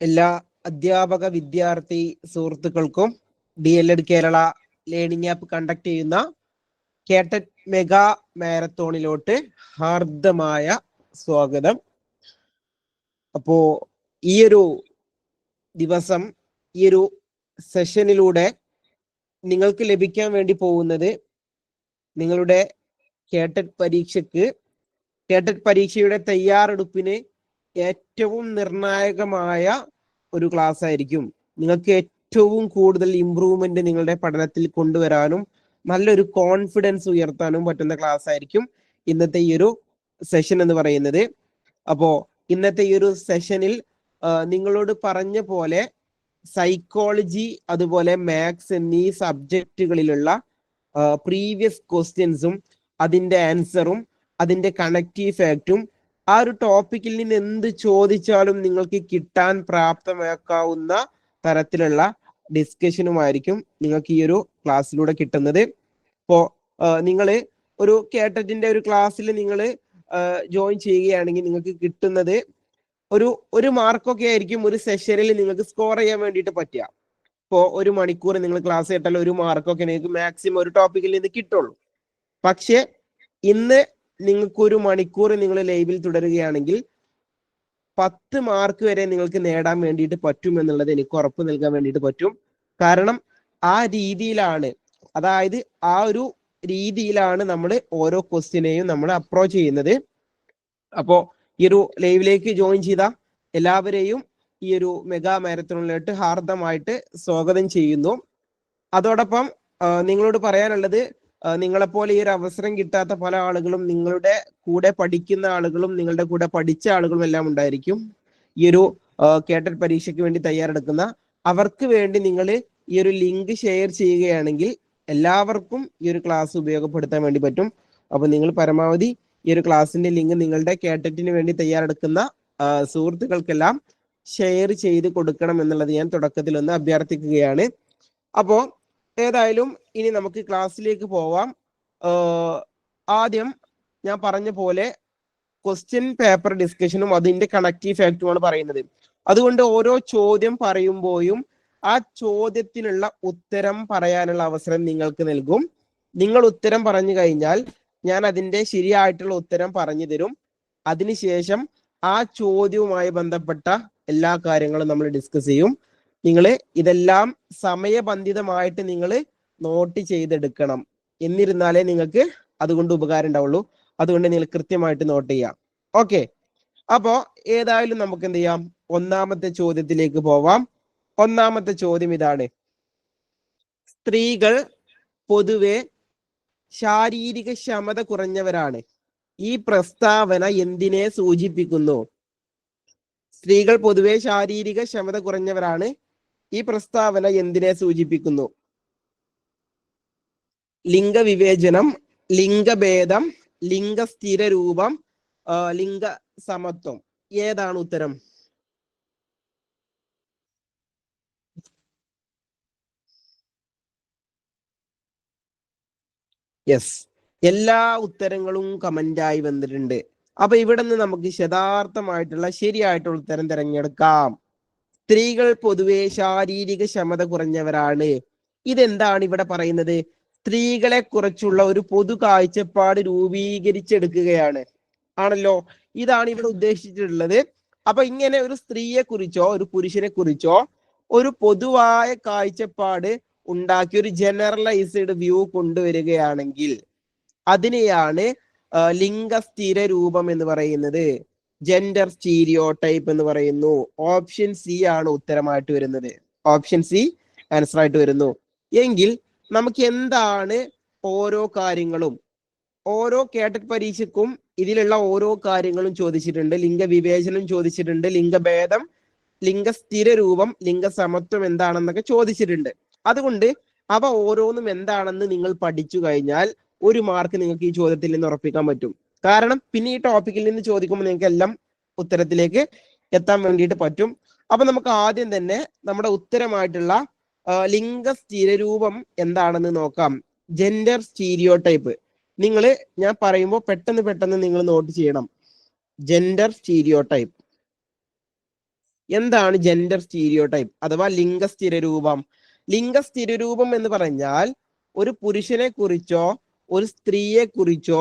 എല്ലാ അധ്യാപക വിദ്യാർത്ഥി സുഹൃത്തുക്കൾക്കും DLED Kerala learning app conduct ചെയ്യുന്ന കേട്ടറ്റ് മെഗാ മാരത്തോണിലോട്ട് ഹാർദമായ സ്വാഗതം. അപ്പോ ഈ ഒരു ദിവസം ഈ ഒരു സെഷനിലൂടെ നിങ്ങൾക്ക് ലഭിക്കാൻ വേണ്ടി പോകുന്നത് നിങ്ങളുടെ കേട്ടറ്റ് പരീക്ഷയുടെ തയ്യാറെടുപ്പിന് ഏറ്റവും നിർണായകമായ ഒരു ക്ലാസ് ആയിരിക്കും. നിങ്ങൾക്ക് ഏറ്റവും കൂടുതൽ ഇംപ്രൂവ്മെന്റ് നിങ്ങളുടെ പഠനത്തിൽ കൊണ്ടുവരാനും നല്ലൊരു കോൺഫിഡൻസ് ഉയർത്താനും പറ്റുന്ന ക്ലാസ് ആയിരിക്കും ഇന്നത്തെ ഈ ഒരു സെഷൻ എന്ന് പറയുന്നത്. അപ്പോ ഇന്നത്തെ ഈ ഒരു സെഷനിൽ നിങ്ങളോട് പറഞ്ഞ പോലെ സൈക്കോളജി അതുപോലെ മാത്സ് എന്നീ സബ്ജക്റ്റുകളിലുള്ള പ്രീവിയസ് ക്വസ്റ്റ്യൻസും അതിന്റെ ആൻസറും അതിന്റെ കണക്റ്റീവ് ഫാക്റ്റും ആ ഒരു ടോപ്പിക്കിൽ നിന്ന് എന്ത് ചോദിച്ചാലും നിങ്ങൾക്ക് കിട്ടാൻ പ്രാപ്തമാക്കാവുന്ന തരത്തിലുള്ള ഡിസ്കഷനുമായിരിക്കും നിങ്ങൾക്ക് ഈ ഒരു ക്ലാസ്സിലൂടെ കിട്ടുന്നത്. ഇപ്പോ നിങ്ങൾ ഒരു കേട്ടറ്റിന്റെ ഒരു ക്ലാസ്സിൽ നിങ്ങൾ ജോയിൻ ചെയ്യുകയാണെങ്കിൽ നിങ്ങൾക്ക് കിട്ടുന്നത് ഒരു മാർക്കൊക്കെ ആയിരിക്കും ഒരു സെഷനിൽ നിങ്ങൾക്ക് സ്കോർ ചെയ്യാൻ വേണ്ടിയിട്ട് പറ്റുക. ഇപ്പോൾ 1 മണിക്കൂർ നിങ്ങൾ ക്ലാസ് കേട്ടാൽ 1 മാർക്കൊക്കെ നിങ്ങൾക്ക് മാക്സിമം ഒരു ടോപ്പിക്കിൽ നിന്ന് കിട്ടുള്ളൂ. പക്ഷെ ഇന്ന് നിങ്ങൾക്ക് 1 മണിക്കൂർ നിങ്ങൾ ലൈവിൽ തുടരുകയാണെങ്കിൽ 10 മാർക്ക് വരെ നിങ്ങൾക്ക് നേടാൻ വേണ്ടിയിട്ട് പറ്റും എന്നുള്ളത് എനിക്ക് ഉറപ്പ് നൽകാൻ വേണ്ടിയിട്ട് പറ്റും. കാരണം ആ രീതിയിലാണ്, അതായത് ആ ഒരു രീതിയിലാണ് നമ്മൾ ഓരോ ക്വസ്റ്റ്യനെയും നമ്മൾ അപ്രോച്ച് ചെയ്യുന്നത്. അപ്പോ ഈ ഒരു ലൈവിലേക്ക് ജോയിൻ ചെയ്ത എല്ലാവരെയും ഈ ഒരു മെഗാ മാരത്തോണിലോട്ട് ഹാർദമായിട്ട് സ്വാഗതം ചെയ്യുന്നു. അതോടൊപ്പം നിങ്ങളോട് പറയാനുള്ളത്, നിങ്ങളെപ്പോലെ ഈ ഒരു അവസരം കിട്ടാത്ത പല ആളുകളും നിങ്ങളുടെ കൂടെ പഠിക്കുന്ന ആളുകളും നിങ്ങളുടെ കൂടെ പഠിച്ച ആളുകളും എല്ലാം ഉണ്ടായിരിക്കും. ഈ ഒരു കേട്ടറ്റ് പരീക്ഷയ്ക്ക് വേണ്ടി തയ്യാറെടുക്കുന്ന അവർക്ക് വേണ്ടി നിങ്ങൾ ഈ ഒരു ലിങ്ക് ഷെയർ ചെയ്യുകയാണെങ്കിൽ എല്ലാവർക്കും ഈ ഒരു ക്ലാസ് ഉപയോഗപ്പെടുത്താൻ വേണ്ടി പറ്റും. അപ്പൊ നിങ്ങൾ പരമാവധി ഈ ഒരു ക്ലാസ്സിന്റെ ലിങ്ക് നിങ്ങളുടെ കേട്ടറ്റിന് വേണ്ടി തയ്യാറെടുക്കുന്ന സുഹൃത്തുക്കൾക്കെല്ലാം ഷെയർ ചെയ്ത് കൊടുക്കണം എന്നുള്ളത് ഞാൻ തുടക്കത്തിൽ ഒന്ന് അഭ്യർത്ഥിക്കുകയാണ്. അപ്പോ ഏതായാലും ഇനി നമുക്ക് ക്ലാസ്സിലേക്ക് പോവാം. ആദ്യം ഞാൻ പറഞ്ഞ പോലെ ക്വസ്റ്റ്യൻ പേപ്പർ ഡിസ്കഷനും അതിന്റെ കണക്റ്റീവ് ഫാക്റ്റുമാണ് പറയുന്നത്. അതുകൊണ്ട് ഓരോ ചോദ്യം പറയുമ്പോഴും ആ ചോദ്യത്തിനുള്ള ഉത്തരം പറയാനുള്ള അവസരം നിങ്ങൾക്ക് നൽകും. നിങ്ങൾ ഉത്തരം പറഞ്ഞു കഴിഞ്ഞാൽ ഞാൻ അതിന്റെ ശരിയായിട്ടുള്ള ഉത്തരം പറഞ്ഞു തരും. അതിനുശേഷം ആ ചോദ്യവുമായി ബന്ധപ്പെട്ട എല്ലാ കാര്യങ്ങളും നമ്മൾ ഡിസ്കസ് ചെയ്യും. നിങ്ങൾ ഇതെല്ലാം സമയബന്ധിതമായിട്ട് നിങ്ങൾ നോട്ട് ചെയ്തെടുക്കണം. എന്നിരുന്നാലേ നിങ്ങൾക്ക് അതുകൊണ്ട് ഉപകാരം ഉണ്ടാവുള്ളൂ. അതുകൊണ്ട് നിങ്ങൾ കൃത്യമായിട്ട് നോട്ട് ചെയ്യാം. ഓക്കെ, അപ്പോ ഏതായാലും നമുക്ക് എന്ത് ചെയ്യാം, ഒന്നാമത്തെ ചോദ്യത്തിലേക്ക് പോവാം. ഒന്നാമത്തെ ചോദ്യം ഇതാണ്: സ്ത്രീകൾ പൊതുവെ ശാരീരിക ക്ഷമത കുറഞ്ഞവരാണ്. ഈ പ്രസ്താവന എന്തിനെ സൂചിപ്പിക്കുന്നു? സ്ത്രീകൾ പൊതുവെ ശാരീരിക ക്ഷമത കുറഞ്ഞവരാണ്. ഈ പ്രസ്താവന എന്തിനെ സൂചിപ്പിക്കുന്നു? ലിംഗവിവേചനം, ലിംഗഭേദം, ലിംഗസ്ഥിര രൂപം, ലിംഗ സമത്വം. ഏതാണ് ഉത്തരം? യെസ്, എല്ലാ ഉത്തരങ്ങളും കമന്റായി വന്നിട്ടുണ്ട്. അപ്പൊ ഇവിടെ നിന്ന് നമുക്ക് യഥാർത്ഥമായിട്ടുള്ള ശരിയായിട്ടുള്ള ഉത്തരം തിരഞ്ഞെടുക്കാം. സ്ത്രീകൾ പൊതുവെ ശാരീരിക ക്ഷമത കുറഞ്ഞവരാണ്. ഇതെന്താണ് ഇവിടെ പറയുന്നത്? സ്ത്രീകളെ കുറിച്ചുള്ള ഒരു പൊതു കാഴ്ചപ്പാട് രൂപീകരിച്ചെടുക്കുകയാണ്, ആണല്ലോ. ഇതാണ് ഇവിടെ ഉദ്ദേശിച്ചിട്ടുള്ളത്. അപ്പൊ ഇങ്ങനെ ഒരു സ്ത്രീയെ കുറിച്ചോ ഒരു പുരുഷനെ കുറിച്ചോ ഒരു പൊതുവായ കാഴ്ചപ്പാട് ഉണ്ടാക്കി ഒരു ജനറലൈസ്ഡ് വ്യൂ കൊണ്ടുവരികയാണെങ്കിൽ അതിനെയാണ് ലിംഗസ്ഥിര രൂപം എന്ന് പറയുന്നത്, ജെൻഡർ സ്റ്റീരിയോ ടൈപ്പ് എന്ന് പറയുന്നു. ഓപ്ഷൻ സി ആണ് ഉത്തരമായിട്ട് വരുന്നത്. ഓപ്ഷൻ സി ആൻസർ ആയിട്ട് വരുന്നു. എങ്കിൽ നമുക്ക് എന്താണ് ഓരോ കാര്യങ്ങളും, ഓരോ കേട്ടറ്റ് പരീക്ഷയ്ക്കും ഇതിലുള്ള ഓരോ കാര്യങ്ങളും ചോദിച്ചിട്ടുണ്ട്. ലിംഗവിവേചനം ചോദിച്ചിട്ടുണ്ട്, ലിംഗഭേദം, ലിംഗസ്ഥിര രൂപം, ലിംഗസമത്വം എന്താണെന്നൊക്കെ ചോദിച്ചിട്ടുണ്ട്. അതുകൊണ്ട് അവ ഓരോന്നും എന്താണെന്ന് നിങ്ങൾ പഠിച്ചു കഴിഞ്ഞാൽ 1 മാർക്ക് നിങ്ങൾക്ക് ഈ ചോദ്യത്തിൽ നിന്ന് ഉറപ്പിക്കാൻ പറ്റും. കാരണം പിന്നെ ഈ ടോപ്പിക്കിൽ നിന്ന് ചോദിക്കുമ്പോൾ നിങ്ങൾക്ക് എല്ലാം ഉത്തരത്തിലേക്ക് എത്താൻ വേണ്ടിയിട്ട് പറ്റും. അപ്പൊ നമുക്ക് ആദ്യം തന്നെ നമ്മുടെ ഉത്തരമായിട്ടുള്ള ലിംഗസ്ഥിര രൂപം എന്താണെന്ന് നോക്കാം. Gender stereo type. ഞാൻ പറയുമ്പോൾ പെട്ടെന്ന് നിങ്ങൾ നോട്ട് ചെയ്യണം. Gender stereo type. എന്താണ് ജെൻഡർ സ്റ്റീരിയോടൈപ്പ് അഥവാ ലിംഗസ്ഥിരരൂപം? ലിംഗസ്ഥിരരൂപം എന്ന് പറഞ്ഞാൽ ഒരു പുരുഷനെ കുറിച്ചോ ഒരു സ്ത്രീയെ കുറിച്ചോ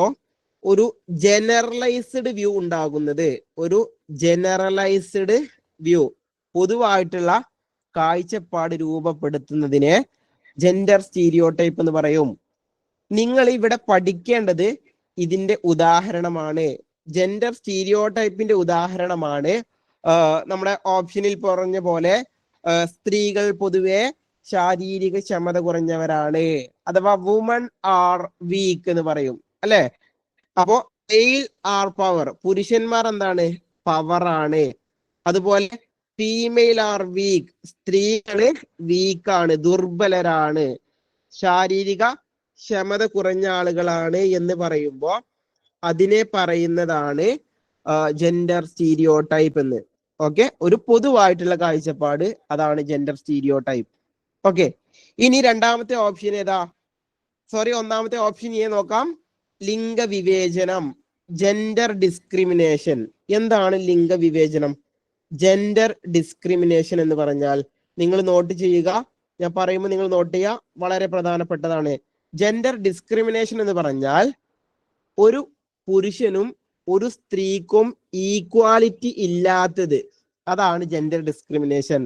ഒരു ജനറലൈസ്ഡ് വ്യൂ ഉണ്ടാകുന്നത്, ഒരു ജനറലൈസ്ഡ് വ്യൂ, പൊതുവായിട്ടുള്ള കാഴ്ചപ്പാട് രൂപപ്പെടുത്തുന്നതിനെ ജെൻഡർ സ്റ്റീരിയോടൈപ്പ് എന്ന് പറയും. നിങ്ങൾ ഇവിടെ പഠിക്കേണ്ടത് ഇതിന്റെ ഉദാഹരണമാണ്. ജെൻഡർ സ്റ്റീരിയോടൈപ്പിന്റെ ഉദാഹരണമാണ് നമ്മുടെ ഓപ്ഷനിൽ പറഞ്ഞ പോലെ സ്ത്രീകൾ പൊതുവെ ശാരീരിക ക്ഷമത കുറഞ്ഞവരാണ്, അഥവാ വുമൺ ആർ വീക്ക് എന്ന് പറയും അല്ലെ. അപ്പോ മെയിൽ ആർ പവർ, പുരുഷന്മാർ എന്താണ്? പവർ ആണ്. അതുപോലെ ഫീമെയിൽ ആർ വീക്ക്, സ്ത്രീകള് വീക്കാണ്, ദുർബലരാണ്, ശാരീരിക ക്ഷമത കുറഞ്ഞ ആളുകളാണ് എന്ന് പറയുമ്പോ അതിനെ പറയുന്നതാണ് ജെൻഡർ സ്റ്റീരിയോടൈപ്പ് എന്ന്. ഓക്കെ, ഒരു പൊതുവായിട്ടുള്ള കാഴ്ചപ്പാട്, അതാണ് ജെൻഡർ സ്റ്റീരിയോടൈപ്പ്. ഓക്കെ, ഇനി രണ്ടാമത്തെ ഓപ്ഷൻ ഏതാ? ഒന്നാമത്തെ ഓപ്ഷൻ നോക്കാം. ലിംഗവിവേചനം, ജെൻഡർ ഡിസ്ക്രിമിനേഷൻ. എന്താണ് ലിംഗവിവേചനം? ജെൻഡർ ഡിസ്ക്രിമിനേഷൻ എന്ന് പറഞ്ഞാൽ നിങ്ങൾ നോട്ട് ചെയ്യുക, ഞാൻ പറയുമ്പോൾ നിങ്ങൾ നോട്ട് ചെയ്യുക, വളരെ പ്രധാനപ്പെട്ടതാണ്. ജെൻഡർ ഡിസ്ക്രിമിനേഷൻ എന്ന് പറഞ്ഞാൽ ഒരു പുരുഷനും ഒരു സ്ത്രീക്കും ഈക്വാലിറ്റി ഇല്ലാത്തത്, അതാണ് ജെൻഡർ ഡിസ്ക്രിമിനേഷൻ.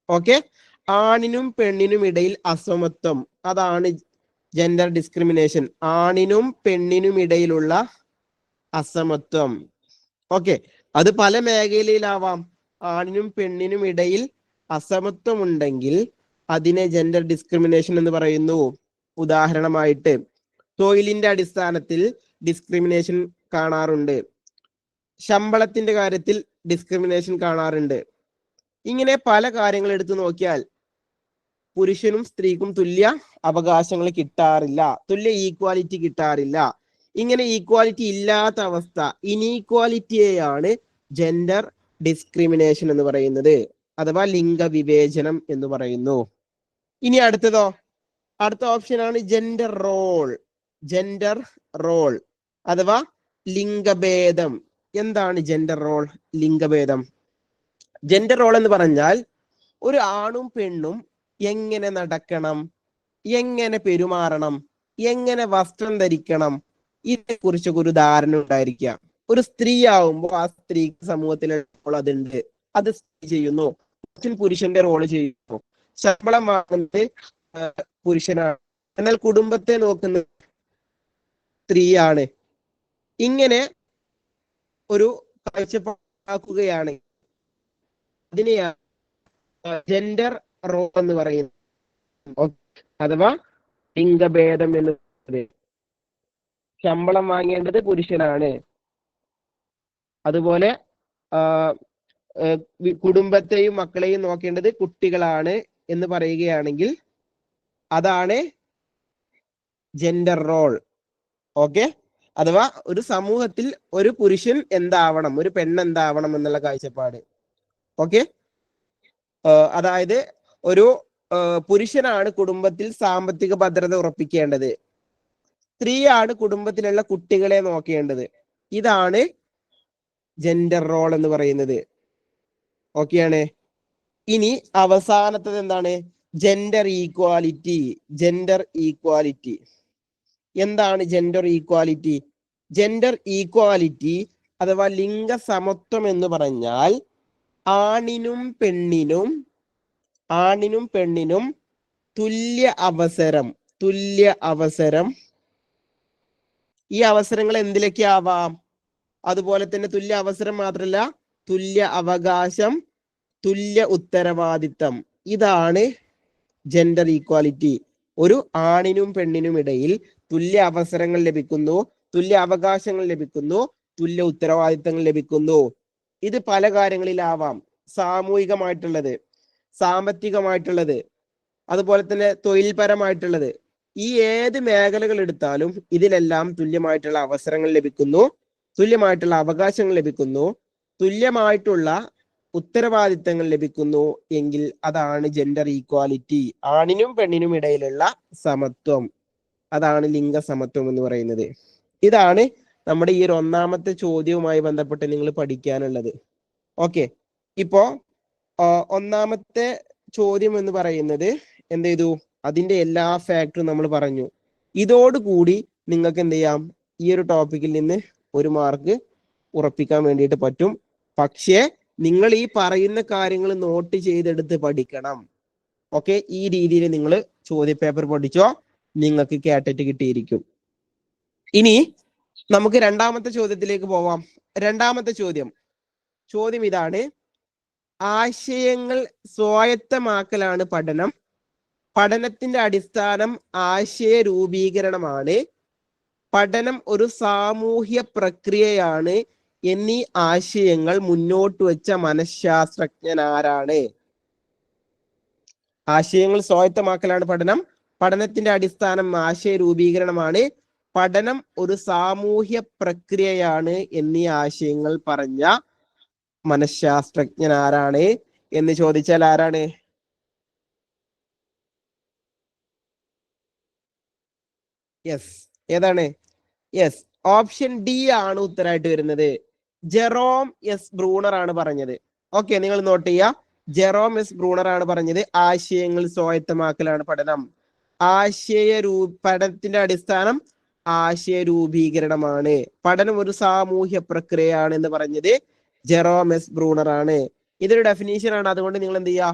ഓക്കെ, ആണിനും പെണ്ണിനും ഇടയിൽ അസമത്വം, അതാണ് ജെൻഡർ ഡിസ്ക്രിമിനേഷൻ. ആണിനും പെണ്ണിനും ഇടയിലുള്ള അസമത്വം. ഓക്കെ, അത് പല മേഖലയിലാവാം. ആണിനും പെണ്ണിനും ഇടയിൽ അസമത്വം ഉണ്ടെങ്കിൽ അതിനെ ജെൻഡർ ഡിസ്ക്രിമിനേഷൻ എന്ന് പറയുന്നു. ഉദാഹരണമായിട്ട് തൊഴിലിന്റെ അടിസ്ഥാനത്തിൽ ഡിസ്ക്രിമിനേഷൻ കാണാറുണ്ട്, ശമ്പളത്തിന്റെ കാര്യത്തിൽ ഡിസ്ക്രിമിനേഷൻ കാണാറുണ്ട്. ഇങ്ങനെ പല കാര്യങ്ങൾ എടുത്തു നോക്കിയാൽ പുരുഷനും സ്ത്രീക്കും തുല്യ അവകാശങ്ങൾ കിട്ടാറില്ല, തുല്യ ഈക്വാലിറ്റി കിട്ടാറില്ല. ഇങ്ങനെ ഈക്വാലിറ്റി ഇല്ലാത്ത അവസ്ഥ, ഇനീക്വാലിറ്റിയെയാണ് ജെൻഡർ ഡിസ്ക്രിമിനേഷൻ എന്ന് പറയുന്നത്, അഥവാ ലിംഗവിവേചനം എന്ന് പറയുന്നു. ഇനി അടുത്തതോ, അടുത്ത ഓപ്ഷനാണ് ജെൻഡർ റോൾ. ജെൻഡർ റോൾ അഥവാ ലിംഗഭേദം. എന്താണ് ജെൻഡർ റോൾ, ലിംഗഭേദം? ജെൻഡർ റോൾ എന്ന് പറഞ്ഞാൽ ഒരു ആണും പെണ്ണും എങ്ങനെ നടക്കണം, എങ്ങനെ പെരുമാറണം, എങ്ങനെ വസ്ത്രം ധരിക്കണം, ഇതിനെ കുറിച്ചൊക്കെ ഒരു ധാരണ ഉണ്ടായിരിക്കുക. ഒരു സ്ത്രീ ആവുമ്പോൾ ആ സ്ത്രീക്ക് സമൂഹത്തിലെ റോൾ അതുണ്ട്, അത് സ്ത്രീ ചെയ്യുന്നു. പുരുഷന്റെ റോള് ചെയ്യുന്നു. ശമ്പളം വാങ്ങുന്നത് പുരുഷനാണ്, എന്നാൽ കുടുംബത്തെ നോക്കുന്നത് സ്ത്രീയാണ്. ഇങ്ങനെ ഒരു കാഴ്ചപ്പാടാക്കുകയാണ്, അതിനെയാണ് ജെൻഡർ റോൾ എന്ന് പറയുന്നത്, അഥവാ ലിംഗഭേദം എന്ന് പറയുന്നത്. ശമ്പളം വാങ്ങേണ്ടത് പുരുഷനാണ്, അതുപോലെ കുടുംബത്തെയും മക്കളെയും നോക്കേണ്ടത് കുട്ടികളാണ് എന്ന് പറയുകയാണെങ്കിൽ അതാണ് ജെൻഡർ റോൾ. ഓക്കെ, അഥവാ ഒരു സമൂഹത്തിൽ ഒരു പുരുഷൻ എന്താവണം, ഒരു പെണ്ണെന്താവണം എന്നുള്ള കാഴ്ചപ്പാട്. ഓക്കെ, അതായത് ഒരു പുരുഷനാണ് കുടുംബത്തിൽ സാമ്പത്തിക ഭദ്രത ഉറപ്പിക്കേണ്ടത്, സ്ത്രീയാണ് കുടുംബത്തിലുള്ള കുട്ടികളെ നോക്കേണ്ടത്. ഇതാണ് ജെൻഡർ റോൾ എന്ന് പറയുന്നത്. ഓക്കെയാണ്. ഇനി അവസാനത്തത് എന്താണ്? Gender equality. ജെൻഡർ ഈക്വാലിറ്റി എന്താണ്? ജെൻഡർ ഈക്വാലിറ്റി, ജെൻഡർ ഈക്വാലിറ്റി അഥവാ ലിംഗസമത്വം എന്ന് പറഞ്ഞാൽ ആണിനും പെണ്ണിനും തുല്യ അവസരം. ഈ അവസരങ്ങൾ എന്തിലൊക്കെ ആവാം? അതുപോലെ തന്നെ തുല്യ അവസരം മാത്രമല്ല, തുല്യ അവകാശം, തുല്യ ഉത്തരവാദിത്തം. ഇതാണ് ജെൻഡർ ഈക്വാലിറ്റി. ഒരു ആണിനും പെണ്ണിനും ഇടയിൽ തുല്യ അവസരങ്ങൾ ലഭിക്കുന്നു, തുല്യ അവകാശങ്ങൾ ലഭിക്കുന്നു, തുല്യ ഉത്തരവാദിത്തങ്ങൾ ലഭിക്കുന്നു. ഇത് പല കാര്യങ്ങളിലാവാം. സാമൂഹികമായിട്ടുള്ളത്, സാമ്പത്തികമായിട്ടുള്ളത്, അതുപോലെ തന്നെ തൊഴിൽപരമായിട്ടുള്ളത്. ഈ ഏത് മേഖലകൾ എടുത്താലും ഇതിലെല്ലാം തുല്യമായിട്ടുള്ള അവസരങ്ങൾ ലഭിക്കുന്നു, തുല്യമായിട്ടുള്ള അവകാശങ്ങൾ ലഭിക്കുന്നു, തുല്യമായിട്ടുള്ള ഉത്തരവാദിത്തങ്ങൾ ലഭിക്കുന്നു എങ്കിൽ അതാണ് ജെൻഡർ ഈക്വാലിറ്റി. ആണിനും പെണ്ണിനും ഇടയിലുള്ള സമത്വം, അതാണ് ലിംഗസമത്വം എന്ന് പറയുന്നത്. ഇതാണ് നമ്മുടെ ഈ ഒരു ഒന്നാമത്തെ ചോദ്യവുമായി ബന്ധപ്പെട്ട് നിങ്ങൾ പഠിക്കാനുള്ളത്. ഓക്കെ, ഇപ്പോ ഒന്നാമത്തെ ചോദ്യം എന്ന് പറയുന്നത് എന്ത് ചെയ്തു, അതിന്റെ എല്ലാ ഫാക്ടറും നമ്മൾ പറഞ്ഞു. ഇതോടുകൂടി നിങ്ങൾക്ക് എന്ത് ചെയ്യാം, ഈ ഒരു ടോപ്പിക്കിൽ നിന്ന് 1 മാർക്ക് ഉറപ്പിക്കാൻ വേണ്ടിയിട്ട് പറ്റും. പക്ഷേ നിങ്ങൾ ഈ പറയുന്ന കാര്യങ്ങൾ നോട്ട് ചെയ്തെടുത്ത് പഠിക്കണം. ഓക്കെ, ഈ രീതിയിൽ നിങ്ങൾ ചോദ്യപേപ്പർ പഠിച്ചോ, നിങ്ങൾക്ക് കേട്ടിട്ട് കിട്ടിയിരിക്കും. ഇനി നമുക്ക് രണ്ടാമത്തെ ചോദ്യത്തിലേക്ക് പോവാം. രണ്ടാമത്തെ ചോദ്യം ഇതാണ്: ആശയങ്ങൾ സ്വായത്തമാക്കലാണ് പഠനം. പഠനത്തിന്റെ അടിസ്ഥാനം ആശയ രൂപീകരണമാണ്. പഠനം ഒരു സാമൂഹ്യ പ്രക്രിയയാണ് എന്നീ ആശയങ്ങൾ മുന്നോട്ട് വെച്ച മനഃശാസ്ത്രജ്ഞൻ ആരാണ്? ആശയങ്ങൾ സ്വായത്തമാക്കലാണ് പഠനം. പഠനത്തിന്റെ അടിസ്ഥാനം ആശയ രൂപീകരണമാണ്. പഠനം ഒരു സാമൂഹ്യ പ്രക്രിയയാണ് എന്നീ ആശയങ്ങൾ പറഞ്ഞ മനഃശാസ്ത്രജ്ഞൻ ആരാണ് എന്ന് ചോദിച്ചാൽ ആരാണ്? യെസ്, ഏതാണ്? യെസ്, ഓപ്ഷൻ ഡി ആണ് ഉത്തരമായിട്ട് വരുന്നത്. ജെറോം എസ് ബ്രൂണർ ആണ് പറഞ്ഞത്. ഓക്കെ, നിങ്ങൾ നോട്ട് ചെയ്യുക. ജെറോം എസ് ബ്രൂണർ ആണ് പറഞ്ഞത് ആശയങ്ങൾ സ്വായത്തമാക്കലാണ് പഠനം. പഠനത്തിന്റെ അടിസ്ഥാനം ആശയ രൂപീകരണമാണ്. പഠനം ഒരു സാമൂഹ്യ പ്രക്രിയയാണ് എന്ന് പറഞ്ഞത് ജെറോം എസ് ബ്രൂണർ ആണ്. ഇതൊരു ഡെഫിനീഷൻ ആണ്. അതുകൊണ്ട് നിങ്ങൾ എന്ത് ചെയ്യുക,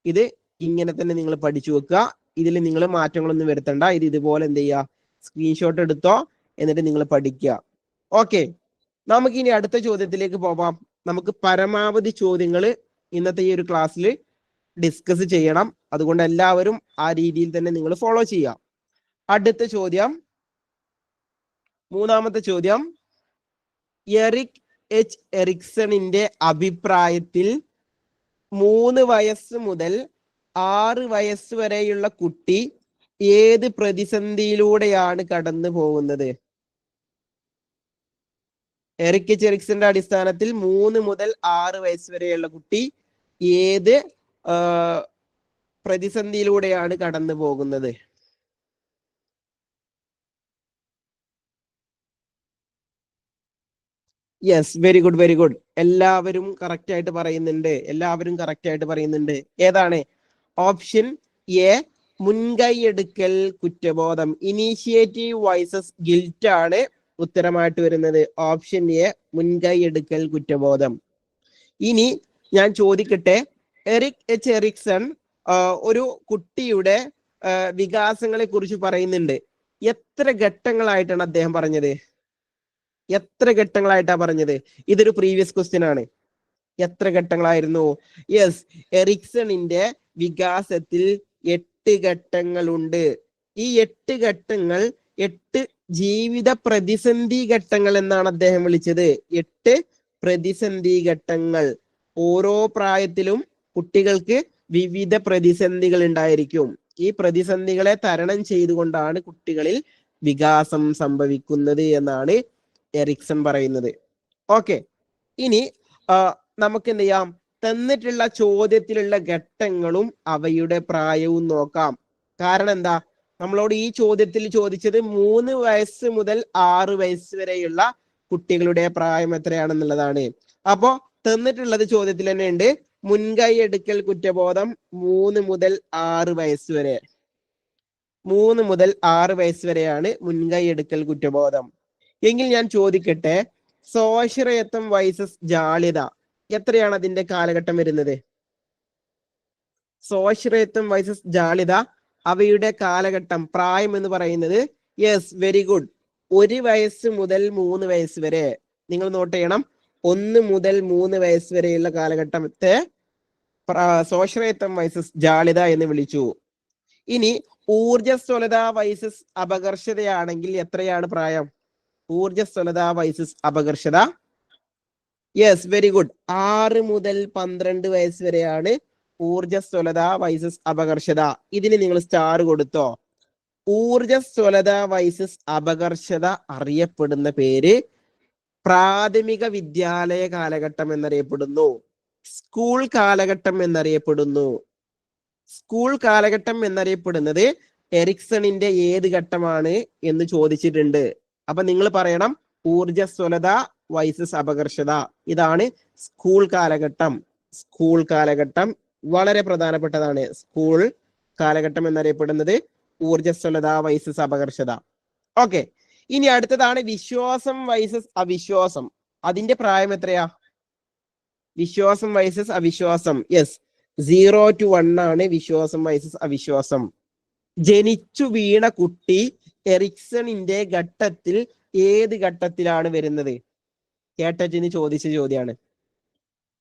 ഇത് ഇങ്ങനെ തന്നെ നിങ്ങൾ പഠിച്ചു വെക്കുക. ഇതിൽ നിങ്ങൾ മാറ്റങ്ങളൊന്നും വരുത്തണ്ട. ഇത് ഇതുപോലെ എന്ത് ചെയ്യുക, സ്ക്രീൻഷോട്ട് എടുത്തോ, എന്നിട്ട് നിങ്ങൾ പഠിക്കുക. ഓക്കെ, നമുക്ക് ഇനി അടുത്ത ചോദ്യത്തിലേക്ക് പോവാം. നമുക്ക് പരമാവധി ചോദ്യങ്ങൾ ഇന്നത്തെ ഈ ഒരു ക്ലാസ്സിൽ ഡിസ്കസ് ചെയ്യണം. അതുകൊണ്ട് എല്ലാവരും ആ രീതിയിൽ തന്നെ നിങ്ങൾ ഫോളോ ചെയ്യാം. അടുത്ത ചോദ്യം, മൂന്നാമത്തെ ചോദ്യം: എറിക് എച്ച് എറിക്സണിന്റെ അഭിപ്രായത്തിൽ 3 വയസ്സ് മുതൽ 6 വയസ്സ് വരെയുള്ള കുട്ടി ഏത് പ്രതിസന്ധിയിലൂടെയാണ് കടന്നു പോകുന്നത്? എറിക് എച്ച് എറിക്സന്റെ അടിസ്ഥാനത്തിൽ 3 മുതൽ 6 വയസ്സ് വരെയുള്ള കുട്ടി ഏത് പ്രതിസന്ധിയിലൂടെയാണ് കടന്നു പോകുന്നത്? Yes, very good, very good. എല്ലാവരും കറക്റ്റ് ആയിട്ട് പറയുന്നുണ്ട്. ഏതാണ്? ഓപ്ഷൻ എ, മുൻകൈയെടുക്കൽ കുറ്റബോധം. ഇനീഷ്യേറ്റീവ് വൈസസ് ഗിൽറ്റ് ആണ് ഉത്തരമായിട്ട് വരുന്നത്. ഓപ്ഷൻ എ, മുൻകൈയെടുക്കൽ കുറ്റബോധം. ഇനി ഞാൻ ചോദിക്കട്ടെ, എറിക് എച്ച് എറിക്സൺ ഒരു കുട്ടിയുടെ വികാസങ്ങളെ കുറിച്ച് പറയുന്നുണ്ട്. എത്ര ഘട്ടങ്ങളായിട്ടാണ് അദ്ദേഹം പറഞ്ഞത്? ഇതൊരു പ്രീവിയസ് ക്വസ്റ്റ്യൻ ആണ്. എത്ര ഘട്ടങ്ങളായിരുന്നു? യെസ്, എറിക്സണിന്റെ വികാസത്തിൽ 8 ഘട്ടങ്ങളുണ്ട്. ഈ 8 ഘട്ടങ്ങൾ 8 ജീവിത പ്രതിസന്ധി ഘട്ടങ്ങൾ എന്നാണ് അദ്ദേഹം വിളിച്ചത്. 8 പ്രതിസന്ധി ഘട്ടങ്ങൾ. ഓരോ പ്രായത്തിലും കുട്ടികൾക്ക് വിവിധ പ്രതിസന്ധികൾ ഉണ്ടായിരിക്കും. ഈ പ്രതിസന്ധികളെ തരണം ചെയ്തുകൊണ്ടാണ് കുട്ടികളിൽ വികാസം സംഭവിക്കുന്നത് എന്നാണ് എറിക്സൺ പറയുന്നത്. ഓക്കെ, ഇനി നമുക്ക് എന്ത് ചെയ്യാം, തന്നിട്ടുള്ള ചോദ്യത്തിലുള്ള ഘട്ടങ്ങളും അവയുടെ പ്രായവും നോക്കാം. കാരണം എന്താ, നമ്മളോട് ഈ ചോദ്യത്തിൽ ചോദിച്ചത് 3 വയസ്സ് മുതൽ 6 വയസ്സ് വരെയുള്ള കുട്ടികളുടെ പ്രായം എത്രയാണെന്നുള്ളതാണ്. അപ്പോ തന്നിട്ടുള്ളത് ചോദ്യത്തിൽ തന്നെ ഉണ്ട്, മുൻകൈ എടുക്കൽ കുറ്റബോധം 3 മുതൽ 6 വയസ്സ് വരെ. 3 മുതൽ 6 വയസ്സ് വരെയാണ് മുൻകൈ എടുക്കൽ കുറ്റബോധം. എങ്കിൽ ഞാൻ ചോദിക്കട്ടെ, സ്വാശ്രയത്വം വൈസസ് ജാള്യത എത്രയാണ് അതിന്റെ കാലഘട്ടം വരുന്നത്? സ്വാശ്രയത്വം വൈസസ് ജാള്യത, അവയുടെ കാലഘട്ടം, പ്രായം എന്ന് പറയുന്നത്, യെസ്, വെരി ഗുഡ്, 1 വയസ്സ് മുതൽ 3 വയസ്സ് വരെ. നിങ്ങൾ നോട്ട് ചെയ്യണം, 1 മുതൽ 3 വയസ്സ് വരെയുള്ള കാലഘട്ടത്തെ സ്വാശ്രയത്വം വൈസസ് ജാള്യത എന്ന് വിളിച്ചു. ഇനി ഊർജ്ജസ്വലത വൈസസ് അപകർഷതയാണെങ്കിൽ എത്രയാണ് പ്രായം? ഊർജ്ജസ്വലത വൈസസ് അപകർഷത, യെസ്, വെരി ഗുഡ്, 6 മുതൽ 12 വയസ്സ് വരെയാണ് ഊർജ്ജസ്വലത വൈസസ് അപകർഷത. ഇതിന് നിങ്ങൾ സ്റ്റാർ കൊടുത്തോ? ഊർജ്ജസ്വലത വൈസസ് അപകർഷത അറിയപ്പെടുന്ന പേര് പ്രാഥമിക വിദ്യാലയ കാലഘട്ടം എന്നറിയപ്പെടുന്നു. സ്കൂൾ കാലഘട്ടം എന്നറിയപ്പെടുന്നു. സ്കൂൾ കാലഘട്ടം എന്നറിയപ്പെടുന്നത് എറിക്സണിന്റെ ഏത് ഘട്ടമാണ് എന്ന് ചോദിച്ചിട്ടുണ്ട്. അപ്പൊ നിങ്ങൾ പറയണം ഊർജ്ജസ്വലത വൈസസ് അപകർഷത. ഇതാണ് സ്കൂൾ കാലഘട്ടം. സ്കൂൾ കാലഘട്ടം വളരെ പ്രധാനപ്പെട്ടതാണ്. സ്കൂൾ കാലഘട്ടം എന്നറിയപ്പെടുന്നത് ഊർജ്ജസ്വലത വൈസസ് അപകർഷത. ഓക്കെ, ഇനി അടുത്തതാണ് വിശ്വാസം വൈസസ് അവിശ്വാസം. അതിന്റെ പ്രായം എത്രയാ? വിശ്വാസം വൈസസ് അവിശ്വാസം. യെസ്, 0 to 1 ആണ് വിശ്വാസം വൈസസ് അവിശ്വാസം. ജനിച്ചു വീണ കുട്ടി എറിക്സണിന്റെ ഘട്ടത്തിൽ ഏത് ഘട്ടത്തിലാണ് വരുന്നത്? കേട്ടറ്റിന് ചോദിച്ച ചോദ്യമാണ്.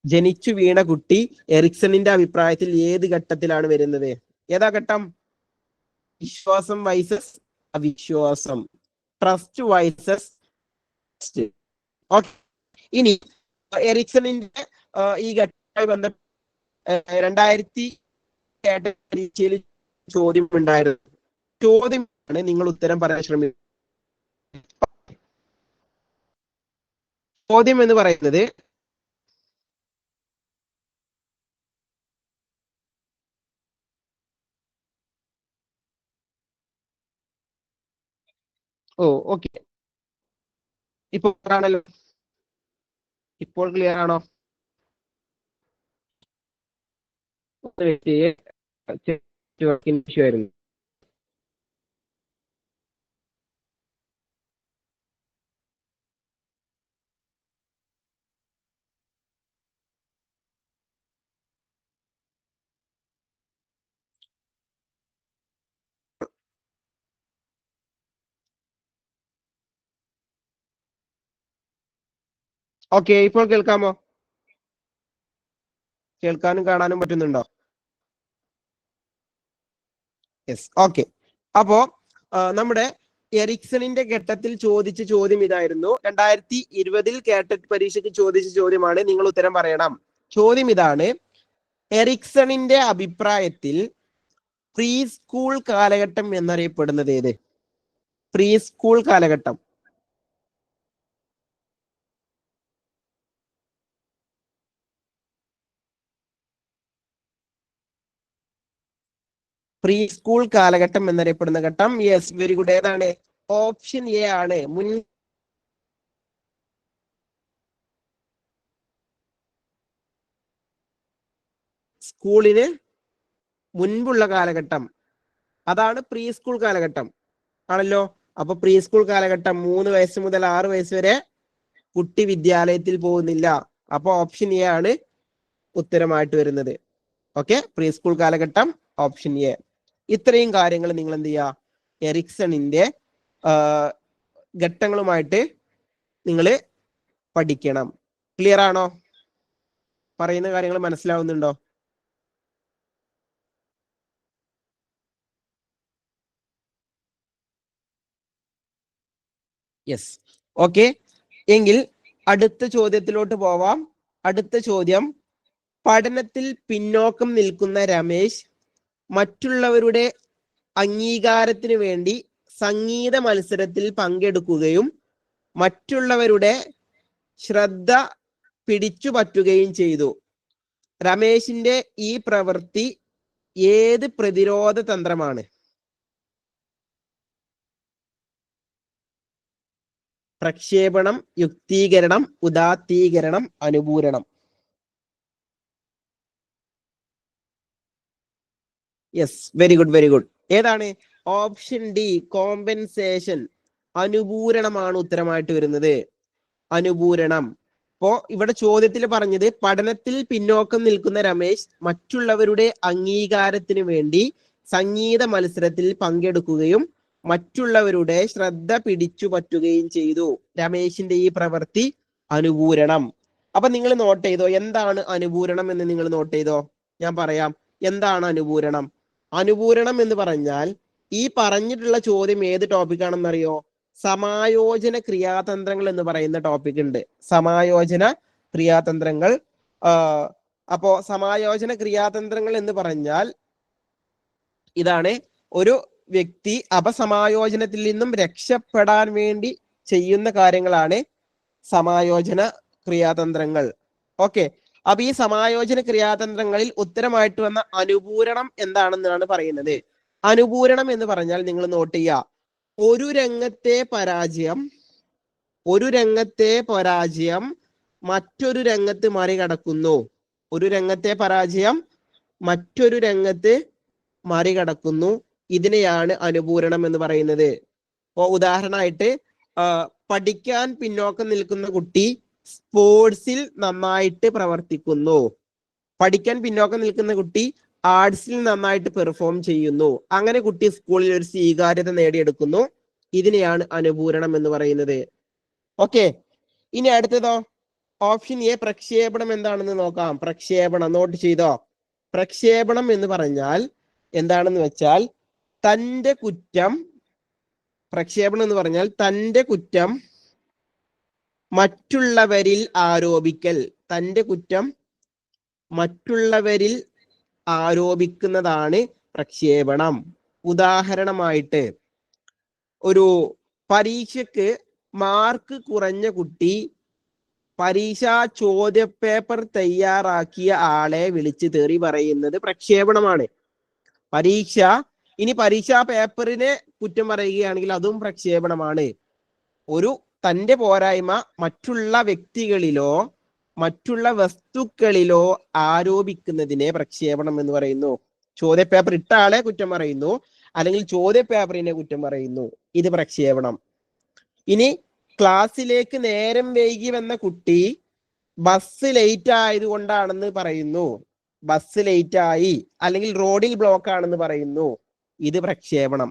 ജനിച്ചു വീണ കുട്ടി എറിക്സണിന്റെ അഭിപ്രായത്തിൽ ഏത് ഘട്ടത്തിലാണ് വരുന്നത്? ഏതാ ഘട്ടം? വിശ്വാസം വൈസസ് അവിശ്വാസം, ട്രസ്റ്റ് വൈസസ്. ഓക്കെ, ഇനി എറിക്സണിന്റെ ഈ ഘട്ടവുമായി ബന്ധപ്പെട്ട് 2000 പരീക്ഷയിൽ ചോദ്യം ഉണ്ടായിരുന്നു. ചോദ്യമാണ്, നിങ്ങൾ ഉത്തരം പറയാൻ ശ്രമിക്കുക. ചോദ്യം എന്ന് പറയുന്നത് ഓക്കെ, ഇപ്പോൾ ആണല്ലോ, ഇപ്പോൾ ക്ലിയർ ആണോ? ആയിരുന്നു. ഓക്കെ, ഇപ്പോൾ കേൾക്കാമോ? കേൾക്കാനും കാണാനും പറ്റുന്നുണ്ടോ? Yes, okay. അപ്പോ നമ്മുടെ എറിക്സണിന്റെ ഘട്ടത്തിൽ ചോദിച്ച ചോദ്യം ഇതായിരുന്നു. 2020 കാറ്ററ്റ് പരീക്ഷയ്ക്ക് ചോദിച്ച ചോദ്യമാണ്. നിങ്ങൾ ഉത്തരം പറയണം. ചോദ്യം ഇതാണ്: എറിക്സണിന്റെ അഭിപ്രായത്തിൽ പ്രീ സ്കൂൾ കാലഘട്ടം എന്നറിയപ്പെടുന്നത് ഏത്? പ്രീ സ്കൂൾ കാലഘട്ടം. പ്രീ സ്കൂൾ കാലഘട്ടം എന്നറിയപ്പെടുന്ന ഘട്ടം. Yes, very good. ഏതാണ്? ഓപ്ഷൻ എ ആണ്. സ്കൂളിന് മുൻപുള്ള കാലഘട്ടം, അതാണ് പ്രീ സ്കൂൾ കാലഘട്ടം ആണല്ലോ. അപ്പൊ പ്രീ സ്കൂൾ കാലഘട്ടം 3 വയസ്സ് മുതൽ 6 വയസ്സ് വരെ കുട്ടി വിദ്യാലയത്തിൽ പോകുന്നില്ല. അപ്പൊ ഓപ്ഷൻ എ ആണ് ഉത്തരമായിട്ട് വരുന്നത്. ഓക്കെ, പ്രീ സ്കൂൾ കാലഘട്ടം ഓപ്ഷൻ എ. ഇത്രയും കാര്യങ്ങൾ നിങ്ങൾ എന്ത് ചെയ്യുക? എറിക്സണിന്റെ ഘട്ടങ്ങളുമായിട്ട് നിങ്ങൾ പഠിക്കണം. ക്ലിയർ ആണോ? പറയുന്ന കാര്യങ്ങൾ മനസ്സിലാവുന്നുണ്ടോ? Yes, okay. എങ്കിൽ അടുത്ത ചോദ്യത്തിലോട്ട് പോവാം. അടുത്ത ചോദ്യം: പഠനത്തിൽ പിന്നോക്കം നിൽക്കുന്ന രമേശ് മറ്റുള്ളവരുടെ അംഗീകാരത്തിന് വേണ്ടി സംഗീത മത്സരത്തിൽ പങ്കെടുക്കുകയും മറ്റുള്ളവരുടെ ശ്രദ്ധ പിടിച്ചു പറ്റുകയും ചെയ്തു. രമേശിന്റെ ഈ പ്രവൃത്തി ഏത് പ്രതിരോധ തന്ത്രമാണ്? പ്രക്ഷേപണം, യുക്തീകരണം, ഉദാത്തീകരണം, അനുപൂരണം. Yes, very good, very good. ഏതാണ്? Option D, compensation. അനുപൂരണമാണ് ഉത്തരമായിട്ട് വരുന്നത്. അനുപൂരണം. അപ്പോ ഇവിടെ ചോദ്യത്തിൽ പറഞ്ഞത് പഠനത്തിൽ പിന്നോക്കം നിൽക്കുന്ന രമേശ് മറ്റുള്ളവരുടെ അംഗീകാരത്തിന് വേണ്ടി സംഗീത മത്സരത്തിൽ പങ്കെടുക്കുകയും മറ്റുള്ളവരുടെ ശ്രദ്ധ പിടിച്ചു പറ്റുകയും ചെയ്തു. രമേശിന്റെ ഈ പ്രവൃത്തി അനുപൂരണം. അപ്പൊ നിങ്ങൾ നോട്ട് ചെയ്തോ എന്താണ് അനുപൂരണം എന്ന്? നിങ്ങൾ നോട്ട് ചെയ്തോ? ഞാൻ പറയാം എന്താണ് അനുപൂരണം. അനുപൂരണം എന്ന് പറഞ്ഞാൽ ഈ പറഞ്ഞിട്ടുള്ള ചോദ്യം ഏത് ടോപ്പിക്കാണെന്നറിയോ? സമായോജന ക്രിയാതന്ത്രങ്ങൾ എന്ന് പറയുന്ന ടോപ്പിക് ഉണ്ട്. സമായോജന ക്രിയാതന്ത്രങ്ങൾ. അപ്പോ സമായോജന ക്രിയാതന്ത്രങ്ങൾ എന്ന് പറഞ്ഞാൽ ഇതാണ്: ഒരു വ്യക്തി അപസമായോജനത്തിൽ നിന്നും രക്ഷപ്പെടാൻ വേണ്ടി ചെയ്യുന്ന കാര്യങ്ങളാണ് സമായോജന ക്രിയാതന്ത്രങ്ങൾ. ഓക്കെ, അപ്പൊ ഈ സമായോജന ക്രിയാതന്ത്രങ്ങളിൽ ഉത്തരമായിട്ട് വന്ന അനുപൂരണം എന്താണെന്നാണ് പറയുന്നത്. അനുപൂരണം എന്ന് പറഞ്ഞാൽ നിങ്ങൾ നോട്ട് ചെയ്യുക: ഒരു രംഗത്തെ പരാജയം മറ്റൊരു രംഗത്ത് മറികടക്കുന്നു. ഒരു രംഗത്തെ പരാജയം മറ്റൊരു രംഗത്ത് മറികടക്കുന്നു. ഇതിനെയാണ് അനുപൂരണം എന്ന് പറയുന്നത്. അപ്പോ ഉദാഹരണമായിട്ട് പഠിക്കാൻ പിന്നോക്കം നിൽക്കുന്ന കുട്ടി സ്പോർട്സിൽ നന്നായിട്ട് പ്രവർത്തിക്കുന്നു. പഠിക്കാൻ പിന്നോക്കം നിൽക്കുന്ന കുട്ടി ആർട്സിൽ നന്നായിട്ട് പെർഫോം ചെയ്യുന്നു. അങ്ങനെ കുട്ടി സ്കൂളിൽ ഒരു സ്വീകാര്യത നേടിയെടുക്കുന്നു. ഇതിനെയാണ് അനുപൂരണം എന്ന് പറയുന്നത്. ഓക്കെ, ഇനി അടുത്തതോ ഓപ്ഷൻ എ പ്രക്ഷേപണം എന്താണെന്ന് നോക്കാം. പ്രക്ഷേപണം നോട്ട് ചെയ്തോ. പ്രക്ഷേപണം എന്ന് പറഞ്ഞാൽ എന്താണെന്ന് വെച്ചാൽ തന്റെ കുറ്റം, പ്രക്ഷേപണം എന്ന് പറഞ്ഞാൽ തന്റെ കുറ്റം മറ്റുള്ളവരിൽ ആരോപിക്കൽ. തന്റെ കുറ്റം മറ്റുള്ളവരിൽ ആരോപിക്കുന്നതാണ് പ്രക്ഷേപണം. ഉദാഹരണമായിട്ട് ഒരു പരീക്ഷയ്ക്ക് മാർക്ക് കുറഞ്ഞ കുട്ടി പരീക്ഷാ ചോദ്യപേപ്പർ തയ്യാറാക്കിയ ആളെ വിളിച്ച് തെറി പറയുന്നത് പ്രക്ഷേപണമാണ്. പരീക്ഷാ പേപ്പറിനെ കുറ്റം പറയുകയാണെങ്കിൽ അതും പ്രക്ഷേപണമാണ്. ഒരു തന്റെ പോരായ്മ മറ്റുള്ള വ്യക്തികളിലോ മറ്റുള്ള വസ്തുക്കളിലോ ആരോപിക്കുന്നതിനെ പ്രക്ഷേപണം എന്ന് പറയുന്നു. ചോദ്യപേപ്പർ ഇട്ട ആളെ കുറ്റം പറയുന്നു, അല്ലെങ്കിൽ ചോദ്യപേപ്പറിനെ കുറ്റം പറയുന്നു. ഇത് പ്രക്ഷേപണം. ഇനി ക്ലാസ്സിലേക്ക് നേരം വൈകി വന്ന കുട്ടി ബസ് ലേറ്റ് ആയതുകൊണ്ടാണെന്ന് പറയുന്നു. ബസ് ലേറ്റ് ആയി, അല്ലെങ്കിൽ റോഡിൽ ബ്ലോക്ക് ആണെന്ന് പറയുന്നു. ഇത് പ്രക്ഷേപണം.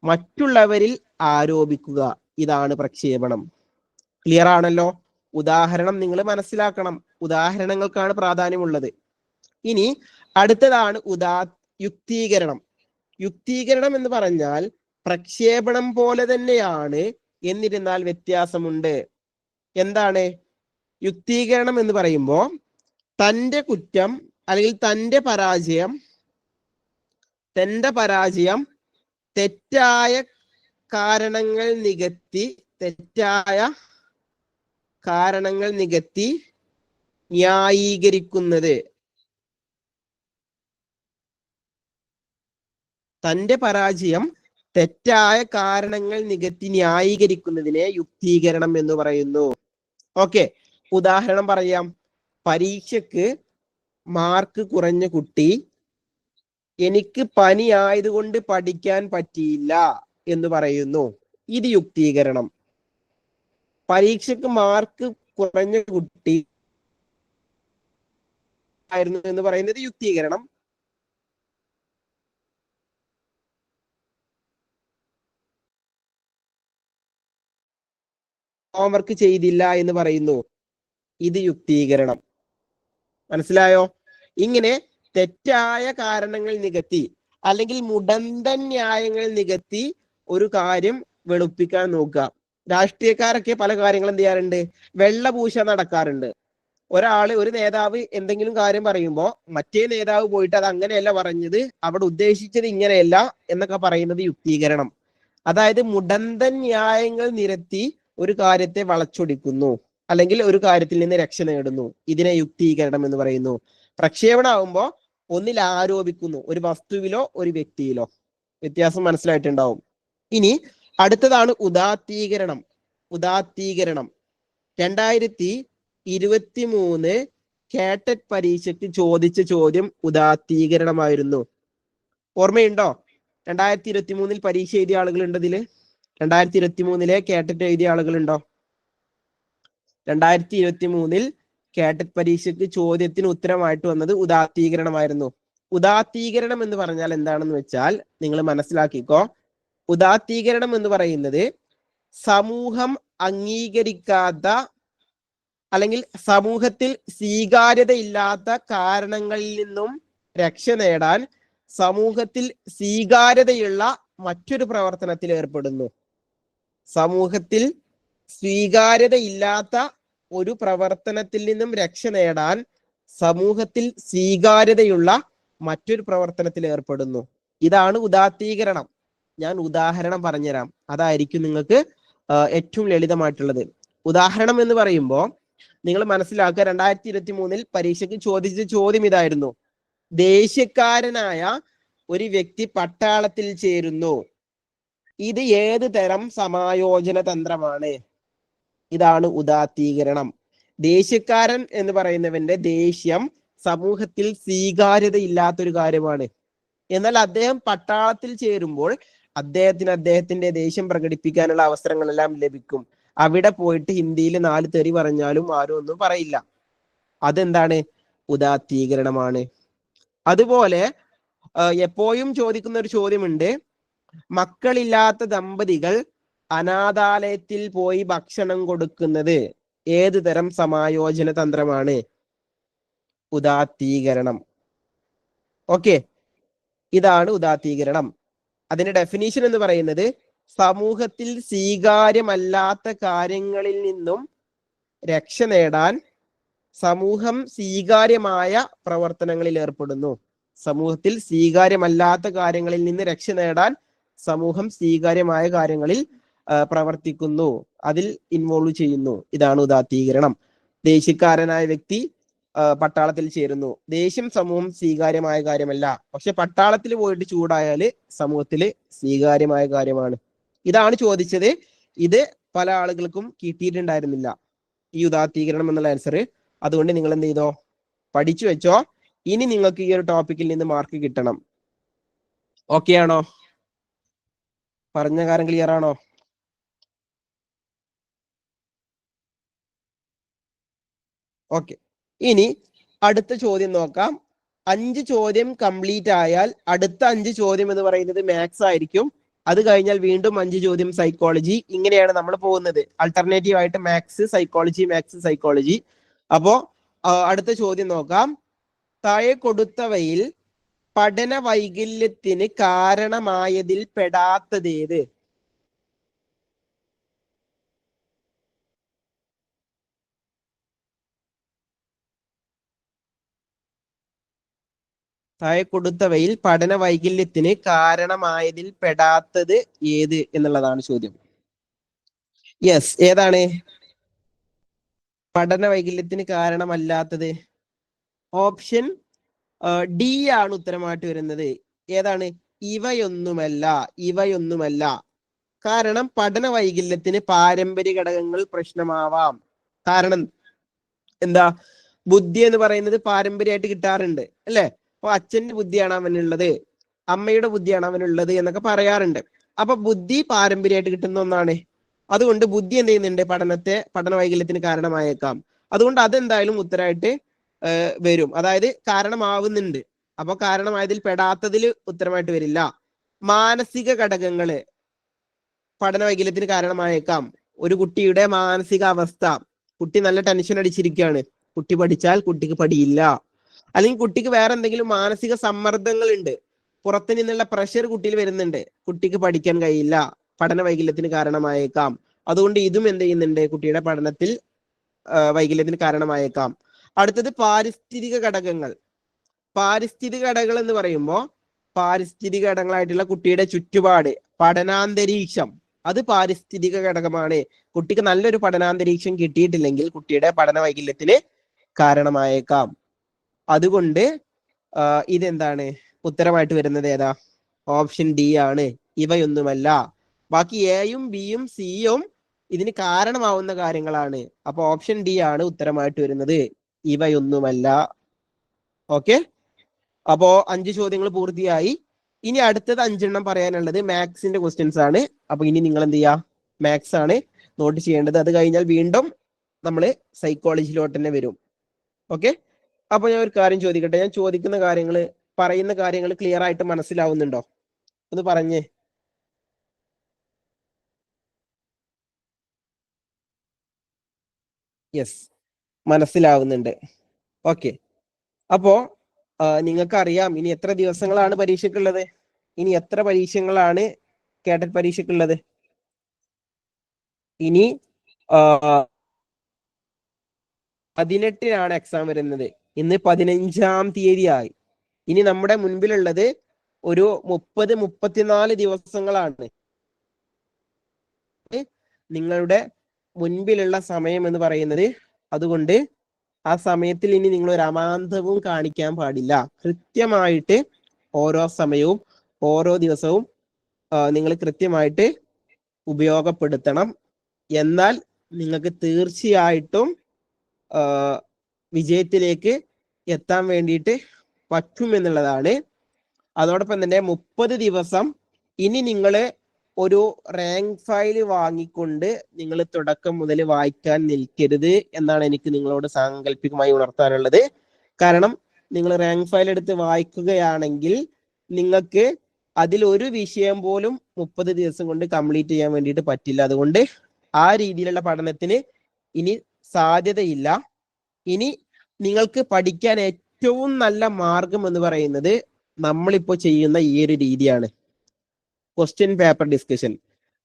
മറ്റുള്ളവരിൽ ആരോപിക്കുക, ഇതാണ് പ്രക്ഷേപണം. ക്ലിയർ ആണല്ലോ? ഉദാഹരണം നിങ്ങൾ മനസ്സിലാക്കണം. ഉദാഹരണങ്ങൾക്കാണ് പ്രാധാന്യമുള്ളത്. ഇനി അടുത്തതാണ് യുക്തീകരണം. യുക്തീകരണം എന്ന് പറഞ്ഞാൽ പ്രക്ഷേപണം പോലെ തന്നെയാണ്, എന്നിരുന്നാൽ വ്യത്യാസമുണ്ട്. എന്താണ് യുക്തീകരണം എന്ന് പറയുമ്പോൾ? തന്റെ കുറ്റം അല്ലെങ്കിൽ തന്റെ പരാജയം തെറ്റായ കാരണങ്ങൾ നികത്തി ന്യായീകരിക്കുന്നത്. തന്റെ പരാജയം തെറ്റായ കാരണങ്ങൾ നികത്തി ന്യായീകരിക്കുന്നതിനെ യുക്തീകരണം എന്ന് പറയുന്നു. ഓക്കെ, ഉദാഹരണം പറയാം. പരീക്ഷയ്ക്ക് മാർക്ക് കുറഞ്ഞ കുട്ടി എനിക്ക് പനി ആയതുകൊണ്ട് പഠിക്കാൻ പറ്റിയില്ല എന്ന് പറയുന്നു. ഇത് യുക്തീകരണം. പരീക്ഷയ്ക്ക് മാർക്ക് കുറഞ്ഞ കുട്ടി ആയിരുന്നു എന്ന് പറയുന്നത് യുക്തീകരണം. ഹോംവർക്ക് ചെയ്തില്ല എന്ന് പറയുന്നു. ഇത് യുക്തീകരണം. മനസ്സിലായോ? ഇങ്ങനെ തെറ്റായ കാരണങ്ങൾ നികത്തി അല്ലെങ്കിൽ മുടന്തൻ ന്യായങ്ങൾ നികത്തി ഒരു കാര്യം വെളുപ്പിക്കാൻ നോക്കുക. രാഷ്ട്രീയക്കാരൊക്കെ പല കാര്യങ്ങളും എന്ത് ചെയ്യാറുണ്ട്? വെള്ളപൂശ നടക്കാറുണ്ട്. ഒരു നേതാവ് എന്തെങ്കിലും കാര്യം പറയുമ്പോൾ മറ്റേ നേതാവ് പോയിട്ട് അത് അങ്ങനെയല്ല പറഞ്ഞത്, അവിടെ ഉദ്ദേശിച്ചത് ഇങ്ങനെയല്ല എന്നൊക്കെ പറയുന്നത് യുക്തീകരണം. അതായത് മുടന്തൻ ന്യായങ്ങൾ നിരത്തി ഒരു കാര്യത്തെ വളച്ചൊടിക്കുന്നു, അല്ലെങ്കിൽ ഒരു കാര്യത്തിൽ നിന്ന് രക്ഷ നേടുന്നു. ഇതിനെ യുക്തീകരണം എന്ന് പറയുന്നു. പ്രക്ഷേപണമാകുമ്പോൾ ഒന്നിൽ ആരോപിക്കുന്നു, ഒരു വസ്തുവിലോ ഒരു വ്യക്തിയിലോ. വ്യത്യാസം മനസ്സിലായിട്ടുണ്ടാവും. ഇനി അടുത്തതാണ് ഉദാത്തീകരണം. 2023 കാറ്ററ്റ് പരീക്ഷയ്ക്ക് ചോദിച്ച ചോദ്യം ഉദാത്തീകരണമായിരുന്നു. ഓർമ്മയുണ്ടോ? 2023 പരീക്ഷ എഴുതിയ ആളുകളുണ്ട് ഇതില്? 2023 കാറ്ററ്റ് എഴുതിയ ആളുകളുണ്ടോ? 2023 കാറ്ററ്റ് പരീക്ഷയ്ക്ക് ചോദ്യത്തിന് ഉത്തരമായിട്ട് വന്നത് ഉദാത്തീകരണമായിരുന്നു. ഉദാത്തീകരണം എന്ന് പറഞ്ഞാൽ എന്താണെന്ന് വെച്ചാൽ നിങ്ങൾ മനസ്സിലാക്കിക്കോ. ഉദാത്തീകരണം എന്ന് പറയുന്നത് സമൂഹം അംഗീകരിക്കാത്ത അല്ലെങ്കിൽ സമൂഹത്തിൽ സ്വീകാര്യതയില്ലാത്ത കാരണങ്ങളിൽ നിന്നും രക്ഷ നേടാൻ സമൂഹത്തിൽ സ്വീകാര്യതയുള്ള മറ്റൊരു പ്രവർത്തനത്തിൽ ഏർപ്പെടുന്നു. സമൂഹത്തിൽ സ്വീകാര്യതയില്ലാത്ത ഒരു പ്രവർത്തനത്തിൽ നിന്നും രക്ഷ നേടാൻ സമൂഹത്തിൽ സ്വീകാര്യതയുള്ള മറ്റൊരു പ്രവർത്തനത്തിൽ ഏർപ്പെടുന്നു. ഇതാണ് ഉദാത്തീകരണം. ഞാൻ ഉദാഹരണം പറഞ്ഞുതരാം, അതായിരിക്കും നിങ്ങൾക്ക് ഏറ്റവും ലളിതമായിട്ടുള്ളത്. ഉദാഹരണം എന്ന് പറയുമ്പോൾ നിങ്ങൾ മനസ്സിലാക്കുക, 2023 പരീക്ഷയ്ക്ക് ചോദിച്ച ചോദ്യം ഇതായിരുന്നു: ദേഷ്യക്കാരനായ ഒരു വ്യക്തി പട്ടാളത്തിൽ ചേരുന്നു. ഇത് ഏത് തരം സമായോജന തന്ത്രമാണ്? ഇതാണ് ഉദാത്തീകരണം. ദേഷ്യക്കാരൻ എന്ന് പറയുന്നവന്റെ ദേഷ്യം സമൂഹത്തിൽ സ്വീകാര്യത ഇല്ലാത്തൊരു കാര്യമാണ്. എന്നാൽ അദ്ദേഹം പട്ടാളത്തിൽ ചേരുമ്പോൾ അദ്ദേഹത്തിന്റെ ദേഷ്യം പ്രകടിപ്പിക്കാനുള്ള അവസരങ്ങളെല്ലാം ലഭിക്കും. അവിടെ പോയിട്ട് ഹിന്ദിയിൽ 4 തെറി പറഞ്ഞാലും ആരും ഒന്നും പറയില്ല. അതെന്താണ്? ഉദാത്തീകരണമാണ്. അതുപോലെ എപ്പോഴും ചോദിക്കുന്ന ഒരു ചോദ്യമുണ്ട്, മക്കളില്ലാത്ത ദമ്പതികൾ അനാഥാലയത്തിൽ പോയി ഭക്ഷണം കൊടുക്കുന്നത് ഏത് തരം സമായോജന തന്ത്രമാണ്? ഉദാത്തീകരണം. ഓക്കെ, ഇതാണ് ഉദാത്തീകരണം. അതിന്റെ ഡെഫിനീഷൻ എന്ന് പറയുന്നത് സമൂഹത്തിൽ സ്വീകാര്യമല്ലാത്ത കാര്യങ്ങളിൽ നിന്നും രക്ഷ നേടാൻ സമൂഹം സ്വീകാര്യമായ പ്രവർത്തനങ്ങളിൽ ഏർപ്പെടുന്നു. സമൂഹത്തിൽ സ്വീകാര്യമല്ലാത്ത കാര്യങ്ങളിൽ നിന്ന് രക്ഷ നേടാൻ സമൂഹം സ്വീകാര്യമായ കാര്യങ്ങളിൽ പ്രവർത്തിക്കുന്നു, അതിൽ ഇൻവോൾവ് ചെയ്യുന്നു. ഇതാണ് ഉദാത്തീകരണം. ദേഷ്യക്കാരനായ വ്യക്തി പട്ടാളത്തിൽ ചേരുന്നു. ദേഷ്യം സമൂഹം സ്വീകാര്യമായ കാര്യമല്ല, പക്ഷെ പട്ടാളത്തിൽ പോയിട്ട് ചൂടായാല് സമൂഹത്തില് സ്വീകാര്യമായ കാര്യമാണ്. ഇതാണ് ചോദിച്ചത്. ഇത് പല ആളുകൾക്കും കിട്ടിയിട്ടുണ്ടായിരുന്നില്ല, ഈ ഉദാത്തീകരണം എന്നുള്ള ആൻസർ. അതുകൊണ്ട് നിങ്ങൾ എന്ത് ചെയ്തോ, പഠിച്ചു വെച്ചോ. ഇനി നിങ്ങൾക്ക് ഈ ഒരു ടോപ്പിക്കിൽ നിന്ന് മാർക്ക് കിട്ടണം. ഓക്കെ ആണോ? പറഞ്ഞ കാര്യം ക്ലിയർ ആണോ? ഓക്കെ, ഇനി അടുത്ത ചോദ്യം നോക്കാം. 5 ചോദ്യം കംപ്ലീറ്റ് ആയാൽ അടുത്ത 5 ചോദ്യം എന്ന് പറയുന്നത് മാത്സ് ആയിരിക്കും. അത് കഴിഞ്ഞാൽ വീണ്ടും 5 ചോദ്യം സൈക്കോളജി. ഇങ്ങനെയാണ് നമ്മൾ പോകുന്നത്, ആൾട്ടർനേറ്റീവ് ആയിട്ട് മാത്സ് സൈക്കോളജി. അപ്പോ അടുത്ത ചോദ്യം നോക്കാം. താഴെ കൊടുത്തവയിൽ പഠന വൈകല്യത്തിന് കാരണമായതിൽ പെടാത്തതേത്? താഴെ കൊടുത്തവയിൽ പഠന വൈകല്യത്തിന് കാരണമായതിൽ പെടാത്തത് ഏത് എന്നുള്ളതാണ് ചോദ്യം. യെസ്, ഏതാണ് പഠന വൈകല്യത്തിന് കാരണമല്ലാത്തത്? ഓപ്ഷൻ ഡി ആണ് ഉത്തരമായിട്ട് വരുന്നത്. ഏതാണ്? ഇവയൊന്നുമല്ല. കാരണം പഠന വൈകല്യത്തിന് പാരമ്പര്യ ഘടകങ്ങൾ പ്രശ്നമാവാം. കാരണം എന്താ? ബുദ്ധി എന്ന് പറയുന്നത് പാരമ്പര്യമായിട്ട് കിട്ടാറുണ്ട്, അല്ലെ? അപ്പൊ അച്ഛന്റെ ബുദ്ധിയാണ് അവനുള്ളത്, അമ്മയുടെ ബുദ്ധിയാണ് അവനുള്ളത് എന്നൊക്കെ പറയാറുണ്ട്. അപ്പൊ ബുദ്ധി പാരമ്പര്യമായിട്ട് കിട്ടുന്ന ഒന്നാണ്. അതുകൊണ്ട് ബുദ്ധി എന്ത് ചെയ്യുന്നുണ്ട്? പഠന വൈകല്യത്തിന് കാരണമായേക്കാം. അതുകൊണ്ട് അതെന്തായാലും ഉത്തരമായിട്ട് വരും, അതായത് കാരണമാവുന്നുണ്ട്. അപ്പൊ കാരണമായതിൽ പെടാത്തതിൽ ഉത്തരമായിട്ട് വരില്ല. മാനസിക ഘടകങ്ങള് പഠന വൈകല്യത്തിന് കാരണമായേക്കാം. ഒരു കുട്ടിയുടെ മാനസിക അവസ്ഥ, കുട്ടി നല്ല ടെൻഷൻ അടിച്ചിരിക്കുകയാണ്, കുട്ടി പഠിച്ചാൽ കുട്ടിക്ക് പഠിയില്ല. അല്ലെങ്കിൽ കുട്ടിക്ക് വേറെ എന്തെങ്കിലും മാനസിക സമ്മർദ്ദങ്ങൾ ഉണ്ട്, പുറത്തു നിന്നുള്ള പ്രഷർ കുട്ടിയിൽ വരുന്നുണ്ട്, കുട്ടിക്ക് പഠിക്കാൻ കഴിയില്ല, പഠന വൈകല്യത്തിന് കാരണമായേക്കാം. അതുകൊണ്ട് ഇതും എന്ത് ചെയ്യുന്നുണ്ട്? കുട്ടിയുടെ പഠനത്തിൽ വൈകല്യത്തിന് കാരണമായേക്കാം. അടുത്തത് പാരിസ്ഥിതിക ഘടകങ്ങൾ. പാരിസ്ഥിതിക ഘടകങ്ങൾ എന്ന് പറയുമ്പോൾ പാരിസ്ഥിതിക ഘടകങ്ങളായിട്ടുള്ള കുട്ടിയുടെ ചുറ്റുപാട്, പഠനാന്തരീക്ഷം, അത് പാരിസ്ഥിതിക ഘടകമാണ്. കുട്ടിക്ക് നല്ലൊരു പഠനാന്തരീക്ഷം കിട്ടിയിട്ടില്ലെങ്കിൽ കുട്ടിയുടെ പഠന വൈകല്യത്തിന് കാരണമായേക്കാം. അതുകൊണ്ട് ഇതെന്താണ്? ഉത്തരമായിട്ട് വരുന്നത് ഏതാ? ഓപ്ഷൻ ഡി ആണ്, ഇവയൊന്നുമല്ല. ബാക്കി എയും ബിയും സിയും ഇതിന് കാരണമാവുന്ന കാര്യങ്ങളാണ്. അപ്പൊ ഓപ്ഷൻ ഡി ആണ് ഉത്തരമായിട്ട് വരുന്നത്, ഇവയൊന്നുമല്ല. ഓക്കെ, അപ്പോ 5 ചോദ്യങ്ങൾ പൂർത്തിയായി. ഇനി അടുത്തത് 5 പറയാനുള്ളത് മാത്സിന്റെ ക്വസ്റ്റ്യൻസ് ആണ്. അപ്പൊ ഇനി നിങ്ങൾ എന്ത് ചെയ്യാ? മാത്സ് ആണ് നോട്ട് ചെയ്യേണ്ടത്. അത് കഴിഞ്ഞാൽ വീണ്ടും നമ്മൾ സൈക്കോളജിയിലോട്ട് തന്നെ വരും. ഓക്കെ, അപ്പൊ ഞാൻ ഒരു കാര്യം ചോദിക്കട്ടെ. ഞാൻ ചോദിക്കുന്ന കാര്യങ്ങൾ, പറയുന്ന കാര്യങ്ങൾ ക്ലിയർ ആയിട്ട് മനസ്സിലാവുന്നുണ്ടോ? ഒന്ന് പറഞ്ഞേ. യെസ്, മനസ്സിലാവുന്നുണ്ട്. ഓക്കെ, അപ്പോ നിങ്ങൾക്കറിയാം ഇനി എത്ര ദിവസങ്ങളാണ് പരീക്ഷയ്ക്കുള്ളത്? ഇനി എത്ര പരീക്ഷകളാണ് കേട്ടറ്റ് പരീക്ഷയ്ക്കുള്ളത്? ഇനി 18-നാണ് എക്സാം വരുന്നത്. ഇന്ന് 15-ാം തീയതിയായി. ഇനി നമ്മുടെ മുൻപിലുള്ളത് ഒരു 30-34 ദിവസങ്ങളാണ്. നിങ്ങളുടെ മുൻപിലുള്ള സമയം എന്ന് പറയുന്നത്. അതുകൊണ്ട് ആ സമയത്തിൽ ഇനി നിങ്ങൾ ഒരു അമാന്തവും കാണിക്കാൻ പാടില്ല. കൃത്യമായിട്ട് ഓരോ സമയവും ഓരോ ദിവസവും നിങ്ങൾ കൃത്യമായിട്ട് ഉപയോഗപ്പെടുത്തണം. എന്നാൽ നിങ്ങൾക്ക് തീർച്ചയായിട്ടും വിജയത്തിലേക്ക് എത്താൻ വേണ്ടിയിട്ട് പറ്റുമെന്നുള്ളതാണ്. അതോടൊപ്പം തന്നെ 30 ദിവസം ഇനി നിങ്ങൾ ഒരു റാങ്ക് ഫയൽ വാങ്ങിക്കൊണ്ട് നിങ്ങൾ തുടക്കം മുതൽ വായിക്കാൻ നിൽക്കരുത് എന്നാണ് എനിക്ക് നിങ്ങളോട് സാങ്കല്പികമായി ഉണർത്താനുള്ളത്. കാരണം നിങ്ങൾ റാങ്ക് ഫയൽ എടുത്ത് വായിക്കുകയാണെങ്കിൽ നിങ്ങൾക്ക് അതിൽ ഒരു വിഷയം പോലും 30 ദിവസം കൊണ്ട് കംപ്ലീറ്റ് ചെയ്യാൻ വേണ്ടിയിട്ട് പറ്റില്ല. അതുകൊണ്ട് ആ രീതിയിലുള്ള പഠനത്തിന് ഇനി സാധ്യതയില്ല. ഇനി നിങ്ങൾക്ക് പഠിക്കാൻ ഏറ്റവും നല്ല മാർഗം എന്ന് പറയുന്നത് നമ്മളിപ്പോ ചെയ്യുന്ന ഈ ഒരു രീതിയാണ്, ക്വസ്റ്റ്യൻ പേപ്പർ ഡിസ്കഷൻ.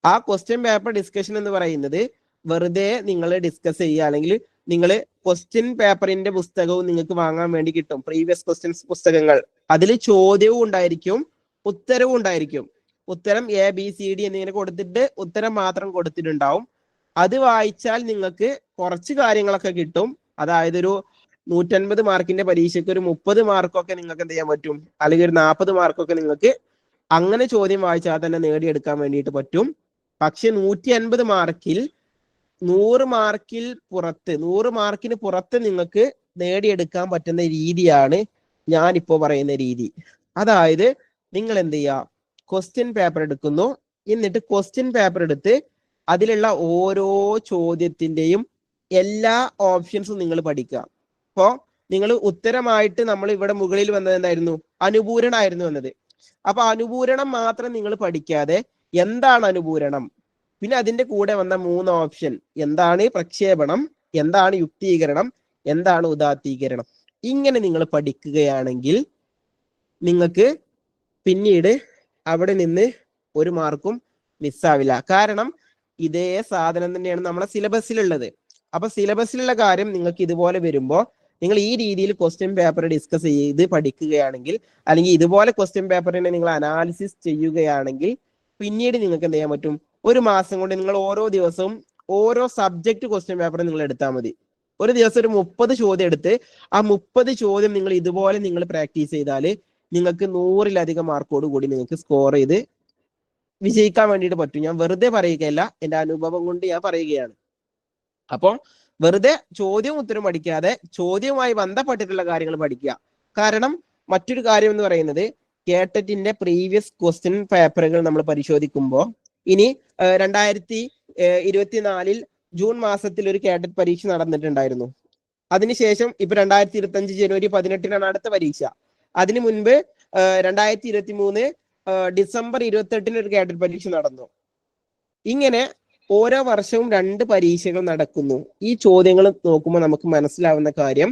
ആ ക്വസ്റ്റ്യൻ പേപ്പർ ഡിസ്കഷൻ എന്ന് പറയുന്നത് വെറുതെ നിങ്ങൾ ഡിസ്കസ് ചെയ്യുക, അല്ലെങ്കിൽ നിങ്ങൾ ക്വസ്റ്റ്യൻ പേപ്പറിന്റെ പുസ്തകവും നിങ്ങൾക്ക് വാങ്ങാൻ വേണ്ടി കിട്ടും, പ്രീവിയസ് ക്വസ്റ്റ്യൻസ് പുസ്തകങ്ങൾ. അതിൽ ചോദ്യവും ഉണ്ടായിരിക്കും, ഉത്തരവും ഉണ്ടായിരിക്കും. ഉത്തരം ABCD എന്നിങ്ങനെ കൊടുത്തിട്ട് ഉത്തരം മാത്രം കൊടുത്തിട്ടുണ്ടാവും. അത് വായിച്ചാൽ നിങ്ങൾക്ക് കുറച്ച് കാര്യങ്ങളൊക്കെ കിട്ടും. അതായത് ഒരു 150 മാർക്കിന്റെ പരീക്ഷയ്ക്ക് ഒരു 30 മാർക്കൊക്കെ നിങ്ങൾക്ക് എന്ത് ചെയ്യാൻ പറ്റും, അല്ലെങ്കിൽ ഒരു 40 മാർക്കൊക്കെ നിങ്ങൾക്ക് അങ്ങനെ ചോദ്യം വായിച്ചാൽ തന്നെ നേടിയെടുക്കാൻ വേണ്ടിയിട്ട് പറ്റും. പക്ഷെ 150 മാർക്കിൽ 100 മാർക്കിന് പുറത്ത് നിങ്ങൾക്ക് നേടിയെടുക്കാൻ പറ്റുന്ന രീതിയാണ് ഞാനിപ്പോ പറയുന്ന രീതി. അതായത് നിങ്ങൾ എന്ത് ചെയ്യുക, ക്വസ്റ്റ്യൻ പേപ്പർ എടുക്കുന്നു, എന്നിട്ട് ക്വസ്റ്റ്യൻ പേപ്പർ എടുത്ത് അതിലുള്ള ഓരോ ചോദ്യത്തിന്റെയും എല്ലാ ഓപ്ഷൻസും നിങ്ങൾ പഠിക്കുക. അപ്പോ നിങ്ങൾ ഉത്തരമായിട്ട് നമ്മൾ ഇവിടെ മുകളിൽ വന്നത് എന്തായിരുന്നു, അനുപൂരണമായിരുന്നു വന്നത്. അപ്പൊ അനുപൂരണം മാത്രം നിങ്ങൾ പഠിക്കാതെ എന്താണ് അനുപൂരണം, പിന്നെ അതിന്റെ കൂടെ വന്ന 3 ഓപ്ഷൻ, എന്താണ് പ്രക്ഷേപണം, എന്താണ് യുക്തീകരണം, എന്താണ് ഉദാത്തീകരണം, ഇങ്ങനെ നിങ്ങൾ പഠിക്കുകയാണെങ്കിൽ നിങ്ങൾക്ക് പിന്നീട് അവിടെ നിന്ന് ഒരു മാർക്കും മിസ്സാവില്ല. കാരണം ഇതേ സാധനം തന്നെയാണ് നമ്മളെ സിലബസിലുള്ളത്. അപ്പൊ സിലബസിലുള്ള കാര്യം നിങ്ങൾക്ക് ഇതുപോലെ വരുമ്പോൾ നിങ്ങൾ ഈ രീതിയിൽ ക്വസ്റ്റ്യൻ പേപ്പർ ഡിസ്കസ് ചെയ്ത് പഠിക്കുകയാണെങ്കിൽ, അല്ലെങ്കിൽ ഇതുപോലെ ക്വസ്റ്റ്യൻ പേപ്പറിനെ നിങ്ങൾ അനാലിസിസ് ചെയ്യുകയാണെങ്കിൽ പിന്നീട് നിങ്ങൾക്ക് എന്ത് ചെയ്യാൻ പറ്റും, ഒരു മാസം കൊണ്ട് നിങ്ങൾ ഓരോ ദിവസവും ഓരോ സബ്ജക്ട് ക്വസ്റ്റ്യൻ പേപ്പർ നിങ്ങൾ എടുത്താൽ മതി. ഒരു ദിവസം ഒരു 30 ചോദ്യം എടുത്ത് ആ 30 ചോദ്യം നിങ്ങൾ ഇതുപോലെ നിങ്ങൾ പ്രാക്ടീസ് ചെയ്താൽ നിങ്ങൾക്ക് 100-ലധികം മാർക്കോട് കൂടി നിങ്ങൾക്ക് സ്കോർ ചെയ്ത് വിജയിക്കാൻ വേണ്ടിയിട്ട് പറ്റും. ഞാൻ വെറുതെ പറയുകയല്ല, എൻ്റെ അനുഭവം കൊണ്ട് ഞാൻ പറയുകയാണ്. അപ്പോൾ വെറുതെ ചോദ്യവും ഉത്തരം പഠിക്കാതെ ചോദ്യവുമായി ബന്ധപ്പെട്ടിട്ടുള്ള കാര്യങ്ങൾ പഠിക്കുക. കാരണം മറ്റൊരു കാര്യം എന്ന് പറയുന്നത്, കേട്ടറ്റിന്റെ പ്രീവിയസ് ക്വസ്റ്റ്യൻ പേപ്പറുകൾ നമ്മൾ പരിശോധിക്കുമ്പോൾ ഇനി 2024 ജൂൺ മാസത്തിൽ ഒരു കേട്ടറ്റ് പരീക്ഷ നടന്നിട്ടുണ്ടായിരുന്നു. അതിനുശേഷം ഇപ്പൊ 2025 ജനുവരി 18 അടുത്ത പരീക്ഷ. അതിനു മുൻപ് 2023 ഡിസംബർ 28 ഒരു കേട്ടറ്റ് പരീക്ഷ നടന്നു. ഇങ്ങനെ ഓരോ വർഷവും 2 പരീക്ഷകൾ നടക്കുന്നു. ഈ ചോദ്യങ്ങൾ നോക്കുമ്പോൾ നമുക്ക് മനസ്സിലാവുന്ന കാര്യം,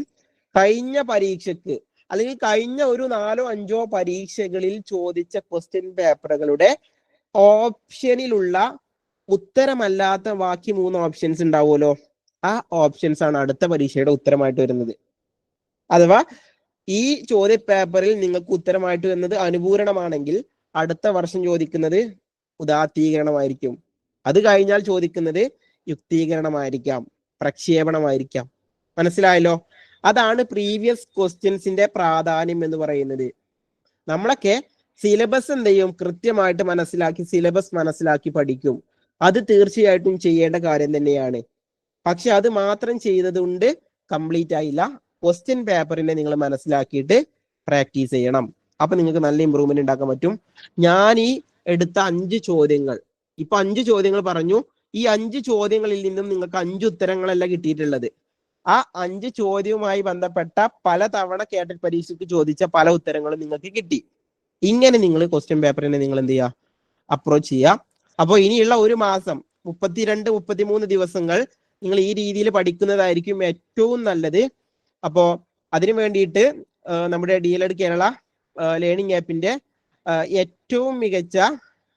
കഴിഞ്ഞ പരീക്ഷക്ക് അല്ലെങ്കിൽ കഴിഞ്ഞ ഒരു 4-5 പരീക്ഷകളിൽ ചോദിച്ച ക്വസ്റ്റ്യൻ പേപ്പറുകളുടെ ഓപ്ഷനിലുള്ള ഉത്തരമല്ലാത്ത ബാക്കി 3 ഓപ്ഷൻസ് ഉണ്ടാവുമല്ലോ, ആ ഓപ്ഷൻസ് ആണ് അടുത്ത പരീക്ഷയുടെ ഉത്തരമായിട്ട് വരുന്നത്. അഥവാ ഈ ചോദ്യ പേപ്പറിൽ നിങ്ങൾക്ക് ഉത്തരമായിട്ട് വരുന്നത് അനുപൂരണമാണെങ്കിൽ അടുത്ത വർഷം ചോദിക്കുന്നത് ഉദാത്തീകരണമായിരിക്കും. അത് കഴിഞ്ഞാൽ ചോദിക്കുന്നത് യുക്തീകരണമായിരിക്കാം, പ്രക്ഷേപണമായിരിക്കാം. മനസ്സിലായല്ലോ? അതാണ് പ്രീവിയസ് ക്വസ്റ്റ്യൻസിന്റെ പ്രാധാന്യം എന്ന് പറയുന്നത്. നമ്മളൊക്കെ സിലബസ് എന്ത് ചെയ്യും, കൃത്യമായിട്ട് മനസ്സിലാക്കി സിലബസ് മനസ്സിലാക്കി പഠിക്കും. അത് തീർച്ചയായിട്ടും ചെയ്യേണ്ട കാര്യം തന്നെയാണ്. പക്ഷെ അത് മാത്രം ചെയ്തത് കൊണ്ട് കംപ്ലീറ്റ് ആയില്ല. ക്വസ്റ്റ്യൻ പേപ്പറിനെ നിങ്ങൾ മനസ്സിലാക്കിയിട്ട് പ്രാക്ടീസ് ചെയ്യണം. അപ്പൊ നിങ്ങൾക്ക് നല്ല ഇമ്പ്രൂവ്മെന്റ് ഉണ്ടാക്കാൻ പറ്റും. ഞാൻ ഈ എടുത്ത 5 ചോദ്യങ്ങൾ, ഇപ്പൊ 5 ചോദ്യങ്ങൾ പറഞ്ഞു. ഈ 5 ചോദ്യങ്ങളിൽ നിന്നും നിങ്ങൾക്ക് 5 ഉത്തരങ്ങളല്ല കിട്ടിയിട്ടുള്ളത്. ആ 5 ചോദ്യവുമായി ബന്ധപ്പെട്ട പല തവണ കേട്ടറ്റ് പരീക്ഷയ്ക്ക് ചോദിച്ച പല ഉത്തരങ്ങളും നിങ്ങൾക്ക് കിട്ടി. ഇങ്ങനെ നിങ്ങൾ ക്വസ്റ്റ്യൻ പേപ്പറിനെ നിങ്ങൾ എന്ത് ചെയ്യുക, അപ്രോച്ച് ചെയ്യുക. അപ്പോൾ ഇനിയുള്ള ഒരു മാസം 32-33 ദിവസങ്ങൾ നിങ്ങൾ ഈ രീതിയിൽ പഠിക്കുന്നതായിരിക്കും ഏറ്റവും നല്ലത്. അപ്പോൾ അതിനു വേണ്ടിയിട്ട് നമ്മുടെ DLED കേരള ലേണിംഗ് ആപ്പിന്റെ ഏറ്റവും മികച്ച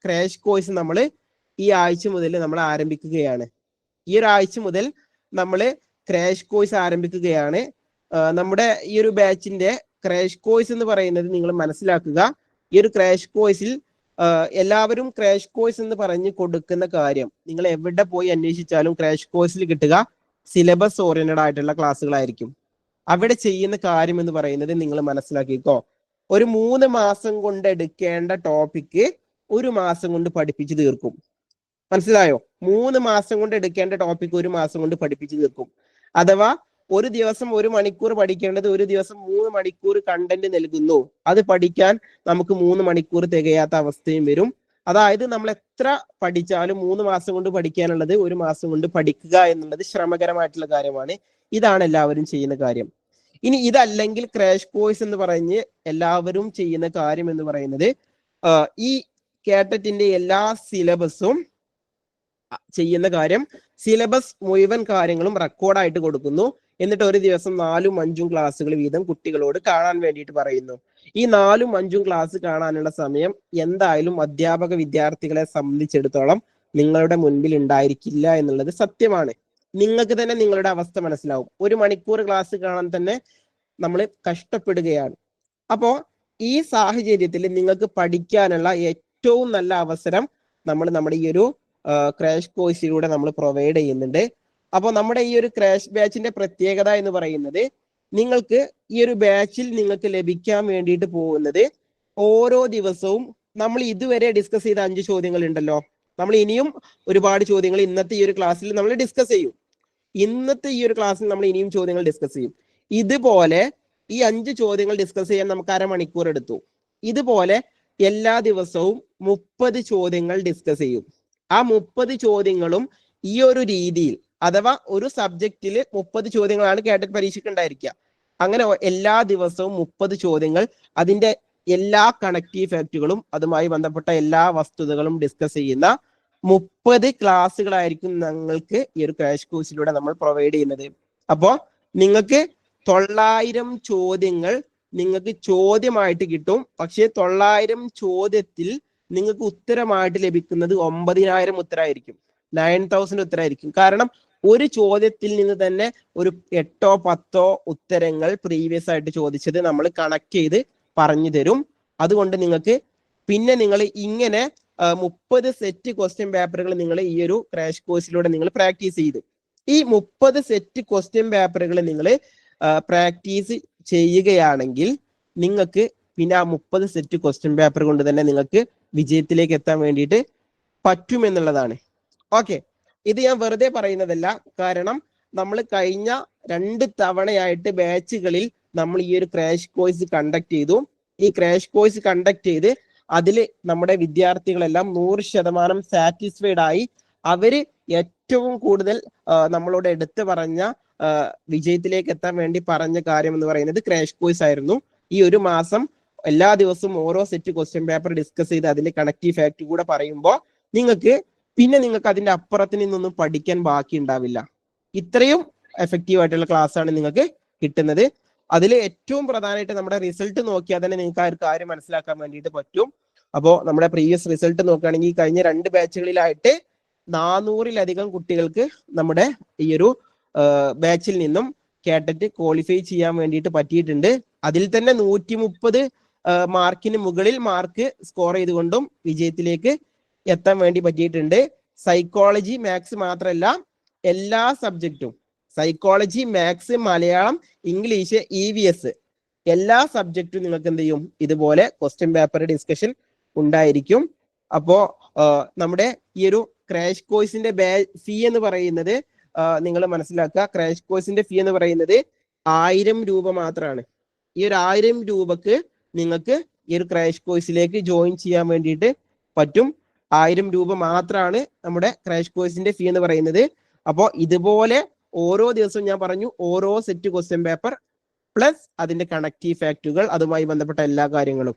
ക്രാഷ് കോഴ്സ് നമ്മൾ ഈ ആഴ്ച മുതൽ നമ്മൾ ആരംഭിക്കുകയാണ്. ഈ ഒരു ആഴ്ച മുതൽ നമ്മൾ ക്രാഷ് കോഴ്സ് ആരംഭിക്കുകയാണ്. നമ്മുടെ ഈ ഒരു ബാച്ചിന്റെ ക്രാഷ് കോഴ്സ് എന്ന് പറയുന്നത് നിങ്ങൾ മനസ്സിലാക്കുക, ഈ ഒരു ക്രാഷ് കോഴ്സിൽ എല്ലാവരും ക്രാഷ് കോഴ്സ് എന്ന് പറഞ്ഞ് കൊടുക്കുന്ന കാര്യം നിങ്ങൾ എവിടെ പോയി അന്വേഷിച്ചാലും ക്രാഷ് കോഴ്സിൽ കിട്ടുക സിലബസ് ഓറിയന്റഡ് ആയിട്ടുള്ള ക്ലാസ്സുകളായിരിക്കും. അവിടെ ചെയ്യുന്ന കാര്യം എന്ന് പറയുന്നത് നിങ്ങൾ മനസ്സിലാക്കിക്കോ, ഒരു 3 മാസം കൊണ്ട് എടുക്കേണ്ട ടോപ്പിക്ക് 1 മാസം കൊണ്ട് പഠിപ്പിച്ചു തീർക്കും. മനസ്സിലായോ? 3 മാസം കൊണ്ട് എടുക്കേണ്ട ടോപ്പിക്ക് 1 മാസം കൊണ്ട് പഠിപ്പിച്ചു തീർക്കും. അഥവാ ഒരു ദിവസം 1 മണിക്കൂർ പഠിക്കേണ്ടത് ഒരു ദിവസം 3 മണിക്കൂർ കണ്ടന്റ് നൽകുന്നു. അത് പഠിക്കാൻ നമുക്ക് 3 മണിക്കൂർ തികയാത്ത അവസ്ഥയും വരും. അതായത് നമ്മൾ എത്ര പഠിച്ചാലും 3 മാസം കൊണ്ട് പഠിക്കാനുള്ളത് 1 മാസം കൊണ്ട് പഠിക്കുക എന്നുള്ളത് ശ്രമകരമായിട്ടുള്ള കാര്യമാണ്. ഇതാണ് എല്ലാവരും ചെയ്യുന്ന കാര്യം. ഇനി ഇതല്ലെങ്കിൽ ക്രാഷ് കോഴ്സ് എന്ന് പറഞ്ഞ് എല്ലാവരും ചെയ്യുന്ന കാര്യം എന്ന് പറയുന്നത് ഈ കേട്ടറ്റിന്റെ എല്ലാ സിലബസും ചെയ്യുന്ന കാര്യം, സിലബസ് മുഴുവൻ കാര്യങ്ങളും റെക്കോർഡായിട്ട് കൊടുക്കുന്നു. എന്നിട്ട് ഒരു ദിവസം 4ഉം 5ഉം ക്ലാസ്സുകൾ വീതം കുട്ടികളോട് കാണാൻ വേണ്ടിയിട്ട് പറയുന്നു. ഈ 4ഉം 5ഉം ക്ലാസ് കാണാനുള്ള സമയം എന്തായാലും അധ്യാപക വിദ്യാർത്ഥികളെ സംബന്ധിച്ചിടത്തോളം നിങ്ങളുടെ മുൻപിൽ ഉണ്ടായിരിക്കില്ല എന്നുള്ളത് സത്യമാണ്. നിങ്ങൾക്ക് തന്നെ നിങ്ങളുടെ അവസ്ഥ മനസ്സിലാവും. 1 മണിക്കൂർ ക്ലാസ് കാണാൻ തന്നെ നമ്മൾ കഷ്ടപ്പെടുകയാണ്. അപ്പോ ഈ സാഹചര്യത്തിൽ നിങ്ങൾക്ക് പഠിക്കാനുള്ള ഏറ്റവും നല്ല അവസരം നമ്മുടെ ഈ ഒരു ക്രാഷ് കോഴ്സിലൂടെ നമ്മൾ പ്രൊവൈഡ് ചെയ്യുന്നുണ്ട്. അപ്പോൾ നമ്മുടെ ഈ ഒരു ക്രാഷ് ബാച്ചിന്റെ പ്രത്യേകത എന്ന് പറയുന്നത്, നിങ്ങൾക്ക് ഈ ഒരു ബാച്ചിൽ നിങ്ങൾക്ക് ലഭിക്കാൻ വേണ്ടിയിട്ട് പോകുന്നത് ഓരോ ദിവസവും നമ്മൾ ഇതുവരെ ഡിസ്കസ് ചെയ്ത 5 ചോദ്യങ്ങൾ ഉണ്ടല്ലോ, നമ്മൾ ഇനിയും ഒരുപാട് ചോദ്യങ്ങൾ ഇന്നത്തെ ഈ ഒരു ക്ലാസ്സിൽ നമ്മൾ ഡിസ്കസ് ചെയ്യും. ഇന്നത്തെ ഈ ഒരു ക്ലാസ്സിൽ നമ്മൾ ഇനിയും ചോദ്യങ്ങൾ ഡിസ്കസ് ചെയ്യും. ഇതുപോലെ ഈ 5 ചോദ്യങ്ങൾ ഡിസ്കസ് ചെയ്യാൻ നമുക്ക് അരമണിക്കൂർ എടുത്തു. ഇതുപോലെ എല്ലാ ദിവസവും 30 ചോദ്യങ്ങൾ ഡിസ്കസ് ചെയ്യും. ആ 30 ചോദ്യങ്ങളും ഈ ഒരു രീതിയിൽ, അഥവാ ഒരു സബ്ജക്റ്റിൽ 30 ചോദ്യങ്ങളാണ് കേട്ടറ്റ് പരീക്ഷയ്ക്ക് ഉണ്ടായിരിക്കുക. അങ്ങനെ എല്ലാ ദിവസവും 30 ചോദ്യങ്ങൾ, അതിന്റെ എല്ലാ കണക്റ്റീവ് ഫാക്റ്റുകളും അതുമായി ബന്ധപ്പെട്ട എല്ലാ വസ്തുതകളും ഡിസ്കസ് ചെയ്യുന്ന 30 ക്ലാസ്സുകളായിരിക്കും ഞങ്ങൾക്ക് ഈ ഒരു ക്രാഷ് കോഴ്സിലൂടെ നമ്മൾ പ്രൊവൈഡ് ചെയ്യുന്നത്. അപ്പോൾ നിങ്ങൾക്ക് 900 ചോദ്യങ്ങൾ നിങ്ങൾക്ക് ചോദ്യമായിട്ട് കിട്ടും. പക്ഷേ 900 ചോദ്യത്തിൽ നിങ്ങൾക്ക് ഉത്തരമായിട്ട് ലഭിക്കുന്നത് 9000 ഉത്തരമായിരിക്കും, 9000 ഉത്തരമായിരിക്കും. കാരണം ഒരു ചോദ്യത്തിൽ നിന്ന് തന്നെ ഒരു 8ഓ 10ഓ ഉത്തരങ്ങൾ പ്രീവിയസ് ആയിട്ട് ചോദിച്ചത് നമ്മൾ കണക്ട് ചെയ്ത് പറഞ്ഞു തരും. അതുകൊണ്ട് നിങ്ങൾക്ക് പിന്നെ നിങ്ങൾ ഇങ്ങനെ 30 സെറ്റ് ക്വസ്റ്റ്യൻ പേപ്പറുകൾ നിങ്ങൾ ഈ ഒരു ക്രാഷ് കോഴ്സിലൂടെ നിങ്ങൾ പ്രാക്ടീസ് ചെയ്തു. ഈ 30 സെറ്റ് ക്വസ്റ്റ്യൻ പേപ്പറുകൾ നിങ്ങൾ പ്രാക്ടീസ് ചെയ്യുകയാണെങ്കിൽ നിങ്ങൾക്ക് പിന്നെ ആ 30 സെറ്റ് ക്വസ്റ്റ്യൻ പേപ്പർ കൊണ്ട് തന്നെ നിങ്ങൾക്ക് വിജയത്തിലേക്ക് എത്താൻ വേണ്ടിയിട്ട് പറ്റുമെന്നുള്ളതാണ്. ഓക്കെ, ഇത് ഞാൻ വെറുതെ പറയുന്നതല്ല. കാരണം നമ്മൾ കഴിഞ്ഞ 2 തവണയായിട്ട് ബാച്ചുകളിൽ നമ്മൾ ഈ ഒരു ക്രാഷ് കോഴ്സ് കണ്ടക്ട് ചെയ്തു. ഈ ക്രാഷ് കോഴ്സ് കണ്ടക്ട് ചെയ്ത് അതിൽ നമ്മുടെ വിദ്യാർത്ഥികളെല്ലാം 100% സാറ്റിസ്ഫൈഡ് ആയി. അവര് ഏറ്റവും കൂടുതൽ നമ്മളോട് എടുത്തു പറഞ്ഞ വിജയത്തിലേക്ക് എത്താൻ വേണ്ടി പറഞ്ഞ കാര്യം എന്ന് പറയുന്നത് ക്രാഷ് കോഴ്സ് ആയിരുന്നു. ഈ ഒരു മാസം എല്ലാ ദിവസവും ഓരോ സെറ്റ് ക്വസ്റ്റ്യൻ പേപ്പർ ഡിസ്കസ് ചെയ്ത് അതിന്റെ കണക്റ്റീവ് ഫാക്ട് കൂടെ പറയുമ്പോൾ നിങ്ങൾക്ക് അതിന്റെ അപ്പുറത്ത് നിന്നൊന്നും പഠിക്കാൻ ബാക്കി ഉണ്ടാവില്ല. ഇത്രയും എഫക്റ്റീവ് ആയിട്ടുള്ള ക്ലാസ് ആണ് നിങ്ങൾക്ക് കിട്ടുന്നത്. അതിൽ ഏറ്റവും പ്രധാനമായിട്ട് നമ്മുടെ റിസൾട്ട് നോക്കിയാൽ തന്നെ നിങ്ങൾക്ക് ആ ഒരു കാര്യം മനസ്സിലാക്കാൻ വേണ്ടിയിട്ട് പറ്റും. അപ്പോൾ നമ്മുടെ പ്രീവിയസ് റിസൾട്ട് നോക്കുകയാണെങ്കിൽ കഴിഞ്ഞ 2 ബാച്ചുകളിലായിട്ട് 400-ലധികം കുട്ടികൾക്ക് നമ്മുടെ ഈ ഒരു ബാച്ചിൽ നിന്നും കേട്ടറ്റ് ക്വാളിഫൈ ചെയ്യാൻ വേണ്ടിയിട്ട് പറ്റിയിട്ടുണ്ട്. അതിൽ തന്നെ 130 മാർക്കിന് മുകളിൽ മാർക്ക് സ്കോർ ചെയ്തുകൊണ്ടും വിജയത്തിലേക്ക് എത്താൻ വേണ്ടി പറ്റിയിട്ടുണ്ട്. സൈക്കോളജി, മാത്സ് മാത്രമല്ല എല്ലാ സബ്ജക്റ്റും, psychology, maths, Malayalam, English, EVS എല്ലാ സബ്ജക്റ്റും നിങ്ങൾക്ക് എന്ത് ചെയ്യും, ഇതുപോലെ ക്വസ്റ്റ്യൻ പേപ്പർ ഡിസ്കഷൻ ഉണ്ടായിരിക്കും. അപ്പോ നമ്മുടെ ഈ ഒരു ക്രാഷ് കോഴ്സിന്റെ ഫീ എന്ന് പറയുന്നത് നിങ്ങൾ മനസ്സിലാക്കുക. ക്രാഷ് കോഴ്സിന്റെ ഫീ എന്ന് പറയുന്നത് 1000 രൂപ മാത്രമാണ്. ഈ ഒരു 1000 രൂപക്ക് നിങ്ങൾക്ക് ഈ ഒരു ക്രാഷ് കോഴ്സിലേക്ക് ജോയിൻ ചെയ്യാൻ വേണ്ടിയിട്ട് പറ്റും. 1000 രൂപ മാത്രമാണ് നമ്മുടെ ക്രാഷ് കോഴ്സിന്റെ ഫീ എന്ന് പറയുന്നത്. അപ്പോൾ ഇതുപോലെ ഓരോ ദിവസവും ഞാൻ പറഞ്ഞു, ഓരോ സെറ്റ് ക്വസ്റ്റ്യൻ പേപ്പർ പ്ലസ് അതിന്റെ കണക്റ്റീവ് ഫാക്റ്റുകൾ, അതുമായി ബന്ധപ്പെട്ട എല്ലാ കാര്യങ്ങളും.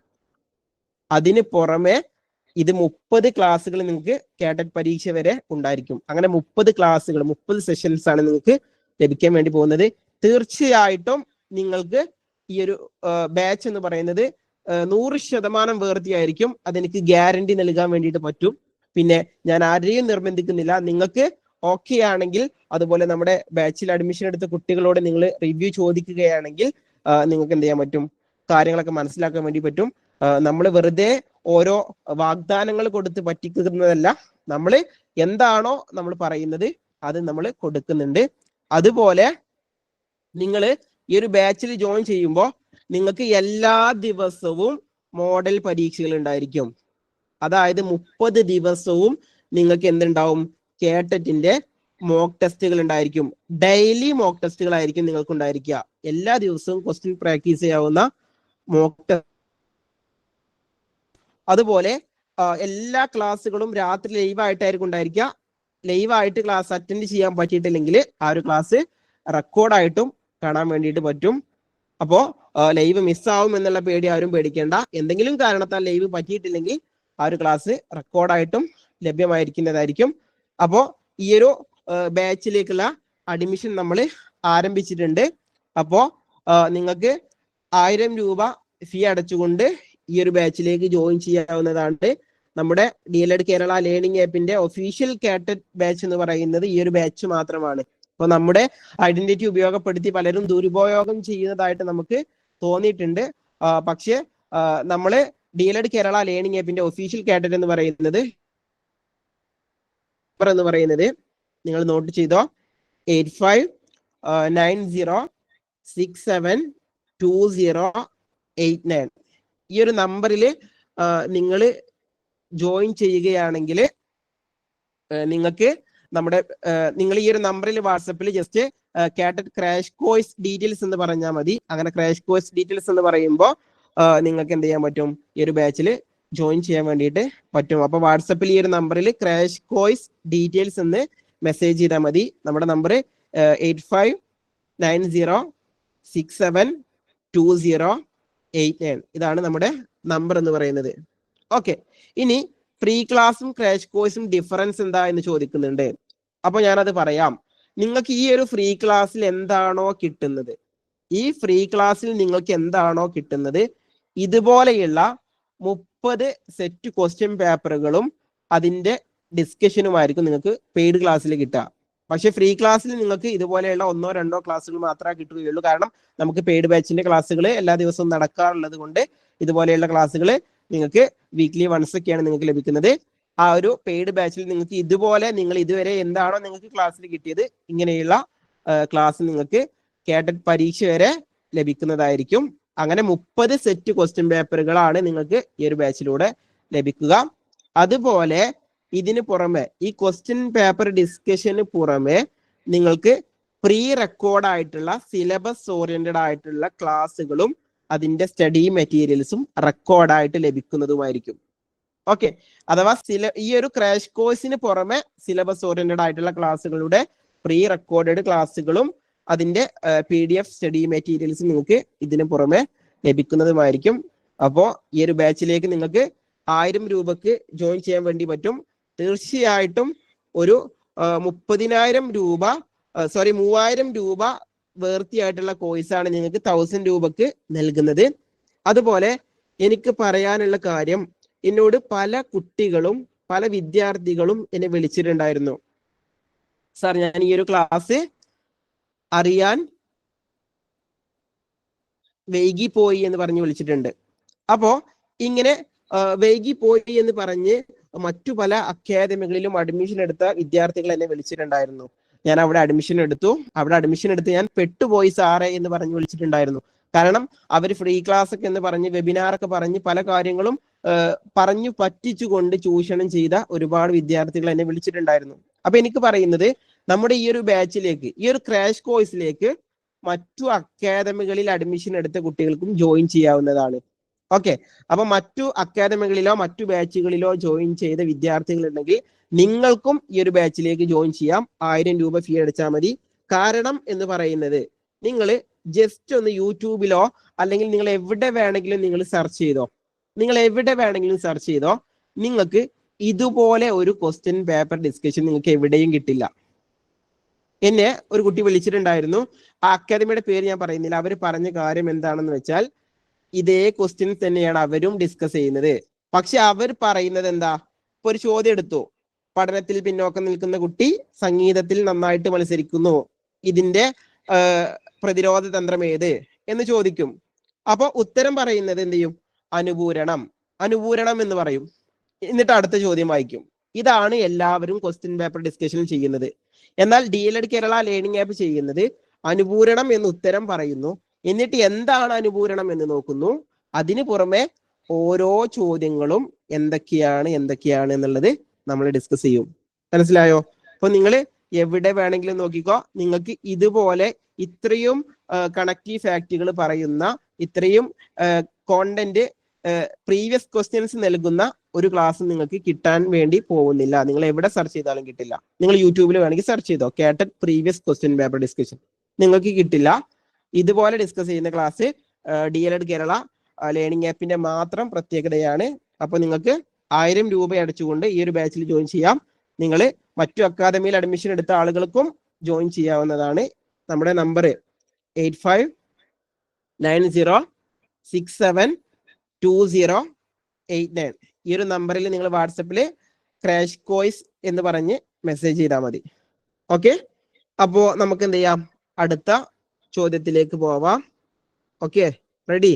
അതിന് പുറമെ ഇത് 30 ക്ലാസ്സുകൾ നിങ്ങൾക്ക് കേട്ടറ്റ് പരീക്ഷ വരെ ഉണ്ടായിരിക്കും. അങ്ങനെ 30 ക്ലാസ്സുകൾ, 30 സെഷൻസ് ആണ് നിങ്ങൾക്ക് ലഭിക്കാൻ വേണ്ടി പോകുന്നത്. തീർച്ചയായിട്ടും നിങ്ങൾക്ക് ഈ ഒരു ബാച്ച് എന്ന് പറയുന്നത് 100% വേർതിയായിരിക്കും. അതെനിക്ക് ഗ്യാരണ്ടി നൽകാൻ വേണ്ടിയിട്ട് പറ്റും. പിന്നെ ഞാൻ ആരെയും നിർബന്ധിക്കുന്നില്ല. നിങ്ങൾക്ക് ഓക്കെ ആണെങ്കിൽ, അതുപോലെ നമ്മുടെ ബാച്ചിൽ അഡ്മിഷൻ എടുത്ത കുട്ടികളോട് നിങ്ങൾ റിവ്യൂ ചോദിക്കുകയാണെങ്കിൽ നിങ്ങൾക്ക് എന്ത് ചെയ്യാൻ പറ്റും, കാര്യങ്ങളൊക്കെ മനസ്സിലാക്കാൻ വേണ്ടി പറ്റും. നമ്മൾ വെറുതെ ഓരോ വാഗ്ദാനങ്ങൾ കൊടുത്ത് പറ്റിക്കുന്നതല്ല. നമ്മൾ എന്താണോ നമ്മൾ പറയുന്നത് അത് നമ്മൾ കൊടുക്കുന്നുണ്ട്. അതുപോലെ നിങ്ങൾ ഈ ഒരു ബാച്ചിൽ ജോയിൻ ചെയ്യുമ്പോൾ നിങ്ങൾക്ക് എല്ലാ ദിവസവും മോഡൽ പരീക്ഷകൾ ഉണ്ടായിരിക്കും. അതായത് 30 ദിവസവും നിങ്ങൾക്ക് എന്തുണ്ടാവും, കേട്ടറ്റിന്റെ മോക്ക് ടെസ്റ്റുകൾ ഉണ്ടായിരിക്കും. ഡെയിലി മോക്ക് ടെസ്റ്റുകളായിരിക്കും നിങ്ങൾക്ക് ഉണ്ടായിരിക്കുക. എല്ലാ ദിവസവും ക്വസ്റ്റ്യൻ പ്രാക്ടീസ് ചെയ്യാവുന്ന മോക്ക് ടെസ്റ്റ്. അതുപോലെ എല്ലാ ക്ലാസ്സുകളും രാത്രി ലൈവായിട്ടായിരിക്കും ഉണ്ടായിരിക്കുക. ലൈവായിട്ട് ക്ലാസ് അറ്റൻഡ് ചെയ്യാൻ പറ്റിയിട്ടില്ലെങ്കിൽ ആ ഒരു ക്ലാസ് റെക്കോർഡായിട്ടും കാണാൻ വേണ്ടിയിട്ട് പറ്റും. അപ്പോ ലൈവ് മിസ്സാവും എന്നുള്ള പേടി ആരും പേടിക്കേണ്ട. എന്തെങ്കിലും കാരണത്താൽ ലൈവ് പറ്റിയിട്ടില്ലെങ്കിൽ ആ ഒരു ക്ലാസ് റെക്കോർഡായിട്ടും ലഭ്യമായിരിക്കുന്നതായിരിക്കും. അപ്പോ ഈ ഒരു ബാച്ചിലേക്കുള്ള അഡ്മിഷൻ നമ്മൾ ആരംഭിച്ചിട്ടുണ്ട്. അപ്പോ നിങ്ങൾക്ക് 1000 രൂപ ഫീ അടച്ചുകൊണ്ട് ഈ ഒരു ബാച്ചിലേക്ക് ജോയിൻ ചെയ്യാവുന്നതാണ്. നമ്മുടെ DLED കേരള ലേണിംഗ് ആപ്പിന്റെ ഒഫീഷ്യൽ കാറ്ററ്റ് ബാച്ച് എന്ന് പറയുന്നത് ഈ ഒരു ബാച്ച് മാത്രമാണ്. അപ്പൊ നമ്മുടെ ഐഡന്റിറ്റി ഉപയോഗപ്പെടുത്തി പലരും ദുരുപയോഗം ചെയ്യുന്നതായിട്ട് നമുക്ക് തോന്നിയിട്ടുണ്ട്. പക്ഷേ നമ്മള് DLED കേരള ലേണിംഗ് ആപ്പിന്റെ ഒഫീഷ്യൽ കാറ്ററ്റ് എന്ന് പറയുന്നത് നിങ്ങൾ നോട്ട് ചെയ്തോ, 8590672089. ഈ ഒരു നമ്പറിൽ നിങ്ങൾ ജോയിൻ ചെയ്യുകയാണെങ്കിൽ നിങ്ങൾക്ക് നിങ്ങൾ ഈ ഒരു നമ്പറിൽ വാട്സപ്പിൽ ജസ്റ്റ് കാറ്ററ്റ് ക്രാഷ് കോഴ്സ് ഡീറ്റെയിൽസ് എന്ന് പറഞ്ഞാൽ മതി. അങ്ങനെ ക്രാഷ് കോഴ്സ് ഡീറ്റെയിൽസ് എന്ന് പറയുമ്പോൾ നിങ്ങൾക്ക് എന്ത് ചെയ്യാൻ പറ്റും, ഈ ഒരു ബാച്ചിൽ ജോയിൻ ചെയ്യാൻ വേണ്ടിയിട്ട് പറ്റും. അപ്പൊ വാട്സപ്പിൽ ഈ ഒരു നമ്പറിൽ ക്രാഷ് കോഴ്സ് ഡീറ്റെയിൽസ് എന്ന് മെസ്സേജ് ചെയ്താൽ മതി. നമ്മുടെ നമ്പർ 8590672089. ഇതാണ് നമ്മുടെ നമ്പർ എന്ന് പറയുന്നത്. ഓക്കെ, ഇനി ഫ്രീ ക്ലാസ്സും ക്രാഷ് കോഴ്സും ഡിഫറൻസ് എന്താ എന്ന് ചോദിക്കുന്നുണ്ട്. അപ്പൊ ഞാനത് പറയാം. നിങ്ങൾക്ക് ഈ ഒരു ഫ്രീ ക്ലാസ്സിൽ എന്താണോ കിട്ടുന്നത്, ഈ ഫ്രീ ക്ലാസ്സിൽ നിങ്ങൾക്ക് എന്താണോ കിട്ടുന്നത്, ഇതുപോലെയുള്ള 30 സെറ്റ് ക്വസ്റ്റ്യൻ പേപ്പറുകളും അതിന്റെ ഡിസ്കഷനുമായിരിക്കും നിങ്ങൾക്ക് പെയ്ഡ് ക്ലാസ്സിൽ കിട്ടുക. പക്ഷെ ഫ്രീ ക്ലാസ്സിൽ നിങ്ങൾക്ക് ഇതുപോലെയുള്ള 1-2 ക്ലാസ്സുകൾ മാത്രമേ കിട്ടുകയുള്ളൂ. കാരണം നമുക്ക് പെയ്ഡ് ബാച്ചിന്റെ ക്ലാസ്സുകൾ എല്ലാ ദിവസവും നടക്കാറുള്ളത് കൊണ്ട് ഇതുപോലെയുള്ള ക്ലാസ്സുകൾ നിങ്ങൾക്ക് വീക്ക്ലി വൺസ് ഒക്കെയാണ് നിങ്ങൾക്ക് ലഭിക്കുന്നത്. ആ ഒരു പെയ്ഡ് ബാച്ചിൽ നിങ്ങൾക്ക് ഇതുപോലെ നിങ്ങൾ ഇതുവരെ എന്താണോ നിങ്ങൾക്ക് ക്ലാസ്സിൽ കിട്ടിയത്, ഇങ്ങനെയുള്ള ക്ലാസ് നിങ്ങൾക്ക് കാറ്ററ്റ് പരീക്ഷ വരെ ലഭിക്കുന്നതായിരിക്കും. അങ്ങനെ 30 സെറ്റ് ക്വസ്റ്റ്യൻ പേപ്പറുകളാണ് നിങ്ങൾക്ക് ഈ ഒരു ബാച്ചിലൂടെ ലഭിക്കുക. അതുപോലെ ഇതിന് പുറമെ, ഈ ക്വസ്റ്റ്യൻ പേപ്പർ ഡിസ്കഷന് പുറമെ നിങ്ങൾക്ക് പ്രീ റെക്കോർഡ് ആയിട്ടുള്ള സിലബസ് ഓറിയന്റഡ് ആയിട്ടുള്ള ക്ലാസ്സുകളും അതിന്റെ സ്റ്റഡി മെറ്റീരിയൽസും റെക്കോർഡായിട്ട് ലഭിക്കുന്നതുമായിരിക്കും. ഓക്കെ, അഥവാ ഈ ഒരു ക്രാഷ് കോഴ്സിന് പുറമെ സിലബസ് ഓറിയന്റഡ് ആയിട്ടുള്ള ക്ലാസ്സുകളുടെ പ്രീ റെക്കോർഡഡ് ക്ലാസ്സുകളും അതിന്റെ PDF സ്റ്റഡി മെറ്റീരിയൽസും നിങ്ങൾക്ക് ഇതിന് പുറമെ ലഭിക്കുന്നതുമായിരിക്കും. അപ്പോൾ ഈ ഒരു ബാച്ചിലേക്ക് നിങ്ങൾക്ക് 1000 രൂപക്ക് ജോയിൻ ചെയ്യാൻ വേണ്ടി പറ്റും. തീർച്ചയായിട്ടും ഒരു 3000 രൂപ വേർത്തിയായിട്ടുള്ള കോഴ്സാണ് നിങ്ങൾക്ക് 1000 രൂപക്ക് നൽകുന്നത്. അതുപോലെ എനിക്ക് പറയാനുള്ള കാര്യം, എന്നോട് പല കുട്ടികളും പല വിദ്യാർത്ഥികളും എന്നെ വിളിച്ചിട്ടുണ്ടായിരുന്നു, സാർ ഞാൻ ഈ ഒരു ക്ലാസ് അറിയാൻ വൈകിപ്പോയി എന്ന് പറഞ്ഞ് വിളിച്ചിട്ടുണ്ട്. അപ്പോ ഇങ്ങനെ വൈകിപ്പോയി എന്ന് പറഞ്ഞ് മറ്റു പല അക്കാദമികളിലും അഡ്മിഷൻ എടുത്ത വിദ്യാർത്ഥികൾ എന്നെ വിളിച്ചിട്ടുണ്ടായിരുന്നു. ഞാൻ അവിടെ അഡ്മിഷൻ എടുത്തു ഞാൻ പെട്ടുപോയി സാറേ എന്ന് പറഞ്ഞ് വിളിച്ചിട്ടുണ്ടായിരുന്നു. കാരണം അവർ ഫ്രീ ക്ലാസ് ഒക്കെ എന്ന് പറഞ്ഞ് വെബിനാറൊക്കെ പറഞ്ഞ് പല കാര്യങ്ങളും പറഞ്ഞു പറ്റിച്ചുകൊണ്ട് ചൂഷണം ചെയ്ത ഒരുപാട് വിദ്യാർത്ഥികൾ എന്നെ വിളിച്ചിട്ടുണ്ടായിരുന്നു. അപ്പൊ എനിക്ക് പറയുന്നത്, നമ്മുടെ ഈ ഒരു ബാച്ചിലേക്ക്, ഈ ഒരു ക്രാഷ് കോഴ്സിലേക്ക് മറ്റു അക്കാദമികളിൽ അഡ്മിഷൻ എടുത്ത കുട്ടികൾക്കും ജോയിൻ ചെയ്യാവുന്നതാണ്. ഓക്കെ, അപ്പൊ മറ്റു അക്കാദമികളിലോ മറ്റു ബാച്ചുകളിലോ ജോയിൻ ചെയ്ത വിദ്യാർത്ഥികൾ ഉണ്ടെങ്കിൽ നിങ്ങൾക്കും ഈ ഒരു ബാച്ചിലേക്ക് ജോയിൻ ചെയ്യാം. 1000 രൂപ ഫീ അടച്ചാൽ മതി. കാരണം എന്ന് പറയുന്നത്, നിങ്ങൾ ജസ്റ്റ് ഒന്ന് യൂട്യൂബിലോ അല്ലെങ്കിൽ നിങ്ങൾ എവിടെ വേണമെങ്കിലും നിങ്ങൾ സെർച്ച് ചെയ്തോ, നിങ്ങൾക്ക് ഇതുപോലെ ഒരു ക്വസ്റ്റ്യൻ പേപ്പർ ഡിസ്കഷൻ നിങ്ങൾക്ക് എവിടെയും കിട്ടില്ല. എന്നെ ഒരു കുട്ടി വിളിച്ചിട്ടുണ്ടായിരുന്നു. ആ അക്കാദമിയുടെ പേര് ഞാൻ പറയുന്നില്ല. അവർ പറഞ്ഞ കാര്യം എന്താണെന്ന് വെച്ചാൽ, ഇതേ ക്വസ്റ്റ്യൻ തന്നെയാണ് അവരും ഡിസ്കസ് ചെയ്യുന്നത്. പക്ഷെ അവർ പറയുന്നത് എന്താ, ഇപ്പൊ ഒരു ചോദ്യം എടുത്തു, പഠനത്തിൽ പിന്നോക്കം നിൽക്കുന്ന കുട്ടി സംഗീതത്തിൽ നന്നായിട്ട് മത്സരിക്കുന്നു, ഇതിന്റെ പ്രതിരോധ തന്ത്രം ഏത് എന്ന് ചോദിക്കും. അപ്പൊ ഉത്തരം പറയുന്നത് എന്ത് ചെയ്യും, അനുപൂരണം എന്ന് പറയും. എന്നിട്ട് അടുത്ത ചോദ്യം വായിക്കും. ഇതാണ് എല്ലാവരും ക്വസ്റ്റ്യൻ പേപ്പർ ഡിസ്കഷനിൽ ചെയ്യുന്നത്. എന്നാൽ DLED കേരള ലേണിംഗ് ആപ്പ് ചെയ്യുന്നത് അനുപൂരണം എന്ന് ഉത്തരം പറയുന്നു, എന്നിട്ട് എന്താണ് അനുപൂരണം എന്ന് നോക്കുന്നു. അതിന് പുറമെ ഓരോ ചോദ്യങ്ങളും എന്തൊക്കെയാണ് എന്നുള്ളത് നമ്മൾ ഡിസ്കസ് ചെയ്യും. മനസ്സിലായോ? അപ്പൊ നിങ്ങൾ എവിടെ വേണമെങ്കിലും നോക്കിക്കോ. നിങ്ങൾക്ക് ഇതുപോലെ ഇത്രയും കണക്റ്റീവ് ഫാക്റ്റുകൾ പറയുന്ന ഇത്രയും കോണ്ടന്റ് പ്രീവിയസ് ക്വസ്റ്റ്യൻസ് നൽകുന്ന ഒരു ക്ലാസ് നിങ്ങൾക്ക് കിട്ടാൻ വേണ്ടി പോകുന്നില്ല. നിങ്ങൾ എവിടെ സെർച്ച് ചെയ്താലും കിട്ടില്ല. നിങ്ങൾ യൂട്യൂബിൽ വേണമെങ്കിൽ സെർച്ച് ചെയ്തോ, കേട്ടറ്റ് പ്രീവിയസ് ക്വസ്റ്റ്യൻ പേപ്പർ ഡിസ്കഷൻ, നിങ്ങൾക്ക് കിട്ടില്ല. ഇതുപോലെ ഡിസ്കസ് ചെയ്യുന്ന ക്ലാസ് DLED കേരള ലേണിംഗ് ആപ്പിന്റെ മാത്രം പ്രത്യേകതയാണ്. അപ്പൊ നിങ്ങൾക്ക് 1000 രൂപ അടച്ചുകൊണ്ട് ഈ ഒരു ബാച്ചിൽ ജോയിൻ ചെയ്യാം. നിങ്ങൾ മറ്റു അക്കാദമിയിൽ അഡ്മിഷൻ എടുത്ത ആളുകൾക്കും ജോയിൻ ചെയ്യാവുന്നതാണ്. നമ്മുടെ നമ്പർ 8590672089. ഈ ഒരു നമ്പറിൽ നിങ്ങൾ വാട്സപ്പിൽ ക്രാഷ് കോഴ്സ് എന്ന് പറഞ്ഞ് മെസ്സേജ് ചെയ്താൽ മതി. ഓക്കെ, അപ്പോ നമുക്ക് എന്ത് ചെയ്യാം, അടുത്ത ചോദ്യത്തിലേക്ക് പോവാം. Okay, ready?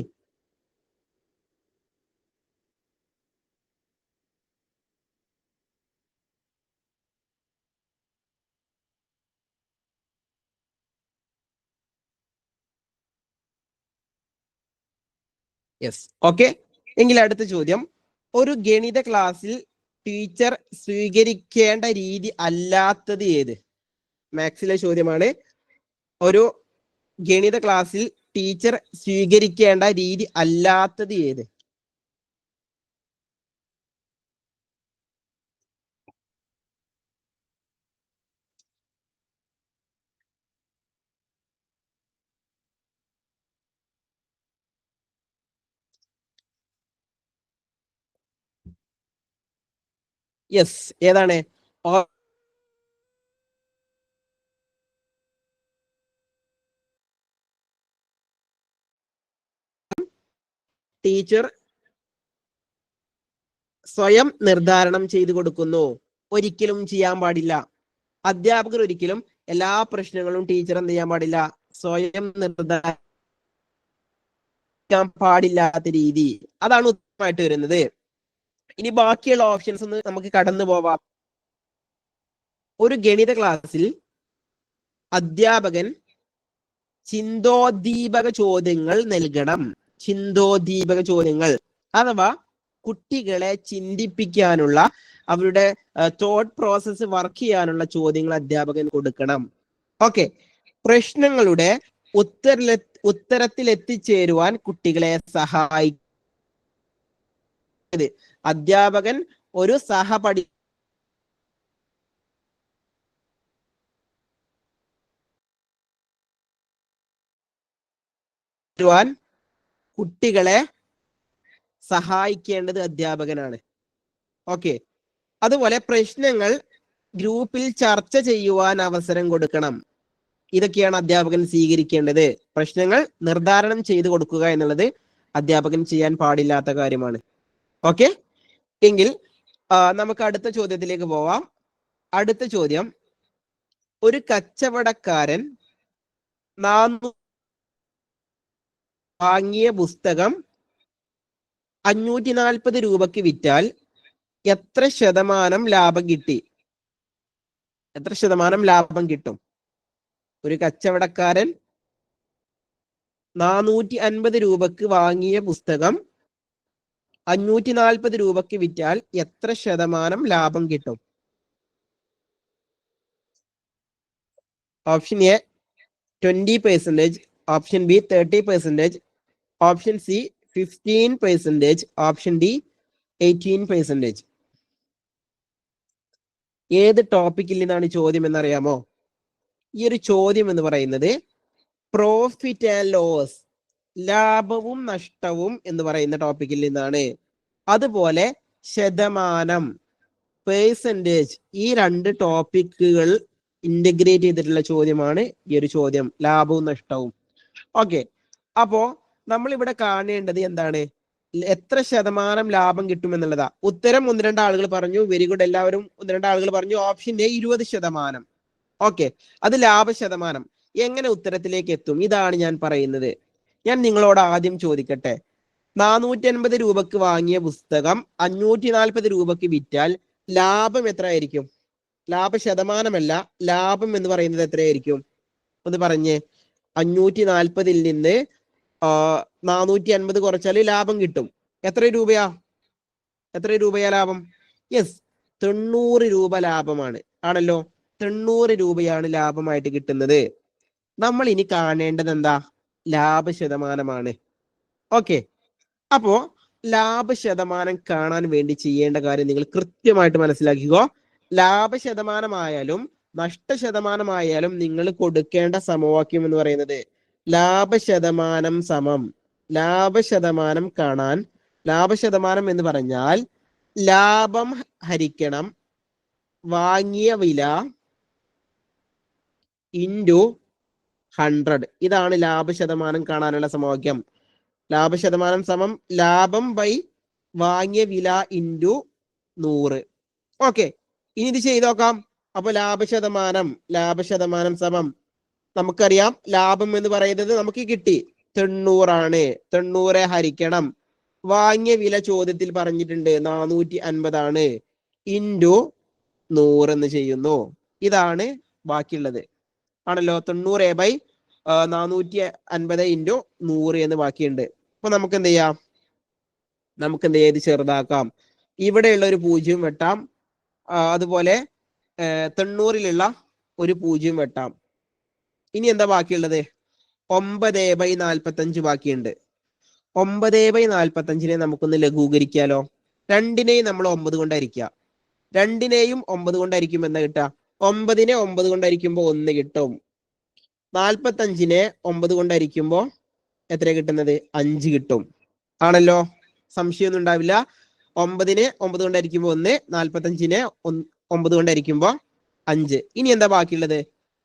Yes, okay. എങ്കിൽ അടുത്ത ചോദ്യം, ഒരു ഗണിത ക്ലാസ്സിൽ ടീച്ചർ സ്വീകരിക്കേണ്ട രീതി അല്ലാത്തത് ഏത്? മാത്സിലെ ചോദ്യമാണ്. ഒരു ഗണിത ക്ലാസ്സിൽ ടീച്ചർ സ്വീകരിക്കേണ്ട രീതി അല്ലാത്തത് ഏത്? യെസ്, ഏതാണ്? ടീച്ചർ സ്വയം നിർദ്ധാരണം ചെയ്തു കൊടുക്കുന്നു. ഒരിക്കലും ചെയ്യാൻ പാടില്ല. അധ്യാപകർ ഒരിക്കലും എല്ലാ പ്രശ്നങ്ങളും ടീച്ചർ എന്ത് ചെയ്യാൻ പാടില്ല, സ്വയം നിർദ്ധാരിക്കാൻ പാടില്ലാത്ത രീതി. അതാണ് ഉത്തരമായിട്ട് വരുന്നത്. ഇനി ബാക്കിയുള്ള ഓപ്ഷൻസ് ഒന്ന് നമുക്ക് കടന്നു പോവാം. ഒരു ഗണിത ക്ലാസ്സിൽ അധ്യാപകൻ ചിന്തോദ്ദീപക ചോദ്യങ്ങൾ നൽകണം. ചിന്തോദ്ദീപക ചോദ്യങ്ങൾ അഥവാ കുട്ടികളെ ചിന്തിപ്പിക്കാനുള്ള, അവരുടെ തോട്ട് പ്രോസസ്സ് വർക്ക് ചെയ്യാനുള്ള ചോദ്യങ്ങൾ അധ്യാപകൻ കൊടുക്കണം. ഓക്കെ, പ്രശ്നങ്ങളുടെ ഉത്തരത്തിൽ എത്തിച്ചേരുവാൻ കുട്ടികളെ സഹായിക്കുന്നത് അധ്യാപകൻ ഒരു സഹപഠി കുട്ടികളെ സഹായിക്കേണ്ടത് അധ്യാപകനാണ്. ഓക്കെ, അതുപോലെ പ്രശ്നങ്ങൾ ഗ്രൂപ്പിൽ ചർച്ച ചെയ്യുവാൻ അവസരം കൊടുക്കണം. ഇതൊക്കെയാണ് അധ്യാപകൻ സ്വീകരിക്കേണ്ടത്. പ്രശ്നങ്ങൾ നിർദ്ധാരണം ചെയ്തു കൊടുക്കുക എന്നുള്ളത് അധ്യാപകൻ ചെയ്യാൻ പാടില്ലാത്ത കാര്യമാണ്. ഓക്കെ, എങ്കിൽ നമുക്ക് അടുത്ത ചോദ്യത്തിലേക്ക് പോവാം. അടുത്ത ചോദ്യം, ഒരു കച്ചവടക്കാരൻ വാങ്ങിയ പുസ്തകം 540 രൂപക്ക് വിറ്റാൽ എത്ര ശതമാനം ലാഭം കിട്ടി? എത്ര ശതമാനം ലാഭം കിട്ടും? ഒരു കച്ചവടക്കാരൻ 450 രൂപക്ക് വാങ്ങിയ പുസ്തകം 540 രൂപക്ക് വിറ്റാൽ എത്ര ശതമാനം ലാഭം കിട്ടും? Option A 20%, option B 30%, option C 15%, option D 18%. ഏത് ടോപ്പിക്കിൽ നിന്നാണ് ചോദ്യം എന്നറിയാമോ? ഈ ഒരു ചോദ്യം എന്ന് പറയുന്നത് പ്രോഫിറ്റ് ആൻഡ് ലോസ്, ലാഭവും നഷ്ടവും എന്ന് പറയുന്ന ടോപ്പിക്കിൽ നിന്നാണ്. അതുപോലെ ശതമാനം, പേഴ്സൻറ്റേജ്, ഈ രണ്ട് ടോപ്പിക്കുകൾ ഇന്റഗ്രേറ്റ് ചെയ്തിട്ടുള്ള ചോദ്യമാണ് ഈ ഒരു ചോദ്യം, ലാഭവും നഷ്ടവും. ഓക്കെ, അപ്പോ നമ്മൾ ഇവിടെ കാണേണ്ടത് എന്താണ്? എത്ര ശതമാനം ലാഭം കിട്ടും എന്നുള്ളതാ. ഉത്തരം 1-2 ആളുകൾ പറഞ്ഞു. വെരി ഗുഡ്, എല്ലാവരും 1-2 ആളുകൾ പറഞ്ഞു. Option A 20%. ഓക്കെ, അത് ലാഭ ശതമാനം. എങ്ങനെ ഉത്തരത്തിലേക്ക് എത്തും? ഇതാണ് ഞാൻ പറയുന്നത്. ഞാൻ നിങ്ങളോട് ആദ്യം ചോദിക്കട്ടെ, 450 രൂപക്ക് വാങ്ങിയ പുസ്തകം 540 രൂപക്ക് വിറ്റാൽ ലാഭം എത്ര ആയിരിക്കും? ലാഭ ശതമാനമല്ല, ലാഭം എന്ന് പറയുന്നത് എത്രയായിരിക്കും? ഒന്ന് പറഞ്ഞേ. 540 നിന്ന് 450 കുറച്ചാൽ ലാഭം കിട്ടും. എത്ര രൂപയാ? എത്ര രൂപയാ ലാഭം? യെസ്, 90 രൂപ ലാഭമാണ്. ആണല്ലോ. 90 രൂപയാണ് ലാഭമായിട്ട് കിട്ടുന്നത്. നമ്മൾ ഇനി കാണേണ്ടത് എന്താ? ലാഭശതമാനമാണ്. ഓക്കെ, അപ്പോ ലാഭശതമാനം കാണാൻ വേണ്ടി ചെയ്യേണ്ട കാര്യം നിങ്ങൾ കൃത്യമായിട്ട് മനസ്സിലാക്കിക്കോ. ലാഭശതമാനമായാലും നഷ്ടശതമാനമായാലും നിങ്ങൾ കൊടുക്കേണ്ട സമവാക്യം എന്ന് പറയുന്നത് ലാഭശതമാനം സമം ലാഭശതമാനം കാണാൻ ലാഭശതമാനം എന്ന് പറഞ്ഞാൽ ലാഭം ഹരിക്കണം വാങ്ങിയ വില ഇൻറ്റു 100. ഇതാണ് ലാഭശതമാനം കാണാനുള്ള സമവാക്യം. ലാഭശതമാനം സമം ലാഭം ബൈ വാങ്ങിയ വില ഇൻറ്റു 100. ഓക്കെ, ഇനി ഇത് ചെയ്ത് നോക്കാം. അപ്പൊ ലാഭശതമാനം സമം നമുക്കറിയാം ലാഭം എന്ന് പറയുന്നത് നമുക്ക് കിട്ടി 90 ആണ്. 90 ഹരിക്കണം വാങ്ങിയ വില ചോദ്യത്തിൽ പറഞ്ഞിട്ടുണ്ട് 450 ആണ് ഇൻറ്റു 100 എന്ന് ചെയ്യുന്നു. ഇതാണ് ബാക്കിയുള്ളത് ആണല്ലോ. 90 ബൈ 450 ഇൻറ്റു 100 എന്ന് ബാക്കിയുണ്ട്. അപ്പൊ നമുക്ക് എന്ത് ചെയ്യാം? ഇത് ചെറുതാക്കാം. ഇവിടെയുള്ള ഒരു 0 വെട്ടാം. അതുപോലെ 90-ലുള്ള ഒരു 0 വെട്ടാം. ഇനി എന്താ ബാക്കിയുള്ളത്? 9/45 ബാക്കിയുണ്ട്. 9/45 നമുക്കൊന്ന് ലഘൂകരിക്കാലോ. 2നെയും നമ്മൾ 9 കൊണ്ട് ഹരിക്കുക. 2നെയും 9 കൊണ്ട് ഹരിക്കുമ്പോൾ എന്താ കിട്ടുക? 9നെ 9 കൊണ്ട് ഹരിക്കുമ്പോൾ 1 കിട്ടും. 45നെ 9 കൊണ്ട് ഹരിക്കുമ്പോൾ എത്ര കിട്ടുന്നത്? 5 കിട്ടും. ആണല്ലോ, സംശയമൊന്നും ഉണ്ടാവില്ല. 9നെ 9 കൊണ്ട് ഹരിക്കുമ്പോൾ 1, 45നെ 9 കൊണ്ട് ഹരിക്കുമ്പോൾ 5. ഇനി എന്താ ബാക്കിയുള്ളത്?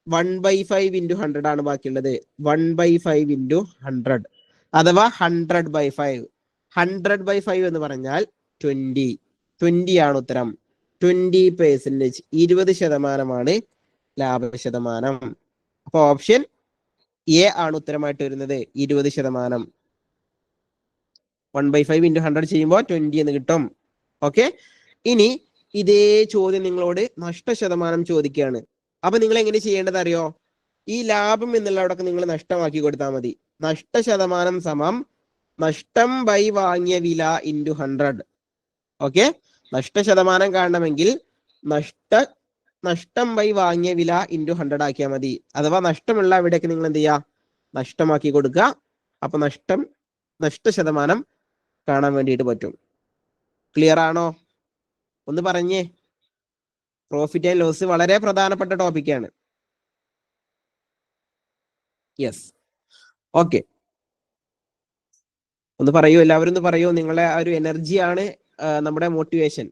1/5 ഇൻറ്റു 100 ആണ് ബാക്കിയുള്ളത്. 1/5 ഇൻറ്റു 100 അഥവാ 100/5. 100/5 എന്ന് പറഞ്ഞാൽ 20 ആണ് ഉത്തരം. 20%, 20% ലാഭശതമാനം. അപ്പൊ ഓപ്ഷൻ എ ആണ് ഉത്തരമായിട്ട് വരുന്നത്, 20%. 1/5 ഇൻറ്റു 100 ചെയ്യുമ്പോൾ 20 എന്ന് കിട്ടും. ഓക്കെ, ഇനി ഇതേ ചോദ്യം നിങ്ങളോട് നഷ്ടശതമാനം ചോദിക്കുകയാണ്. അപ്പൊ നിങ്ങൾ എങ്ങനെ ചെയ്യേണ്ടത് അറിയോ? ഈ ലാഭം എന്നുള്ളവിടൊക്കെ നിങ്ങൾ നഷ്ടമാക്കി കൊടുത്താൽ മതി. നഷ്ടശതമാനം സമം നഷ്ടം ബൈ വാങ്ങിയ വില ഇൻറ്റു 100. ഓക്കെ, നഷ്ടശതമാനം കാണണമെങ്കിൽ നഷ്ടം ബൈ വാങ്ങിയ വില ഇൻറ്റു 100 ആക്കിയാൽ മതി. അഥവാ നഷ്ടമുള്ള അവിടെയൊക്കെ നിങ്ങൾ എന്ത് ചെയ്യുക? നഷ്ടമാക്കി കൊടുക്കുക. അപ്പൊ നഷ്ടശതമാനം കാണാൻ വേണ്ടിയിട്ട് പറ്റും. ക്ലിയർ ആണോ? ഒന്ന് പറഞ്ഞേ. പ്രോഫിറ്റ് ആൻഡ് ലോസ് വളരെ പ്രധാനപ്പെട്ട ടോപ്പിക്കാണ്. യെസ്, ഓക്കെ, ഒന്ന് പറയൂ, എല്ലാവരും ഒന്ന് പറയൂ. നിങ്ങളെ ആ ഒരു എനർജിയാണ് നമ്മുടെ മോട്ടിവേഷൻ.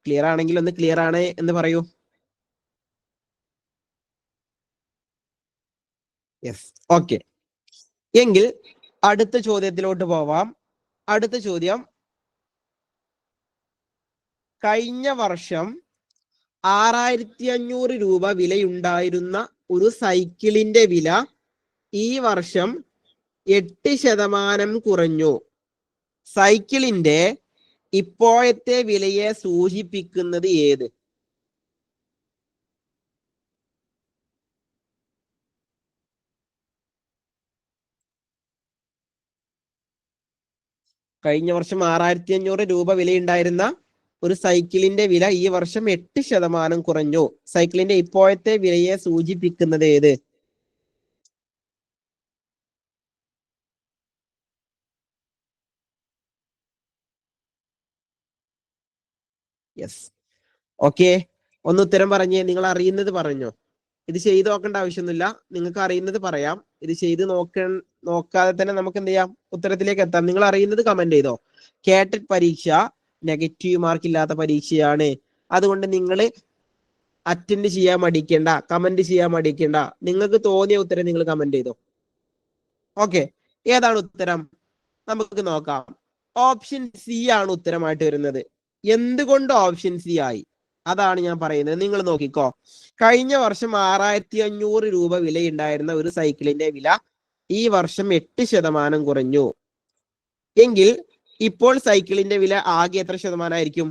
ക്ലിയർ ആണെങ്കിൽ ഒന്ന് ക്ലിയർ ആണ് എന്ന് പറയൂ. യെസ്, ഓക്കെ, എങ്കിൽ അടുത്ത ചോദ്യത്തിലോട്ട് പോവാം. അടുത്ത ചോദ്യം, കഴിഞ്ഞ വർഷം 6500 രൂപ വിലയുണ്ടായിരുന്ന ഒരു സൈക്കിളിന്റെ വില ഈ വർഷം 8% കുറഞ്ഞു. സൈക്കിളിന്റെ ഇപ്പോഴത്തെ വിലയെ സൂചിപ്പിക്കുന്നത് ഏത്? കഴിഞ്ഞ വർഷം 6500 രൂപ വിലയുണ്ടായിരുന്ന ഒരു സൈക്കിളിന്റെ വില ഈ വർഷം 8% കുറഞ്ഞു. സൈക്കിളിന്റെ ഇപ്പോഴത്തെ വിലയെ സൂചിപ്പിക്കുന്നത് ഏത്? യെസ്, ഓക്കെ, ഒന്ന് ഉത്തരം പറഞ്ഞേ. നിങ്ങൾ അറിയുന്നത് പറഞ്ഞോ. ഇത് ചെയ്ത് നോക്കേണ്ട ആവശ്യമൊന്നുമില്ല, നിങ്ങൾക്ക് അറിയുന്നത് പറയാം. ഇത് ചെയ്ത് നോക്കാതെ തന്നെ നമുക്ക് എന്ത് ചെയ്യാം? ഉത്തരത്തിലേക്ക് എത്താം. നിങ്ങൾ അറിയുന്നത് കമന്റ് ചെയ്തോ. കേട്ടറ്റ് പരീക്ഷ നെഗറ്റീവ് മാർക്ക് ഇല്ലാത്ത പരീക്ഷയാണ്. അതുകൊണ്ട് നിങ്ങൾ അറ്റൻഡ് ചെയ്യാൻ മടിക്കേണ്ട, കമന്റ് ചെയ്യാൻ മടിക്കേണ്ട. നിങ്ങൾക്ക് തോന്നിയ ഉത്തരം നിങ്ങൾ കമന്റ് ചെയ്തോ. ഓക്കെ, ഏതാണ് ഉത്തരം? നമുക്ക് നോക്കാം. ഓപ്ഷൻ സി ആണ് ഉത്തരമായിട്ട് വരുന്നത്. എന്തുകൊണ്ട് ഓപ്ഷൻ സി ആയി? അതാണ് ഞാൻ പറയുന്നത്. നിങ്ങൾ നോക്കിക്കോ. കഴിഞ്ഞ വർഷം 6500 രൂപ വിലയുണ്ടായിരുന്ന ഒരു സൈക്കിളിന്റെ വില ഈ വർഷം 8% കുറഞ്ഞു. എങ്കിൽ ഇപ്പോൾ സൈക്കിളിന്റെ വില ആകെ എത്ര ശതമാനമായിരിക്കും?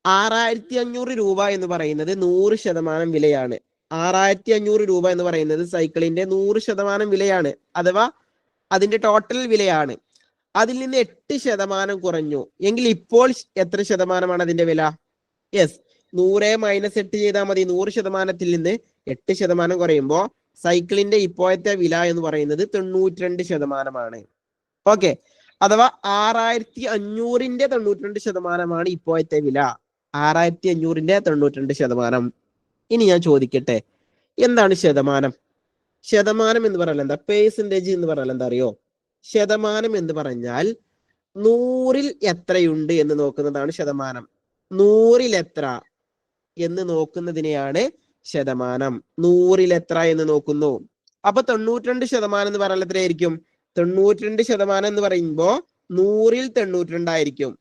6500 രൂപ എന്ന് പറയുന്നത് 100% വിലയാണ്. 6500 രൂപ എന്ന് പറയുന്നത് സൈക്കിളിന്റെ 100% വിലയാണ്. അഥവാ അതിന്റെ ടോട്ടൽ വിലയാണ്. അതിൽ നിന്ന് 8% കുറഞ്ഞു. എങ്കിൽ ഇപ്പോൾ എത്ര ശതമാനമാണ് അതിന്റെ വില? യെസ്, 100 - 8 ചെയ്താൽ മതി. 100% നിന്ന് 8% കുറയുമ്പോൾ സൈക്കിളിന്റെ ഇപ്പോഴത്തെ വില എന്ന് പറയുന്നത് 92%. ഓക്കെ, അഥവാ 6500ന്റെ 92% ഇപ്പോഴത്തെ വില. 6500ന്റെ 92%. ഇനി ഞാൻ ചോദിക്കട്ടെ, എന്താണ് ശതമാനം? ശതമാനം എന്ന് പറഞ്ഞാൽ എന്താ? പേഴ്സൻറ്റേജ് എന്ന് പറഞ്ഞാൽ എന്താ അറിയോ? ശതമാനം എന്ന് പറഞ്ഞാൽ 100ൽ എത്രയുണ്ട് എന്ന് നോക്കുന്നതാണ് ശതമാനം. 100ൽ എത്ര എന്ന് നോക്കുന്നതിനെയാണ് ശതമാനം. 100ൽ എത്ര എന്ന് നോക്കുന്നു. അപ്പൊ 92% എന്ന് പറഞ്ഞാൽ എത്രയായിരിക്കും? 92% എന്ന് പറയുമ്പോ 100ൽ 92 ആയിരിക്കും.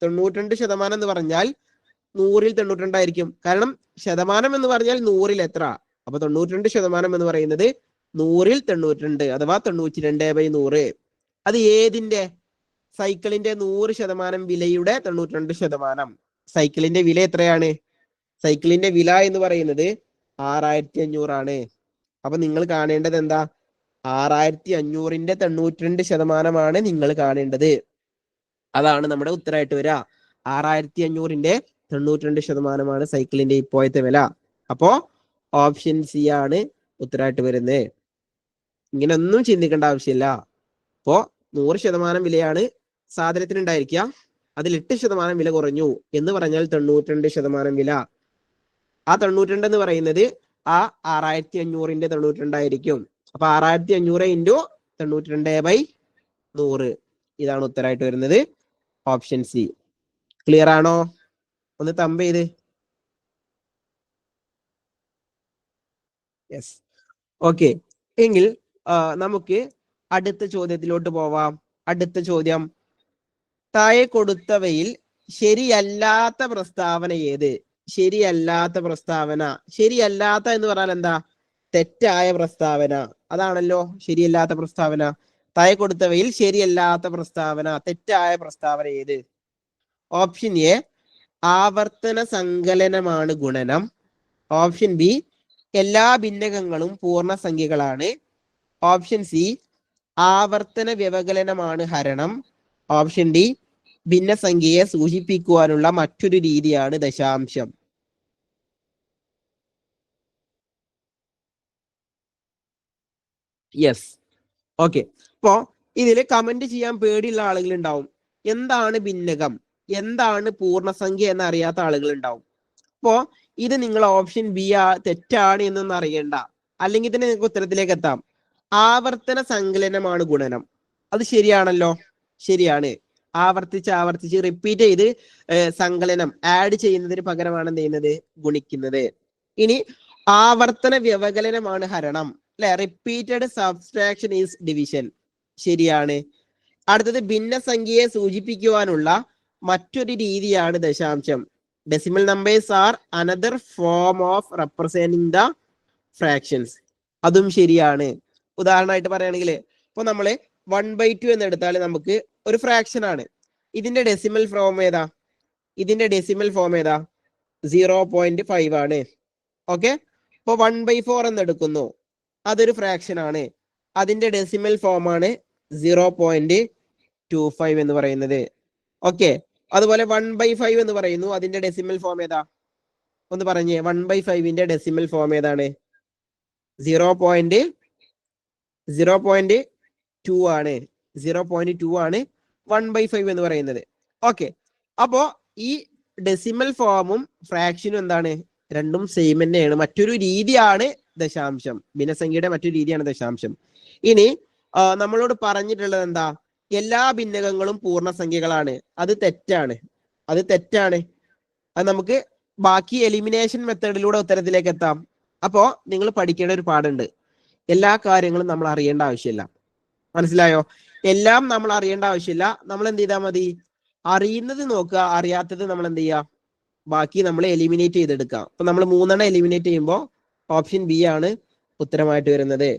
92% എന്ന് പറഞ്ഞാൽ 100ൽ 92 ആയിരിക്കും. കാരണം ശതമാനം എന്ന് പറഞ്ഞാൽ 100ൽ എത്ര. അപ്പൊ 92% എന്ന് പറയുന്നത് 100ൽ 92, അഥവാ 92/100. അത് ഏതിന്റെ? സൈക്കിളിന്റെ 100% വിലയുടെ 92%. സൈക്കിളിന്റെ വില എത്രയാണ്? സൈക്കിളിന്റെ വില എന്ന് പറയുന്നത് 6500 ആണ്. അപ്പൊ നിങ്ങൾ കാണേണ്ടത് എന്താ? 6500ന്റെ 92% നിങ്ങൾ കാണേണ്ടത്. അതാണ് നമ്മുടെ ഉത്തരമായിട്ട് വരിക. 6500ന്റെ 92% സൈക്കിളിന്റെ ഇപ്പോഴത്തെ വില. അപ്പോ ഓപ്ഷൻ സി ആണ് ഉത്തരമായിട്ട് വരുന്നത്. ഇങ്ങനെ ഒന്നും ചിന്തിക്കേണ്ട ആവശ്യമില്ല. അപ്പോ 100% വിലയാണ് സാധനത്തിന് ഉണ്ടായിരിക്കുക. അതിൽ 8% വില കുറഞ്ഞു എന്ന് പറഞ്ഞാൽ 92% വില. ആ 92 എന്ന് പറയുന്നത് ആ 6500ന്റെ 92 ആയിരിക്കും. അപ്പൊ 6500 × 92/100. ഇതാണ് ഉത്തരമായിട്ട് വരുന്നത്. Option C. ക്ലിയർ ആണോ? ഒന്ന് തമ്പ് ചെയ്ത്. Yes, okay. എങ്കിൽ നമുക്ക് അടുത്ത ചോദ്യത്തിലോട്ട് പോവാം. അടുത്ത ചോദ്യം, താഴെ കൊടുത്തവയിൽ ശരിയല്ലാത്ത പ്രസ്താവന ഏത്? ശരിയല്ലാത്ത പ്രസ്താവന. ശരിയല്ലാത്ത എന്ന് പറഞ്ഞാൽ എന്താ? തെറ്റായ പ്രസ്താവന. അതാണല്ലോ ശരിയല്ലാത്ത പ്രസ്താവന. താഴെ കൊടുത്തവയിൽ ശരിയല്ലാത്ത പ്രസ്താവന, തെറ്റായ പ്രസ്താവന ഏത്? ഓപ്ഷൻ എ, ആവർത്തന സങ്കലനമാണ് ഗുണനം. ഓപ്ഷൻ ബി, എല്ലാ ഭിന്നകങ്ങളും പൂർണ്ണസംഖ്യകളാണ്. ഓപ്ഷൻ സി, ആവർത്തന വ്യവകലനമാണ് ഹരണം. ഓപ്ഷൻ ഡി, ഭിന്നസംഖ്യയെ സൂചിപ്പിക്കുവാനുള്ള മറ്റൊരു രീതിയാണ് ദശാംശം. Yes, okay. അപ്പോ ഇതില് കമന്റ് ചെയ്യാൻ പേടിയുള്ള ആളുകൾ ഉണ്ടാവും. എന്താണ് ഭിന്നകം, എന്താണ് പൂർണ്ണസംഖ്യ എന്ന് അറിയാത്ത ആളുകൾ ഉണ്ടാവും. അപ്പോ ഇത് നിങ്ങൾ ഓപ്ഷൻ ബി തെറ്റാണ് എന്നൊന്നും അറിയണ്ട. അല്ലെങ്കിൽ തന്നെ നിങ്ങൾക്ക് ഉത്തരത്തിലേക്ക് എത്താം. ആവർത്തന സങ്കലനമാണ് ഗുണനം. അത് ശരിയാണല്ലോ, ശരിയാണ്. ആവർത്തിച്ച് റിപ്പീറ്റ് ചെയ്ത് സങ്കലനം ആഡ് ചെയ്യുന്നതിന് പകരമാണ് എന്ത് ചെയ്യുന്നത്? ഗുണിക്കുന്നത്. ഇനി ആവർത്തന വ്യവകലനമാണ് ഹരണം, അല്ലെ? Repeated subtraction is division. ശരിയാണ്. അടുത്തത് ഭിന്നസംഖ്യയെ സൂചിപ്പിക്കുവാനുള്ള മറ്റൊരു രീതിയാണ് ദശാംശം. Decimal numbers are another form of representing the fractions. അതും ശരിയാണ്. ഉദാഹരണമായിട്ട് പറയുകയാണെങ്കിൽ ഇപ്പൊ നമ്മള് 1/2 എന്ന് എടുത്താൽ നമുക്ക് ഒരു ഫ്രാക്ഷൻ ആണ്. ഇതിന്റെ ഡെസിമൽ ഫോം ഏതാ? 0.5 ആണ്. ഓക്കെ, ഇപ്പൊ 1/4 എന്ന് എടുക്കുന്നു, അതൊരു ഫ്രാക്ഷൻ ആണ്. അതിന്റെ ഡെസിമൽ ഫോം ആണ് 0.25 എന്ന് പറയുന്നത്. ഓക്കെ, അതുപോലെ 1/5 എന്ന് പറയുന്നു, അതിന്റെ ഡെസിമൽ ഫോം ഏതാ? ഒന്ന് പറഞ്ഞേ, 1/5ന്റെ ഡെസിമൽ ഫോം ഏതാണ്? 0.2 ആണ്. 0.2 ആണ് 1/5 എന്ന് പറയുന്നത്. ഓക്കെ, അപ്പോ ഈ ഡെസിമൽ ഫോമും ഫ്രാക്ഷനും എന്താണ്? രണ്ടും സെയിം തന്നെയാണ്. മറ്റൊരു രീതിയാണ് ദശാംശം. ഭിന്നസംഖ്യയുടെ മറ്റൊരു രീതിയാണ് ദശാംശം. ഇനി നമ്മളോട് പറഞ്ഞിട്ടുള്ളത് എന്താ? എല്ലാ ഭിന്നകങ്ങളും പൂർണ്ണസംഖ്യകളാണ്. അത് തെറ്റാണ്. അത് നമുക്ക് ബാക്കി എലിമിനേഷൻ മെത്തേഡിലൂടെ ഉത്തരത്തിലേക്ക് എത്താം. അപ്പോ നിങ്ങൾ പഠിക്കേണ്ട ഒരു പാടുണ്ട്. എല്ലാ കാര്യങ്ങളും നമ്മൾ അറിയേണ്ട ആവശ്യമില്ല. മനസ്സിലായോ? എല്ലാം നമ്മൾ അറിയേണ്ട ആവശ്യമില്ല. നമ്മൾ എന്ത് ചെയ്താൽ മതി? അറിയുന്നത് നോക്കുക, അറിയാത്തത് നമ്മൾ എന്ത് ചെയ്യുക? ബാക്കി നമ്മൾ എലിമിനേറ്റ് ചെയ്തെടുക്കുക. അപ്പൊ നമ്മൾ 3 എലിമിനേറ്റ് ചെയ്യുമ്പോൾ ഓപ്ഷൻ ബി ആണ് ഉത്തരമായിട്ട് വരുന്നത്.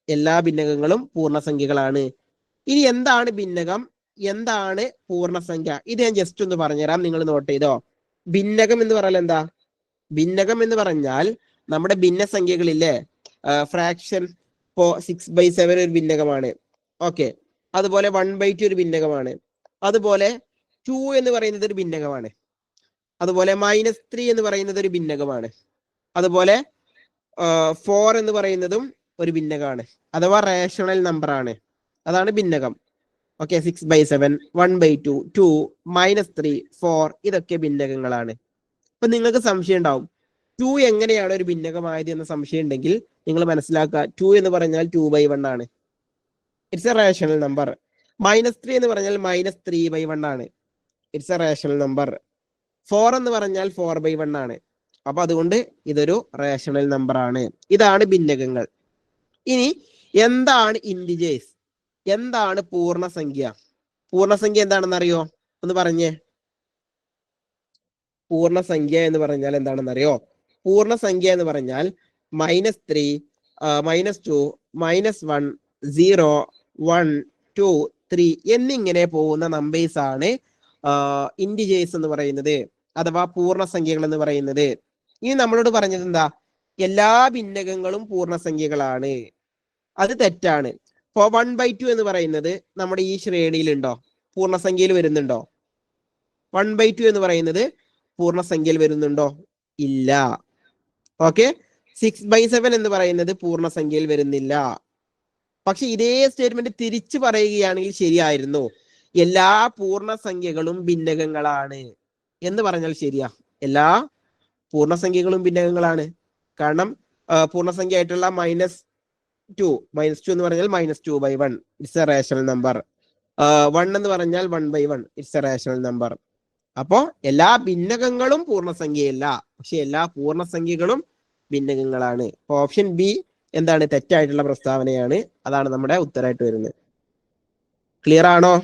എല്ലാ ഭിന്നകങ്ങളും പൂർണ്ണസംഖ്യകളാണ്. ഇനി എന്താണ് ഭിന്നകം, എന്താണ് പൂർണ്ണസംഖ്യ? ഇത് ഞാൻ ജസ്റ്റ് ഒന്ന് പറഞ്ഞുതരാം, നിങ്ങൾ നോട്ട് ചെയ്തോ. ഭിന്നകം എന്ന് പറഞ്ഞാൽ എന്താ? ഭിന്നകം എന്ന് പറഞ്ഞാൽ നമ്മുടെ ഭിന്നസംഖ്യകളില്ലേ, ഫ്രാക്ഷൻ. ഇപ്പോ 6/7 ഒരു ഭിന്നകമാണ്. ഓക്കെ, അതുപോലെ 1/2 ഒരു ഭിന്നകമാണ്. അതുപോലെ 2 എന്ന് പറയുന്നത് ഒരു ഭിന്നകമാണ്. അതുപോലെ -3 എന്ന് പറയുന്നത് ഒരു ഭിന്നകമാണ്. അതുപോലെ 4 എന്ന് പറയുന്നതും ഒരു ഭിന്നകമാണ്, അഥവാ റേഷണൽ നമ്പർ ആണ്. അതാണ് ഭിന്നകം. ഓക്കെ, 6/7, 1/2, 2, -3, 4 ഇതൊക്കെ ഭിന്നകങ്ങളാണ്. അപ്പൊ നിങ്ങൾക്ക് സംശയം ഉണ്ടാവും 2 എങ്ങനെയാണ് ഒരു ഭിന്നകമായത് എന്ന സംശയം ഉണ്ടെങ്കിൽ നിങ്ങൾ മനസ്സിലാക്കുക, 2 എന്ന് പറഞ്ഞാൽ 2/1 ആണ്. It's A rational number. -3 എന്ന് പറഞ്ഞാൽ -3/1 ആണ്. It's A rational number. 4 എന്ന് പറഞ്ഞാൽ 4/1 ആണ്. അപ്പൊ അതുകൊണ്ട് ഇതൊരു റേഷണൽ നമ്പർ ആണ്. ഇതാണ് ഭിന്നകങ്ങൾ. ഇനി എന്താണ് ഇൻഡിജേഴ്സ്? എന്താണ് പൂർണ്ണസംഖ്യ? പൂർണ്ണസംഖ്യ എന്താണെന്ന് അറിയോ? ഒന്ന് പറഞ്ഞേ. പൂർണ്ണസംഖ്യ എന്ന് പറഞ്ഞാൽ എന്താണെന്ന് അറിയോ? പൂർണ്ണസംഖ്യ എന്ന് പറഞ്ഞാൽ -3, -2, -1, 0, 1, 2, 3 എന്നിങ്ങനെ പോകുന്ന നമ്പേഴ്സ് ആണ് ഇൻഡിജേഴ്സ് എന്ന് പറയുന്നത്, അഥവാ പൂർണ്ണസംഖ്യകൾ എന്ന് പറയുന്നത്. ഇനി നമ്മളോട് പറഞ്ഞത് എന്താ? എല്ലാ ഭിന്നകങ്ങളും പൂർണ്ണസംഖ്യകളാണ്. അത് തെറ്റാണ്. ഇപ്പൊ 1/2 എന്ന് പറയുന്നത് നമ്മുടെ ഈ ശ്രേണിയിൽ ഉണ്ടോ? പൂർണ്ണസംഖ്യയിൽ വരുന്നുണ്ടോ? 1/2 എന്ന് പറയുന്നത് പൂർണ്ണസംഖ്യയിൽ വരുന്നുണ്ടോ? ഇല്ല. ഓക്കെ, 6/7 എന്ന് പറയുന്നത് പൂർണ്ണസംഖ്യയിൽ വരുന്നില്ല. പക്ഷെ ഇതേ സ്റ്റേറ്റ്മെന്റ് തിരിച്ചു പറയുകയാണെങ്കിൽ ശരിയായിരുന്നു. എല്ലാ പൂർണ്ണസംഖ്യകളും ഭിന്നകങ്ങളാണ് എന്ന് പറഞ്ഞാൽ ശരിയാ. എല്ലാ പൂർണ്ണസംഖ്യകളും ഭിന്നകങ്ങളാണ്. കാരണം പൂർണ്ണസംഖ്യ ആയിട്ടുള്ള -2 എന്ന് പറഞ്ഞാൽ -2/1 ഇറ്റ്സ് എ റേഷണൽ നമ്പർ. 1 എന്ന് പറഞ്ഞാൽ 1/1 ഇറ്റ്സ് എ റേഷണൽ നമ്പർ. അപ്പോ എല്ലാ ഭിന്നകങ്ങളും പൂർണ്ണസംഖ്യയല്ല, പക്ഷെ എല്ലാ പൂർണ്ണസംഖ്യകളും ഭിന്നകങ്ങളാണ്. ഓപ്ഷൻ ബി എന്താണ്? തെറ്റായിട്ടുള്ള പ്രസ്താവനയാണ്. അതാണ് നമ്മുടെ ഉത്തരമായിട്ട് വരുന്നത്. ക്ലിയർ ആണോ?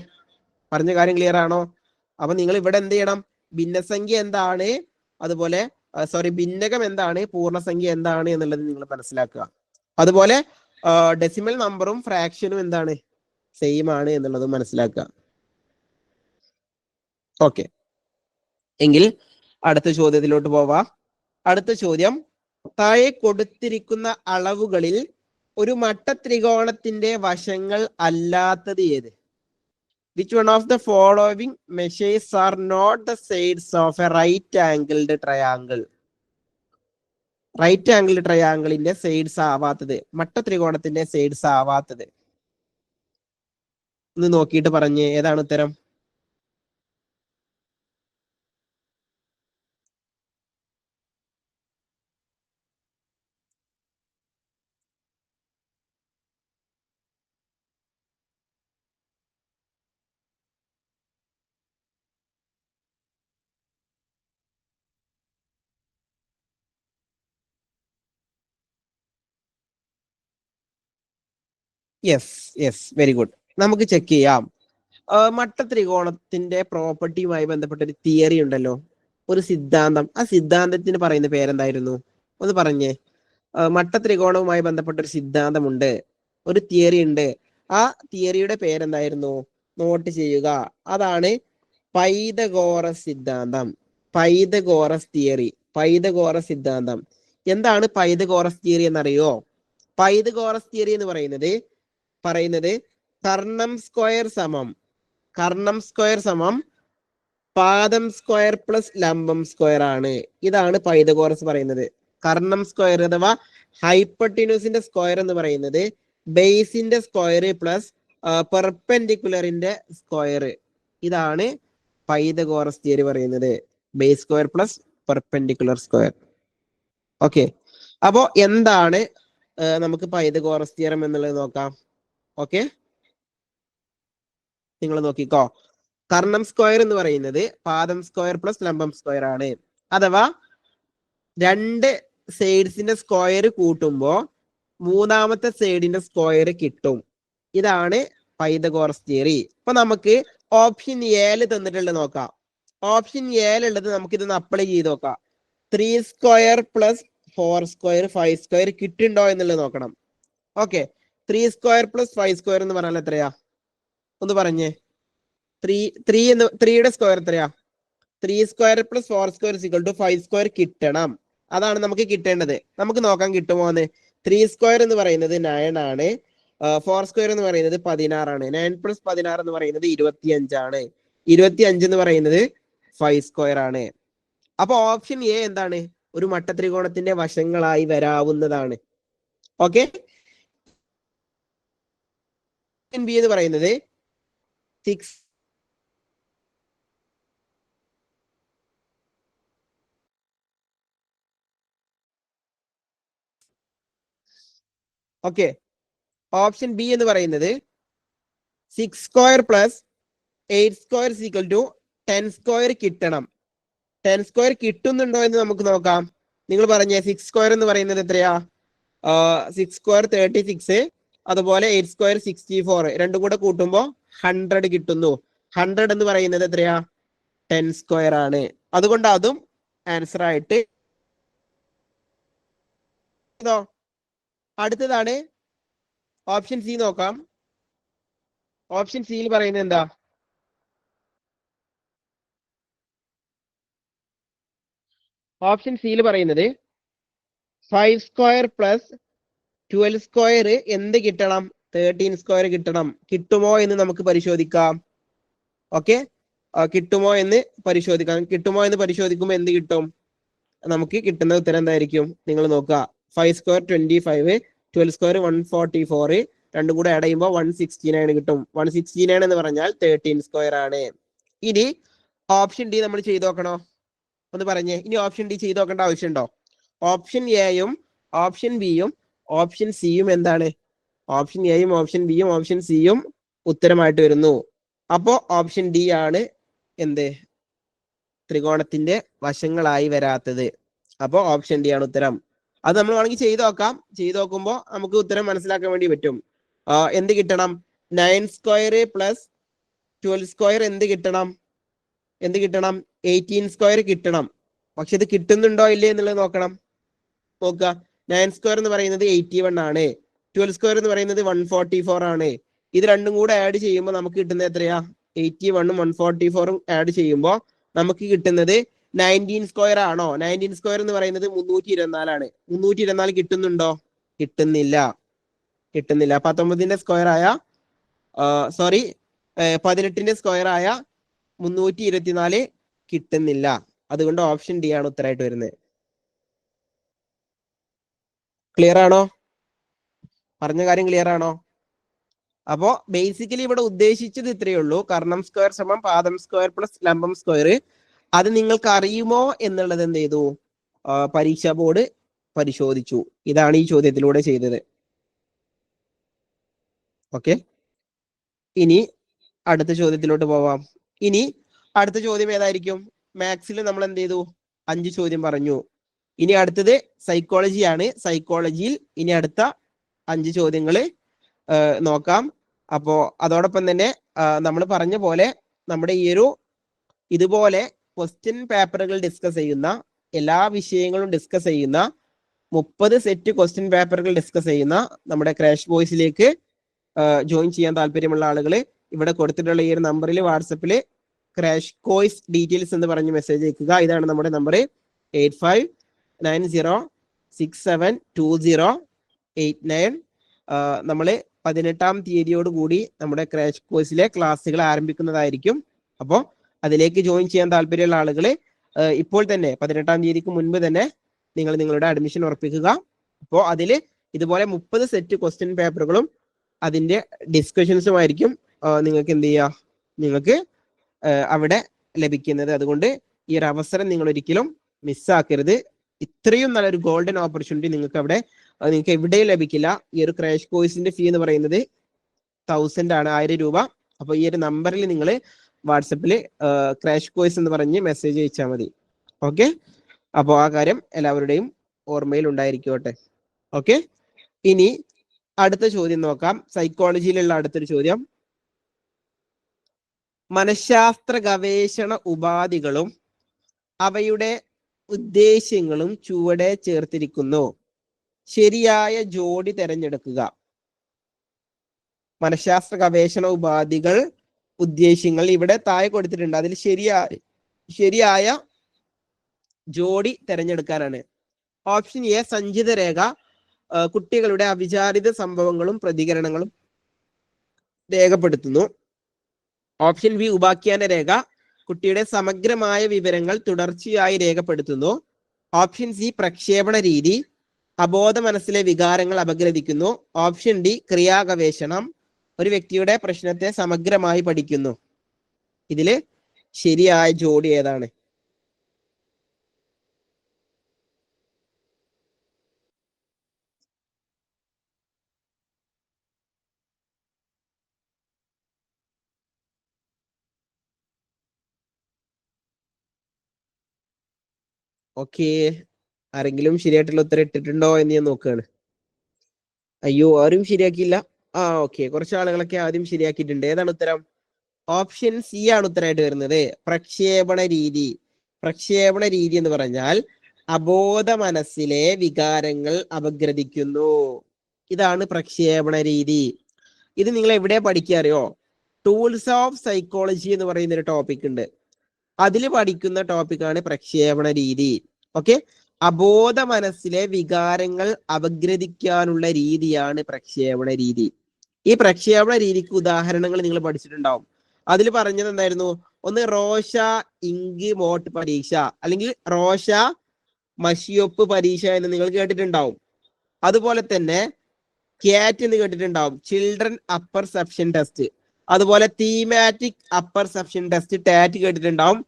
പറഞ്ഞ കാര്യം ക്ലിയർ ആണോ? അപ്പൊ നിങ്ങൾ ഇവിടെ എന്ത് ചെയ്യണം? ഭിന്നസംഖ്യ എന്താണ്, അതുപോലെ ഭിന്നകം എന്താണ്, പൂർണ്ണസംഖ്യ എന്താണ് എന്നുള്ളത് നിങ്ങൾ മനസ്സിലാക്കുക. അതുപോലെ ഡെസിമൽ നമ്പറും ഫ്രാക്ഷനും എന്താണ്? സെയിം ആണ് എന്നുള്ളത് മനസ്സിലാക്കുക. ഓക്കെ, എങ്കിൽ അടുത്ത ചോദ്യത്തിലോട്ട് പോവാം. അടുത്ത ചോദ്യം, താഴെ കൊടുത്തിരിക്കുന്ന അളവുകളിൽ ഒരു മട്ടത്രികോണത്തിന്റെ വശങ്ങൾ അല്ലാത്തത് ഏത്? Which one of the following measures are not the sides of a right-angled triangle? Right angle ട്രയാങ്കിളിന്റെ സൈഡ്സ് ആവാത്തത്, മട്ടത്രികോണത്തിന്റെ സൈഡ്സ് ആവാത്തത് ഒന്ന് നോക്കിയിട്ട് പറഞ്ഞ് ഏതാണ് ഉത്തരം? Yes, very good. നമുക്ക് ചെക്ക് ചെയ്യാം. മട്ടത്രികോണത്തിന്റെ പ്രോപ്പർട്ടിയുമായി ബന്ധപ്പെട്ട ഒരു തിയറി ഉണ്ടല്ലോ, ഒരു സിദ്ധാന്തം. ആ സിദ്ധാന്തത്തിന് പറയുന്ന പേരെന്തായിരുന്നു? ഒന്ന് പറഞ്ഞേ. മട്ടത്രികോണവുമായി ബന്ധപ്പെട്ട ഒരു സിദ്ധാന്തമുണ്ട്, ഒരു തിയറി ഉണ്ട്. ആ തിയറിയുടെ പേരെന്തായിരുന്നു? നോട്ട് ചെയ്യുക. അതാണ് പൈതഗോറസ് സിദ്ധാന്തം. പൈതഗോറസ് തിയറി, പൈതഗോറസ് സിദ്ധാന്തം. എന്താണ് പൈതഗോറസ് തിയറി എന്നറിയോ? പൈതഗോറസ് തിയറി എന്ന് പറയുന്നത് കർണം സ്ക്വയർ സമം പാദം സ്ക്വയർ പ്ലസ് ലംബം സ്ക്വയർ ആണ്. ഇതാണ് പൈതഗോറസ് പറയുന്നത്. കർണം സ്ക്വയർ അഥവാ ഹൈപ്പട്ടിന്യൂസിന്റെ സ്ക്വയർ എന്ന് പറയുന്നത് ബേസിന്റെ സ്ക്വയർ പ്ലസ് പെർപെൻഡിക്കുലറിന്റെ സ്ക്വയർ. ഇതാണ് പൈതഗോറസ് തിയറി പറയുന്നത്. Base square plus perpendicular square. Okay, അപ്പോ എന്താണ് നമുക്ക് പൈതഗോറസ് തിയറം എന്നുള്ളത് നോക്കാം. ഓക്കെ, നിങ്ങൾ നോക്കിക്കോ. കർണം സ്ക്വയർ എന്ന് പറയുന്നത് പാദം സ്ക്വയർ പ്ലസ് ലംബം സ്ക്വയർ ആണ്. അഥവാ രണ്ട് സൈഡ്സിന്റെ സ്ക്വയർ കൂട്ടുമ്പോ മൂന്നാമത്തെ സൈഡിന്റെ സ്ക്വയർ കിട്ടും. ഇതാണ് പൈതഗോറസ് തിയറി. അപ്പൊ നമുക്ക് ഓപ്ഷൻ എയിൽ തന്നിട്ടുള്ളത് നോക്കാം. ഓപ്ഷൻ എയിലുള്ളത് നമുക്ക് ഇതൊന്ന് അപ്ലൈ ചെയ്ത് നോക്കാം. 3² പ്ലസ് 4² 5² കിട്ടുണ്ടോ എന്നുള്ളത് നോക്കണം. ഓക്കെ, 3² പ്ലസ് 5² എന്ന് പറഞ്ഞാൽ എത്രയാ? ഒന്ന് പറഞ്ഞേ. 3യുടെ സ്ക്വയർ എത്രയാ? 3² പ്ലസ് 4² 5² കിട്ടണം. അതാണ് നമുക്ക് കിട്ടേണ്ടത്. നമുക്ക് നോക്കാൻ കിട്ടുമോ എന്ന്. 3² എന്ന് പറയുന്നത് 9 ആണ്. 4² എന്ന് പറയുന്നത് 16 ആണ്. 9 പ്ലസ് 16 എന്ന് പറയുന്നത് 25 ആണ്. 25 എന്ന് പറയുന്നത് 5² ആണ്. അപ്പൊ ഓപ്ഷൻ എ എന്താണ്? ഒരു മട്ടത്രികോണത്തിന്റെ വശങ്ങളായി വരാവുന്നതാണ്. ഓക്കെ, ഓപ്ഷൻ ബി എന്ന് പറയുന്നത് 6 ഓക്കെ, ഓപ്ഷൻ ബി എന്ന് പറയുന്നത് 6 square plus 8 square equal to 10 square കിട്ടണം. 10 സ്ക്വയർ കിട്ടുന്നുണ്ടോ എന്ന് നമുക്ക് നോക്കാം. നിങ്ങൾ പറഞ്ഞേ 6 സ്ക്വയർ എന്ന് പറയുന്നത് എത്രയാ? 6 സ്ക്വയർ 36, അതുപോലെ 8 സ്ക്വയർ 64, രണ്ടും കൂടെ കൂട്ടുമ്പോൾ 100 കിട്ടുന്നു. 100 എന്ന് പറയുന്നത് എത്രയാ? 10 സ്ക്വയർ ആണ്. അതുകൊണ്ട് അതും ആൻസർ ആയിട്ട്. അടുത്തതാണ് ഓപ്ഷൻ സി. നോക്കാം. ഓപ്ഷൻ സിയിൽ പറയുന്നത് എന്താ? ഓപ്ഷൻ സിയിൽ പറയുന്നത് 5 സ്ക്വയർ പ്ലസ് 12 സ്ക്വയർ എന്ത് കിട്ടണം? 13 സ്ക്വയർ കിട്ടണം. കിട്ടുമോ എന്ന് നമുക്ക് പരിശോധിക്കാം. ഓക്കെ, കിട്ടുമോ എന്ന് പരിശോധിക്കാം. കിട്ടുമോ എന്ന് പരിശോധിക്കുമ്പോൾ എന്ത് കിട്ടും? നമുക്ക് കിട്ടുന്ന ഉത്തരം എന്തായിരിക്കും? നിങ്ങൾ നോക്കുക. 5 സ്ക്വയർ 25, 12 സ്ക്വയർ 144, രണ്ടും കൂടെ ആഡ് ചെയ്യുമ്പോൾ 169 കിട്ടും. 169 എന്ന് പറഞ്ഞാൽ 13 സ്ക്വയർ ആണ്. ഇനി ഓപ്ഷൻ ഡി നമ്മൾ ചെയ്ത് നോക്കണോ? ഒന്ന് പറഞ്ഞേ. ഇനി ഓപ്ഷൻ ഡി ചെയ്ത് നോക്കേണ്ട ആവശ്യമുണ്ടോ? ഓപ്ഷൻ എയും ഓപ്ഷൻ ബിയും ഓപ്ഷൻ സിയും എന്താണ്? ഓപ്ഷൻ എയും ഓപ്ഷൻ ബിയും ഓപ്ഷൻ സിയും ഉത്തരമായിട്ട് വരുന്നു. അപ്പോ ഓപ്ഷൻ ഡി ആണ് എന്ത്? ത്രികോണത്തിന്റെ വശങ്ങളായി വരാത്തത്. അപ്പോ ഓപ്ഷൻ ഡി ആണ് ഉത്തരം. അത് നമ്മൾ വേണമെങ്കിൽ ചെയ്ത് നോക്കാം. ചെയ്ത് നോക്കുമ്പോൾ നമുക്ക് ഉത്തരം മനസ്സിലാക്കാൻ വേണ്ടി പറ്റും. എന്ത് കിട്ടണം? 9 സ്ക്വയർ പ്ലസ് 12 സ്ക്വയർ എന്ത് കിട്ടണം? 18 സ്ക്വയർ കിട്ടണം. പക്ഷെ ഇത് കിട്ടുന്നുണ്ടോ ഇല്ലേ എന്നുള്ളത് നോക്കണം. നോക്കുക. 9 സ്ക്വയർ എന്ന് പറയുന്നത് 81 ആണ്. 12 സ്ക്വയർ എന്ന് പറയുന്നത് 144 ആണ്. ഇത് രണ്ടും കൂടെ ആഡ് ചെയ്യുമ്പോൾ നമുക്ക് കിട്ടുന്നത് എത്രയാ? 81ഉം 144ഉം ആഡ് ചെയ്യുമ്പോൾ നമുക്ക് കിട്ടുന്നത് 19 സ്ക്വയർ ആണോ? 19 സ്ക്വയർ എന്ന് പറയുന്നത് 324 ആണ്. 324 കിട്ടുന്നുണ്ടോ? കിട്ടുന്നില്ല. 19ന്റെ സ്ക്വയർ ആയ 18ന്റെ സ്ക്വയർ ആയ 324 കിട്ടുന്നില്ല. അതുകൊണ്ട് ഓപ്ഷൻ ഡി ആണ് ഉത്തരമായിട്ട് വരുന്നത്. ക്ലിയർ ആണോ? പറഞ്ഞ കാര്യം ക്ലിയർ ആണോ? അപ്പോ ബേസിക്കലി ഇവിടെ ഉദ്ദേശിച്ചത് ഇത്രയേ ഉള്ളൂ. കർണം സ്ക്വയർ സമം പാദം സ്ക്വയർ പ്ലസ് ലംബം സ്ക്വയർ. അത് നിങ്ങൾക്ക് അറിയുമോ എന്നുള്ളത് എന്ത് ചെയ്തു? പരീക്ഷാ ബോർഡ് പരിശോധിച്ചു. ഇതാണ് ഈ ചോദ്യത്തിലൂടെ ചെയ്തത്. ഓക്കെ, ഇനി അടുത്ത ചോദ്യത്തിലോട്ട് പോവാം. ഇനി അടുത്ത ചോദ്യം ഏതായിരിക്കും? മാത്സിൽ നമ്മൾ എന്ത് ചെയ്തു? 5 ചോദ്യം പറഞ്ഞു. ഇനി അടുത്തത് സൈക്കോളജിയാണ്. സൈക്കോളജിയിൽ ഇനി അടുത്ത 5 ചോദ്യങ്ങൾ നോക്കാം. അപ്പോ അതോടൊപ്പം തന്നെ നമ്മൾ പറഞ്ഞ പോലെ നമ്മുടെ ഈ ഒരു ഇതുപോലെ ക്വസ്റ്റ്യൻ പേപ്പറുകൾ ഡിസ്കസ് ചെയ്യുന്ന, എല്ലാ വിഷയങ്ങളും ഡിസ്കസ് ചെയ്യുന്ന 30 സെറ്റ് ക്വസ്റ്റ്യൻ പേപ്പറുകൾ ഡിസ്കസ് ചെയ്യുന്ന നമ്മുടെ ക്രാഷ് കോഴ്സിലേക്ക് ജോയിൻ ചെയ്യാൻ താല്പര്യമുള്ള ആളുകൾ ഇവിടെ കൊടുത്തിട്ടുള്ള ഈ ഒരു നമ്പറിൽ വാട്സപ്പിൽ ക്രാഷ് കോഴ്സ് ഡീറ്റെയിൽസ് എന്ന് പറഞ്ഞ് മെസ്സേജ് അയക്കുക. ഇതാണ് നമ്മുടെ നമ്പർ 8590672089. നമ്മൾ 18-ാം തീയതിയോട് കൂടി നമ്മുടെ ക്രാഷ് കോഴ്സിലെ ക്ലാസ്സുകൾ ആരംഭിക്കുന്നതായിരിക്കും. അപ്പോൾ അതിലേക്ക് ജോയിൻ ചെയ്യാൻ താല്പര്യമുള്ള ആളുകൾ ഇപ്പോൾ തന്നെ 18-ാം തീയതിക്ക് മുൻപ് തന്നെ നിങ്ങൾ നിങ്ങളുടെ അഡ്മിഷൻ ഉറപ്പിക്കുക. അപ്പോൾ അതിൽ ഇതുപോലെ 30 സെറ്റ് ക്വസ്റ്റ്യൻ പേപ്പറുകളും അതിന്റെ ഡിസ്കഷൻസുമായിരിക്കും നിങ്ങൾക്ക് എന്ത് ചെയ്യുക? നിങ്ങൾക്ക് അവിടെ ലഭിക്കുന്നത്. അതുകൊണ്ട് ഈ ഒരു അവസരം നിങ്ങൾ ഒരിക്കലും മിസ്സാക്കരുത്. ഇത്രയും നല്ലൊരു ഗോൾഡൻ ഓപ്പർച്യൂണിറ്റി നിങ്ങൾക്ക് എവിടെയും ലഭിക്കില്ല. ഈ ഒരു ക്രാഷ് കോഴ്സിന്റെ ഫീ എന്ന് പറയുന്നത് 1000 ആണ്, 1000 രൂപ. അപ്പൊ ഈ ഒരു നമ്പറിൽ നിങ്ങൾ വാട്സപ്പിൽ ക്രാഷ് കോഴ്സ് എന്ന് പറഞ്ഞ് മെസ്സേജ് അയച്ചാൽ മതി. ഓക്കെ, അപ്പോൾ ആ കാര്യം എല്ലാവരുടെയും ഓർമ്മയിൽ ഉണ്ടായിരിക്കട്ടെ. ഓക്കെ, ഇനി അടുത്ത ചോദ്യം നോക്കാം. സൈക്കോളജിയിലുള്ള അടുത്തൊരു ചോദ്യം. മനഃശാസ്ത്ര ഗവേഷണ ഉപാധികളും അവയുടെ ഉദ്ദേശ്യങ്ങളും ചുവടെ ചേർത്തിരിക്കുന്നു. ശരിയായ ജോഡി തിരഞ്ഞെടുക്കുക. മനഃശാസ്ത്ര ഗവേഷണ ഉപാധികൾ, ഉദ്ദേശ്യങ്ങൾ ഇവിടെ താഴെ കൊടുത്തിട്ടുണ്ട്. അതിൽ ശരിയായ ജോഡി തിരഞ്ഞെടുക്കാനാണ്. ഓപ്ഷൻ എ സഞ്ചിത രേഖ കുട്ടികളുടെ അവിചാരിത സംഭവങ്ങളും പ്രതികരണങ്ങളും രേഖപ്പെടുത്തുന്നു. ഓപ്ഷൻ ബി ഉപാഖ്യാന രേഖ കുട്ടിയുടെ സമഗ്രമായ വിവരങ്ങൾ തുടർച്ചയായി രേഖപ്പെടുത്തുന്നു. ഓപ്ഷൻ സി പ്രക്ഷേപണ രീതി, അബോധ മനസ്സിലെ വികാരങ്ങൾ അപഗ്രഥിക്കുന്നു. ഓപ്ഷൻ ഡി ക്രിയാഗവേഷണം, ഒരു വ്യക്തിയുടെ പ്രശ്നത്തെ സമഗ്രമായി പഠിക്കുന്നു. ഇതില് ശരിയായ ജോഡി ഏതാണ്? ഓക്കെ, ആരെങ്കിലും ശരിയായിട്ടുള്ള ഉത്തരം ഇട്ടിട്ടുണ്ടോ എന്ന് ഞാൻ നോക്കുകയാണ്. അയ്യോ, ആരും ശരിയാക്കിയില്ല. ഓക്കെ, കുറച്ച് ആളുകളൊക്കെ ആദ്യം ശരിയാക്കിയിട്ടുണ്ട്. ഏതാണ് ഉത്തരം? ഓപ്ഷൻ സി ആണ് ഉത്തരമായിട്ട് വരുന്നത്, പ്രക്ഷേപണ രീതി. പ്രക്ഷേപണ രീതി എന്ന് പറഞ്ഞാൽ അബോധ മനസ്സിലെ വികാരങ്ങൾ അപഗ്രഥിക്കുന്നു. ഇതാണ് പ്രക്ഷേപണ രീതി. ഇത് നിങ്ങൾ എവിടെ പഠിക്കുക അറിയോ? ടൂൾസ് ഓഫ് സൈക്കോളജി എന്ന് പറയുന്ന ഒരു ടോപ്പിക് ഉണ്ട്. അതിൽ പഠിക്കുന്ന ടോപ്പിക്കാണ് പ്രക്ഷേപണ രീതി. ഓക്കെ, അബോധ മനസ്സിലെ വികാരങ്ങൾ അപഗ്രഥിക്കാനുള്ള രീതിയാണ് പ്രക്ഷേപണ രീതി. ഈ പ്രക്ഷേപണ രീതിക്ക് ഉദാഹരണങ്ങൾ നിങ്ങൾ പഠിച്ചിട്ടുണ്ടാവും. അതിൽ പറഞ്ഞത് എന്തായിരുന്നു? ഒന്ന് റോഷ ഇങ്ക് മോട്ട് പരീക്ഷ, അല്ലെങ്കിൽ റോഷ മഷിയൊപ്പ് പരീക്ഷ എന്ന് നിങ്ങൾ കേട്ടിട്ടുണ്ടാവും. അതുപോലെ തന്നെ ക്യാറ്റ് എന്ന് കേട്ടിട്ടുണ്ടാവും, ചിൽഡ്രൻ അപ്പർ സെപ്ഷൻ ടെസ്റ്റ്. അതുപോലെ thematic apperception test, tat കേട്ടിട്ടുണ്ടാവും.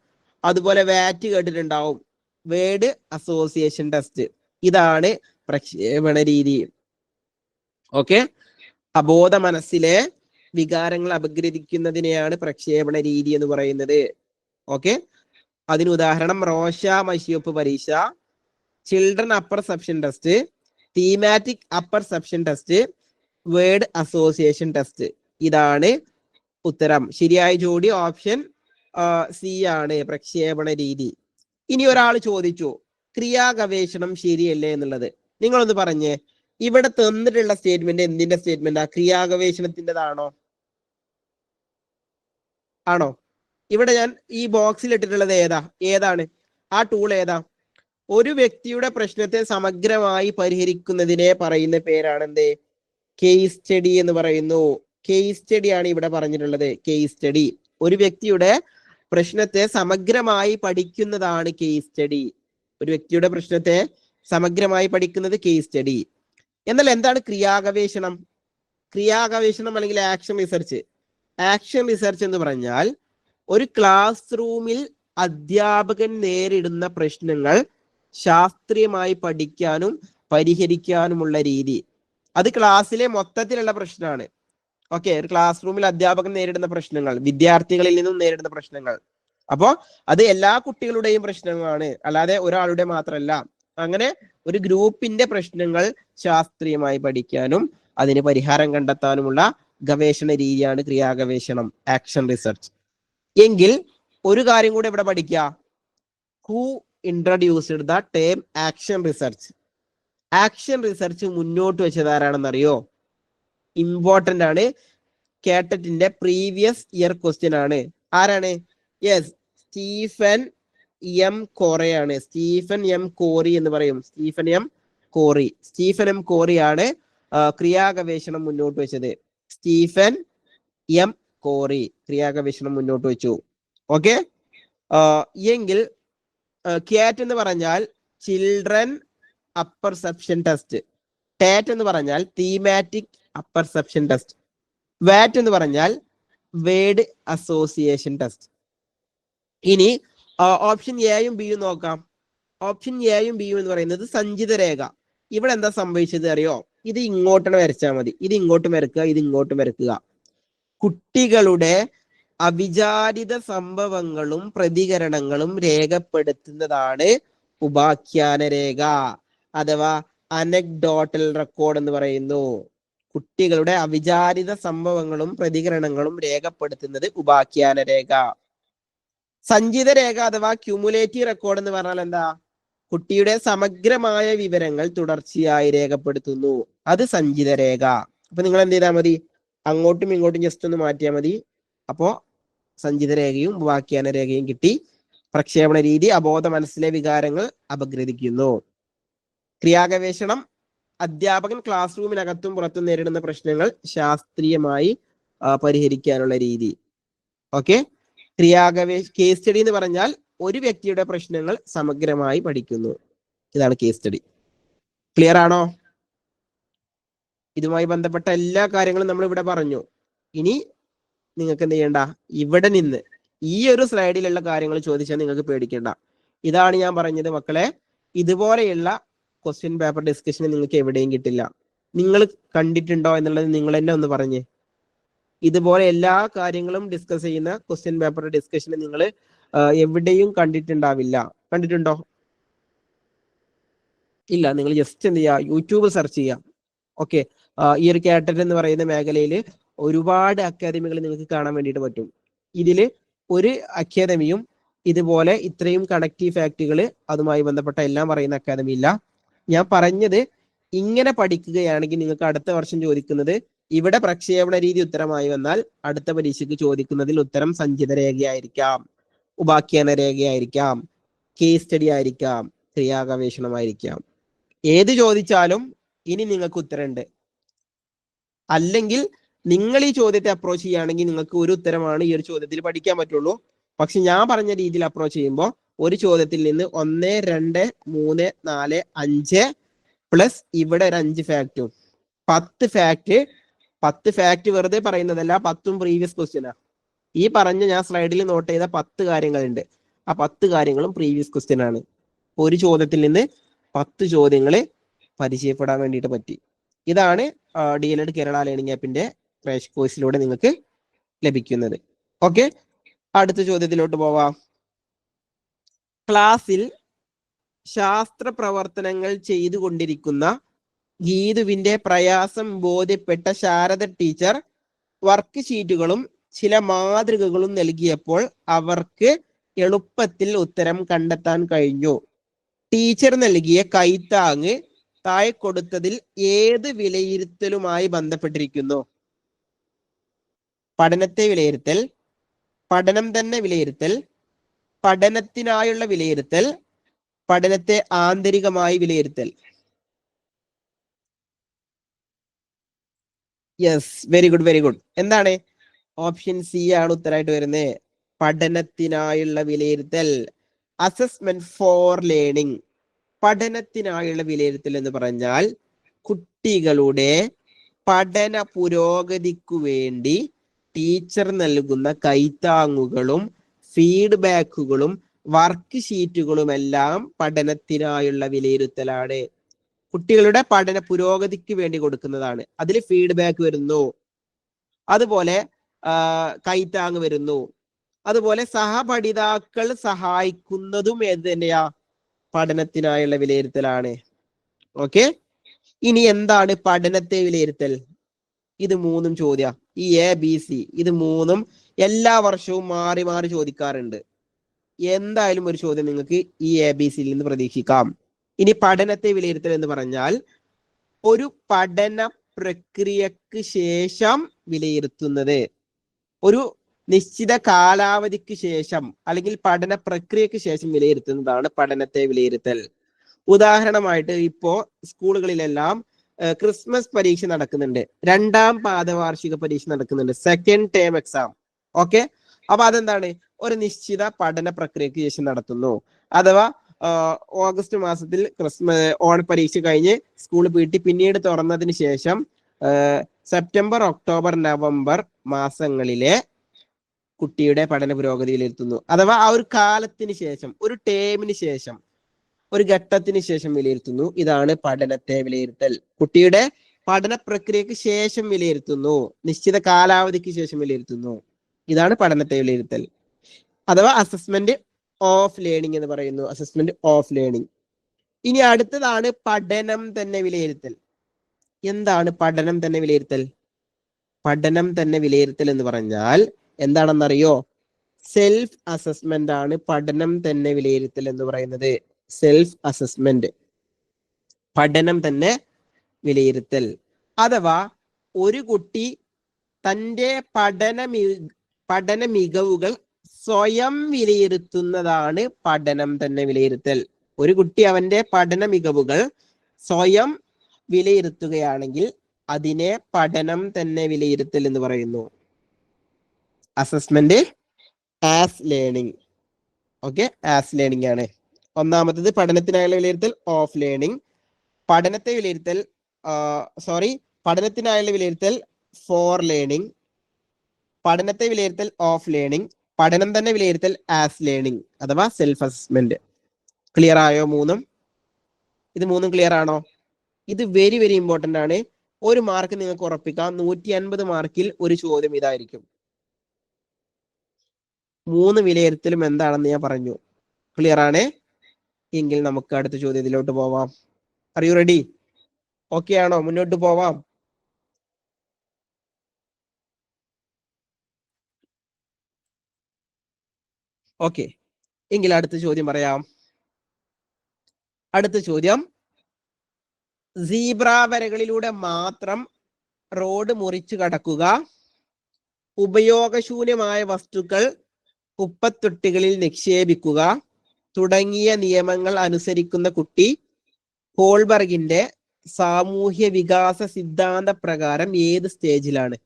അതുപോലെ വാറ്റ് കേട്ടിട്ടുണ്ടാവും, വേർഡ് അസോസിയേഷൻ ടെസ്റ്റ്. ഇതാണ് പ്രക്ഷേപണ രീതി. ഓക്കെ, അബോധ മനസ്സിലെ വികാരങ്ങൾ അപഗ്രഥിക്കുന്നതിനെയാണ് പ്രക്ഷേപണ രീതി എന്ന് പറയുന്നത്. ഓക്കെ, അതിന് ഉദാഹരണം റോഷ മഷിയൊപ്പ് പരീക്ഷ, children apperception test, thematic apperception test, word association test. ഇതാണ് ഉത്തരം. ശരിയായ ജോഡി ഓപ്ഷൻ സി ആണ്, പ്രക്ഷേപണ രീതി. ഇനി ഒരാൾ ചോദിച്ചു ക്രിയാ ഗവേഷണം ശരിയല്ലേ എന്നുള്ളത്. നിങ്ങളൊന്ന് പറഞ്ഞേ, ഇവിടെ തന്നിട്ടുള്ള സ്റ്റേറ്റ്മെന്റ് എന്തിന്റെ സ്റ്റേറ്റ്മെന്റാ? ക്രിയാ ഗവേഷണത്തിൻ്റെതാണോ? ആണോ? ഇവിടെ ഞാൻ ഈ ബോക്സിൽ ഇട്ടിട്ടുള്ളത് ഏതാണ് ആ ടൂൾ? ഏതാ? ഒരു വ്യക്തിയുടെ പ്രശ്നത്തെ സമഗ്രമായി പരിഹരിക്കുന്നതിനെ പറയുന്ന പേരാണ് എന്ത്? കേസ് സ്റ്റഡി എന്ന് പറയുന്നു. കേസ് സ്റ്റഡി ആണ് ഇവിടെ പറഞ്ഞിട്ടുള്ളത്. കേസ് സ്റ്റഡി, ഒരു വ്യക്തിയുടെ പ്രശ്നത്തെ സമഗ്രമായി പഠിക്കുന്നതാണ് കേസ് സ്റ്റഡി. ഒരു വ്യക്തിയുടെ പ്രശ്നത്തെ സമഗ്രമായി പഠിക്കുന്നത് കേസ് സ്റ്റഡി. എന്നാൽ എന്താണ് ക്രിയാഗവേഷണം? ക്രിയാഗവേഷണം അല്ലെങ്കിൽ ആക്ഷൻ റിസർച്ച്. ആക്ഷൻ റിസർച്ച് എന്ന് പറഞ്ഞാൽ ഒരു ക്ലാസ് റൂമിൽ അധ്യാപകൻ നേരിടുന്ന പ്രശ്നങ്ങൾ ശാസ്ത്രീയമായി പഠിക്കാനും പരിഹരിക്കാനുമുള്ള രീതി. അത് ക്ലാസ്സിലെ മൊത്തത്തിലുള്ള പ്രശ്നമാണ്. ഓക്കെ, ഒരു ക്ലാസ് റൂമിൽ അധ്യാപകൻ നേരിടുന്ന പ്രശ്നങ്ങൾ, വിദ്യാർത്ഥികളിൽ നിന്നും നേരിടുന്ന പ്രശ്നങ്ങൾ. അപ്പോ അത് എല്ലാ കുട്ടികളുടെയും പ്രശ്നങ്ങളാണ്, അല്ലാതെ ഒരാളുടെ മാത്രമല്ല. അങ്ങനെ ഒരു ഗ്രൂപ്പിന്റെ പ്രശ്നങ്ങൾ ശാസ്ത്രീയമായി പഠിക്കാനും അതിന് പരിഹാരം കണ്ടെത്താനുമുള്ള ഗവേഷണ രീതിയാണ് ക്രിയാഗവേഷണം, ആക്ഷൻ റിസർച്ച്. എങ്കിൽ ഒരു കാര്യം കൂടെ ഇവിടെ പഠിക്കുക. Who introduced the term action research? Action research മുന്നോട്ട് വെച്ചത് ആരാണെന്നറിയോ? ഇമ്പോർട്ടന്റ് ആണ്, കേട്ടറ്റിന്റെ പ്രീവിയസ് ഇയർ ക്വസ്റ്റ്യൻ ആണ്. ആരാണ്? യെസ്, സ്റ്റീഫൻ എം കോറിയാണ്. സ്റ്റീഫൻ എം കോറി എന്ന് പറയും, Stephen M Corey. Stephen M കോറിയാണ് ക്രിയാഗവേഷണം മുന്നോട്ട് വെച്ചത്. സ്റ്റീഫൻ എം കോറി ക്രിയാഗവേഷണം മുന്നോട്ട് വെച്ചു. ഓക്കെ, എങ്കിൽ ക്യാറ്റ് എന്ന് പറഞ്ഞാൽ children apperception test, tat എന്ന് പറഞ്ഞാൽ തീമാറ്റിക് അപ്പർ സെപ്ഷൻ ടെസ്റ്റ്, വാറ്റ് എന്ന് പറഞ്ഞാൽ വേർഡ് അസോസിയേഷൻ ടെസ്റ്റ്. ഇനി ഓപ്ഷൻ എയും ബിയും നോക്കാം. ഓപ്ഷൻ എയും ബിയും എന്ന് പറയുന്നത് സഞ്ചിത രേഖ. ഇവിടെ എന്താ സംഭവിച്ചത് അറിയോ? ഇത് ഇങ്ങോട്ട് വരച്ചാൽ മതി, ഇത് ഇങ്ങോട്ടും വരക്കുക, ഇത് ഇങ്ങോട്ടും വരക്കുക. കുട്ടികളുടെ അവിചാരിത സംഭവങ്ങളും പ്രതികരണങ്ങളും രേഖപ്പെടുത്തുന്നതാണ് ഉപാഖ്യാന രേഖ, അഥവാ അനക്ഡോട്ടൽ റെക്കോർഡ് എന്ന് പറയുന്നു. കുട്ടികളുടെ അവിചാരിത സംഭവങ്ങളും പ്രതികരണങ്ങളും രേഖപ്പെടുത്തുന്നത് ഉപാഖ്യാന രേഖ. സഞ്ചിത രേഖ അഥവാ ക്യുമുലേറ്റീവ് റെക്കോർഡ് എന്ന് പറഞ്ഞാൽ എന്താ? കുട്ടിയുടെ സമഗ്രമായ വിവരങ്ങൾ തുടർച്ചയായി രേഖപ്പെടുത്തുന്നു, അത് സഞ്ചിത രേഖ. അപ്പൊ നിങ്ങൾ എന്ത് ചെയ്താൽ മതി? അങ്ങോട്ടും ഇങ്ങോട്ടും ജസ്റ്റ് ഒന്ന് മാറ്റിയാൽ മതി. അപ്പോ സഞ്ചിത രേഖയും ഉപാഖ്യാന രേഖയും കിട്ടി. പ്രക്ഷേപണ രീതി അബോധ മനസ്സിലെ വികാരങ്ങൾ അപഗ്രഥിക്കുന്നു. ക്രിയാഗവേഷണം അധ്യാപകൻ ക്ലാസ് റൂമിനകത്തും പുറത്തും നേരിടുന്ന പ്രശ്നങ്ങൾ ശാസ്ത്രീയമായി പരിഹരിക്കാനുള്ള രീതി. ഓക്കെ, കേസ് സ്റ്റഡി എന്ന് പറഞ്ഞാൽ ഒരു വ്യക്തിയുടെ പ്രശ്നങ്ങൾ സമഗ്രമായി പഠിക്കുന്നു. ഇതാണ് കേസ് സ്റ്റഡി. ക്ലിയർ ആണോ? ഇതുമായി ബന്ധപ്പെട്ട എല്ലാ കാര്യങ്ങളും നമ്മൾ ഇവിടെ പറഞ്ഞു. ഇനി നിങ്ങൾക്ക് എന്ത് ചെയ്യണ്ട, ഇവിടെ നിന്ന് ഈ ഒരു സ്ലൈഡിലുള്ള കാര്യങ്ങൾ ചോദിച്ചാൽ നിങ്ങൾക്ക് പേടിക്കേണ്ട. ഇതാണ് ഞാൻ പറഞ്ഞത് മക്കളെ, ഇതുപോലെയുള്ള ക്വസ്റ്റ്യൻ പേപ്പർ ഡിസ്കഷൻ നിങ്ങൾക്ക് എവിടെയും കിട്ടില്ല. നിങ്ങൾ കണ്ടിട്ടുണ്ടോ എന്നുള്ളത് നിങ്ങൾ തന്നെ ഒന്ന് പറഞ്ഞേ. ഇതുപോലെ എല്ലാ കാര്യങ്ങളും ഡിസ്കസ് ചെയ്യുന്ന ക്വസ്റ്റ്യൻ പേപ്പർ ഡിസ്കഷൻ നിങ്ങൾ എവിടെയും കണ്ടിട്ടുണ്ടാവില്ല. കണ്ടിട്ടുണ്ടോ? ഇല്ല. നിങ്ങൾ ജസ്റ്റ് എന്ത് ചെയ്യുക, യൂട്യൂബ് സെർച്ച് ചെയ്യുക. ഓക്കെ, ഈ ഒരു കാറ്ററ്റ് എന്ന് പറയുന്ന മേഖലയിൽ ഒരുപാട് അക്കാദമികൾ നിങ്ങൾക്ക് കാണാൻ വേണ്ടിയിട്ട് പറ്റും. ഇതില് ഒരു അക്കാദമിയും ഇതുപോലെ ഇത്രയും കണക്റ്റീവ് ഫാക്ടുകൾ അതുമായി ബന്ധപ്പെട്ട എല്ലാം പറയുന്ന അക്കാദമി ഇല്ല. ഞാൻ പറഞ്ഞത് ഇങ്ങനെ പഠിക്കുകയാണെങ്കിൽ നിങ്ങൾക്ക് അടുത്ത വർഷം ചോദിക്കുന്നത് ഇവിടെ പ്രക്ഷേപണ രീതി ഉത്തരമായി വന്നാൽ അടുത്ത പരീക്ഷയ്ക്ക് ചോദിക്കുന്നതിൽ ഉത്തരം സഞ്ചിത രേഖയായിരിക്കാം, ഉപാഖ്യാന രേഖയായിരിക്കാം, കേസ് സ്റ്റഡി ആയിരിക്കാം, ക്രിയാഗവേഷണമായിരിക്കാം. ഏത് ചോദിച്ചാലും ഇനി നിങ്ങൾക്ക് ഉത്തരമുണ്ട്. അല്ലെങ്കിൽ നിങ്ങൾ ഈ ചോദ്യത്തെ അപ്രോച്ച് ചെയ്യുകയാണെങ്കിൽ നിങ്ങൾക്ക് ഒരു ഉത്തരമാണ് ഈ ഒരു ചോദ്യത്തിൽ പഠിക്കാൻ പറ്റുള്ളൂ. പക്ഷെ ഞാൻ പറഞ്ഞ രീതിയിൽ അപ്രോച്ച് ചെയ്യുമ്പോൾ ഒരു ചോദ്യത്തിൽ നിന്ന് 1, 2, 3, 4, 5 പ്ലസ് ഇവിടെ ഒരു 5 ഫാക്റ്റും 10 ഫാക്ട് വെറുതെ പറയുന്നതല്ല, 10ഉം പ്രീവിയസ് ക്വസ്റ്റ്യനാ. ഈ പറഞ്ഞ ഞാൻ സ്ലൈഡിൽ നോട്ട് ചെയ്ത 10 കാര്യങ്ങളുണ്ട്. ആ 10 കാര്യങ്ങളും പ്രീവിയസ് ക്വസ്റ്റ്യൻ ആണ്. ഒരു ചോദ്യത്തിൽ നിന്ന് 10 ചോദ്യങ്ങൾ പരിചയപ്പെടാൻ വേണ്ടിയിട്ട് പറ്റി. ഇതാണ് DLED കേരള ലേണിംഗ് ആപ്പിന്റെ ക്രാഷ് കോഴ്സിലൂടെ നിങ്ങൾക്ക് ലഭിക്കുന്നത്. ഓക്കെ, അടുത്ത ചോദ്യത്തിലോട്ട് പോവാം. ക്ലാസ്സിൽ ശാസ്ത്ര പ്രവർത്തനങ്ങൾ ചെയ്തുകൊണ്ടിരിക്കുന്ന ഗീതുവിന്റെ പ്രയാസം ബോധ്യപ്പെട്ട ശാരദ ടീച്ചർ വർക്ക് ഷീറ്റുകളും ചില മാതൃകകളും നൽകിയപ്പോൾ അവർക്ക് എളുപ്പത്തിൽ ഉത്തരം കണ്ടെത്താൻ കഴിഞ്ഞു. ടീച്ചർ നൽകിയ കൈത്താങ് താഴെ കൊടുത്തതിൽ ഏത് വിലയിരുത്തലുമായി ബന്ധപ്പെട്ടിരിക്കുന്നു? പഠനത്തെ വിലയിരുത്തൽ, പഠനം തന്നെ വിലയിരുത്തൽ, പഠനത്തിനായുള്ള വിലയിരുത്തൽ, പഠനത്തെ ആന്തരികമായി വിലയിരുത്തൽ. Yes, very good, very good. എന്താണ്? ഓപ്ഷൻ സി ആണ് ഉത്തരമായിട്ട് വരുന്നത്. പഠനത്തിനായുള്ള വിലയിരുത്തൽ, അസസ്മെന്റ് ഫോർ ലേണിംഗ്. പഠനത്തിനായുള്ള വിലയിരുത്തൽ എന്ന് പറഞ്ഞാൽ കുട്ടികളുടെ പഠന പുരോഗതിക്കു വേണ്ടി ടീച്ചർ നൽകുന്ന കൈത്താങ്ങുകളും ഫീഡ്ബാക്കുകളും വർക്ക് ഷീറ്റുകളുമെല്ലാം പഠനത്തിനായുള്ള വിലയിരുത്തലാണ്. കുട്ടികളുടെ പഠന പുരോഗതിക്ക് വേണ്ടി കൊടുക്കുന്നതാണ്. അതിൽ ഫീഡ്ബാക്ക് വരുന്നു, അതുപോലെ കൈത്താങ് വരുന്നു, അതുപോലെ സഹപഠിതാക്കൾ സഹായിക്കുന്നതും ഏത് തന്നെയാ? പഠനത്തിനായുള്ള വിലയിരുത്തലാണ്. ഓക്കെ, ഇനി എന്താണ് പഠനത്തെ വിലയിരുത്തൽ? ഇത് 3 ചോദ്യം, ഈ ABC ഇത് 3 എല്ലാ വർഷവും മാറി മാറി ചോദിക്കാറുണ്ട്. എന്തായാലും ഒരു ചോദ്യം നിങ്ങൾക്ക് ഈ ABCയിൽ നിന്ന് പ്രതീക്ഷിക്കാം. ഇനി പഠനത്തെ വിലയിരുത്തൽ എന്ന് പറഞ്ഞാൽ ഒരു പഠന പ്രക്രിയക്ക് ശേഷം വിലയിരുത്തുന്നത്, ഒരു നിശ്ചിത കാലാവധിക്ക് ശേഷം അല്ലെങ്കിൽ പഠന പ്രക്രിയക്ക് ശേഷം വിലയിരുത്തുന്നതാണ് പഠനത്തെ വിലയിരുത്തൽ. ഉദാഹരണമായിട്ട് ഇപ്പോ സ്കൂളുകളിലെല്ലാം ക്രിസ്മസ് പരീക്ഷ നടക്കുന്നുണ്ട്, 2ാം പാദവാർഷിക പരീക്ഷ നടക്കുന്നുണ്ട്, സെക്കൻഡ് ടേം എക്സാം. ഓക്കെ, അപ്പൊ അതെന്താണ്? ഒരു നിശ്ചിത പഠന പ്രക്രിയക്ക് ശേഷം നടത്തുന്നു. അഥവാ ഓഗസ്റ്റ് മാസത്തിൽ ഓണപരീക്ഷ കഴിഞ്ഞ് സ്കൂൾ പൂട്ടി പിന്നീട് തുറന്നതിന് ശേഷം സെപ്റ്റംബർ, ഒക്ടോബർ, നവംബർ മാസങ്ങളിലെ കുട്ടിയുടെ പഠന പുരോഗതി വിലയിരുത്തുന്നു. അഥവാ ആ ഒരു കാലത്തിന് ശേഷം, ഒരു ടേമിന് ശേഷം, ഒരു ഘട്ടത്തിന് ശേഷം വിലയിരുത്തുന്നു. ഇതാണ് പഠനത്തെ വിലയിരുത്തൽ. കുട്ടിയുടെ പഠന പ്രക്രിയക്ക് ശേഷം വിലയിരുത്തുന്നു, നിശ്ചിത കാലാവധിക്ക് ശേഷം വിലയിരുത്തുന്നു. ഇതാണ് പഠനത്തെ വിലയിരുത്തൽ, അഥവാ അസസ്മെന്റ് ഓഫ് ലേണിംഗ് എന്ന് പറയുന്നു. Assessment of learning. ഇനി അടുത്തതാണ് പഠനം തന്നെ വിലയിരുത്തൽ. എന്താണ് പഠനം തന്നെ വിലയിരുത്തൽ? പഠനം തന്നെ വിലയിരുത്തൽ എന്ന് പറഞ്ഞാൽ എന്താണെന്നറിയോ? സെൽഫ് അസസ്മെന്റ് ആണ് പഠനം തന്നെ വിലയിരുത്തൽ എന്ന് പറയുന്നത്. സെൽഫ് അസസ്മെന്റ്, പഠനം തന്നെ വിലയിരുത്തൽ. അഥവാ ഒരു കുട്ടി തൻ്റെ പഠന മികവുകൾ സ്വയം വിലയിരുത്തുന്നതാണ് പഠനം തന്നെ വിലയിരുത്തൽ. ഒരു കുട്ടി അവന്റെ പഠന മികവുകൾ സ്വയം വിലയിരുത്തുകയാണെങ്കിൽ അതിനെ പഠനം തന്നെ വിലയിരുത്തൽ എന്ന് പറയുന്നു. Assessment as learning. Okay, as learning ആണ്. ഒന്നാമത്തത് പഠനത്തിനായുള്ള വിലയിരുത്തൽ ഓഫ് ലേണിംഗ്. പഠനത്തെ വിലയിരുത്തൽ പഠനത്തിനായുള്ള വിലയിരുത്തൽ ഫോർ ലേണിംഗ്. പഠനത്തെ വിലയിരുത്തൽ ഓഫ് ലേണിംഗ്. പഠനം തന്നെ വിലയിരുത്തൽ ആസ് ലേണിംഗ് അഥവാ സെൽഫ് അസസ്മെന്റ്. ക്ലിയർ ആയോ മൂന്നും? ഇത് മൂന്നും ക്ലിയർ ആണോ? ഇത് വെരി വെരി ഇമ്പോർട്ടന്റ് ആണ്. ഒരു മാർക്ക് നിങ്ങൾക്ക് ഉറപ്പിക്കാം. 150 മാർക്കിൽ ഒരു ചോദ്യം ഇതായിരിക്കും. 3 വിലയിരുത്തലും എന്താണെന്ന് ഞാൻ പറഞ്ഞു. ക്ലിയർ ആണ്? എങ്കിൽ നമുക്ക് അടുത്ത ചോദ്യത്തിലോട്ട് പോവാം. Are you ready? ഓക്കെ ആണോ? മുന്നോട്ട് പോവാം. ഓക്കെ, എങ്കിൽ അടുത്ത ചോദ്യം പറയാം. അടുത്ത ചോദ്യം, സീബ്ര വരകളിലൂടെ മാത്രം റോഡ് മുറിച്ചു കടക്കുക, ഉപയോഗശൂന്യമായ വസ്തുക്കൾ കുപ്പത്തൊട്ടികളിൽ നിക്ഷേപിക്കുക തുടങ്ങിയ നിയമങ്ങൾ അനുസരിക്കുന്ന കുട്ടി കോൾബർഗിന്റെ സാമൂഹ്യ വികാസ സിദ്ധാന്ത പ്രകാരം ഏത് സ്റ്റേജിലാണ്?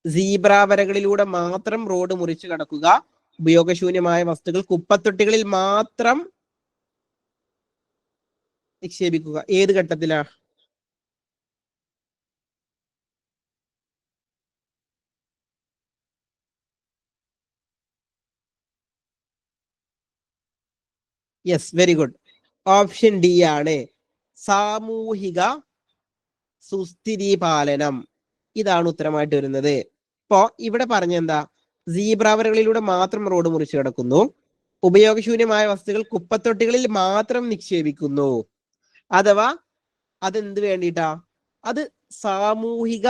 സീബ്ര വരകളിലൂടെ മാത്രം റോഡ് മുറിച്ചു കടക്കുക, ഉപയോഗശൂന്യമായ വസ്തുക്കൾ കുപ്പത്തൊട്ടികളിൽ മാത്രം നിക്ഷേപിക്കുക. ഏത് ഘട്ടത്തിലാ? Yes, very good. Option D ആണ് സാമൂഹിക സുസ്ഥിതി പാലനം. ഇതാണ് ഉത്തരമായിട്ട് വരുന്നത്. ഇപ്പോ ഇവിടെ പറഞ്ഞെന്താ? സീബ്രാവരകളിലൂടെ മാത്രം റോഡ് മുറിച്ചു കിടക്കുന്നു, ഉപയോഗശൂന്യമായ വസ്തുക്കൾ കുപ്പത്തൊട്ടികളിൽ മാത്രം നിക്ഷേപിക്കുന്നു. അഥവാ അതെന്ത് വേണ്ടിയിട്ടാ? അത് സാമൂഹിക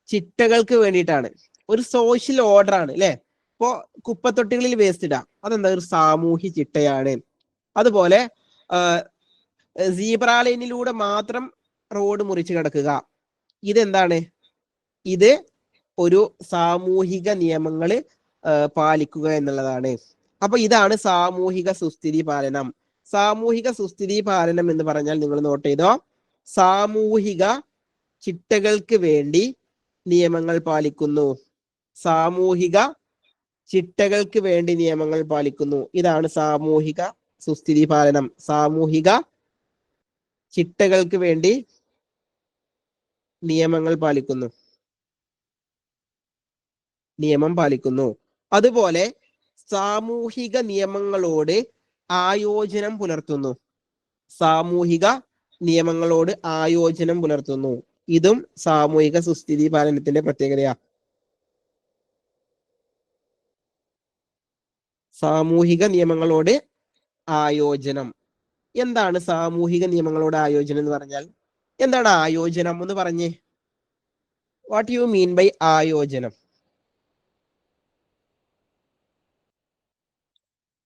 ചിട്ടകൾക്ക് വേണ്ടിയിട്ടാണ്. ഒരു സോഷ്യൽ ഓർഡർ ആണ് അല്ലെ? ഇപ്പോ കുപ്പത്തൊട്ടികളിൽ വേസ്റ്റ് ഇടാം, അതെന്താ? ഒരു സാമൂഹ്യ ചിട്ടയാണ്. അതുപോലെ സീബ്ര ലൈനിലൂടെ മാത്രം റോഡ് മുറിച്ചു കിടക്കുക, ഇതെന്താണ്? ഇത് ഒരു സാമൂഹിക നിയമങ്ങൾ പാലിക്കുക എന്നുള്ളതാണ്. അപ്പൊ ഇതാണ് സാമൂഹിക സുസ്ഥിതി പാലനം. സാമൂഹിക സുസ്ഥിതി പാലനം എന്ന് പറഞ്ഞാൽ നിങ്ങൾ നോട്ട് ചെയ്തോ, സാമൂഹിക ചിട്ടകൾക്ക് വേണ്ടി നിയമങ്ങൾ പാലിക്കുന്നു. സാമൂഹിക ചിട്ടകൾക്ക് വേണ്ടി നിയമങ്ങൾ പാലിക്കുന്നു. ഇതാണ് സാമൂഹിക സുസ്ഥിതി പാലനം. സാമൂഹിക ചിട്ടകൾക്ക് വേണ്ടി നിയമങ്ങൾ പാലിക്കുന്നു, നിയമം പാലിക്കുന്നു. അതുപോലെ സാമൂഹിക നിയമങ്ങളോട് ആയോജനം പുലർത്തുന്നു. സാമൂഹിക നിയമങ്ങളോട് ആയോജനം പുലർത്തുന്നു. ഇതും സാമൂഹിക സുസ്ഥിതി പാലനത്തിന്റെ പ്രത്യേകതയാണ്. സാമൂഹിക നിയമങ്ങളോട് ആയോജനം. എന്താണ് സാമൂഹിക നിയമങ്ങളോട് ആയോജനം എന്ന് പറഞ്ഞാൽ? എന്താണ് ആയോജനം എന്ന് പറഞ്ഞേ? വാട്ട് യു മീൻ ബൈ ആയോജനം?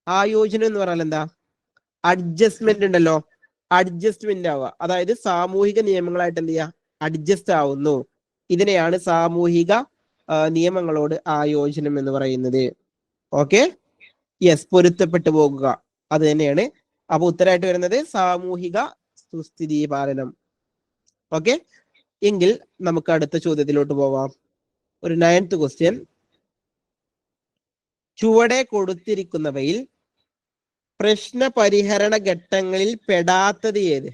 ആയോജനം എന്ന് പറഞ്ഞാൽ എന്താ? അഡ്ജസ്റ്റ്മെന്റ് ഉണ്ടല്ലോ, അഡ്ജസ്റ്റ്മെന്റ് ആവുക. അതായത് സാമൂഹിക നിയമങ്ങളായിട്ട് എന്ത് ചെയ്യുക? അഡ്ജസ്റ്റ് ആവുന്നു. ഇതിനെയാണ് സാമൂഹിക നിയമങ്ങളോട് ആയോജനം എന്ന് പറയുന്നത്. ഓക്കെ, യെസ്, പൊരുത്തപ്പെട്ടു പോകുക, അത് തന്നെയാണ്. അപ്പൊ ഉത്തരമായിട്ട് വരുന്നത് സാമൂഹിക സുസ്ഥിതി പാലനം. ഓക്കെ, എങ്കിൽ നമുക്ക് അടുത്ത ചോദ്യത്തിലോട്ട് പോവാം. ഒരു 9th ക്വസ്റ്റ്യൻ. ചുവടെ കൊടുത്തിരിക്കുന്നവയിൽ പ്രശ്ന പരിഹരണ ഘട്ടങ്ങളിൽ പെടാത്തത് ഏത്?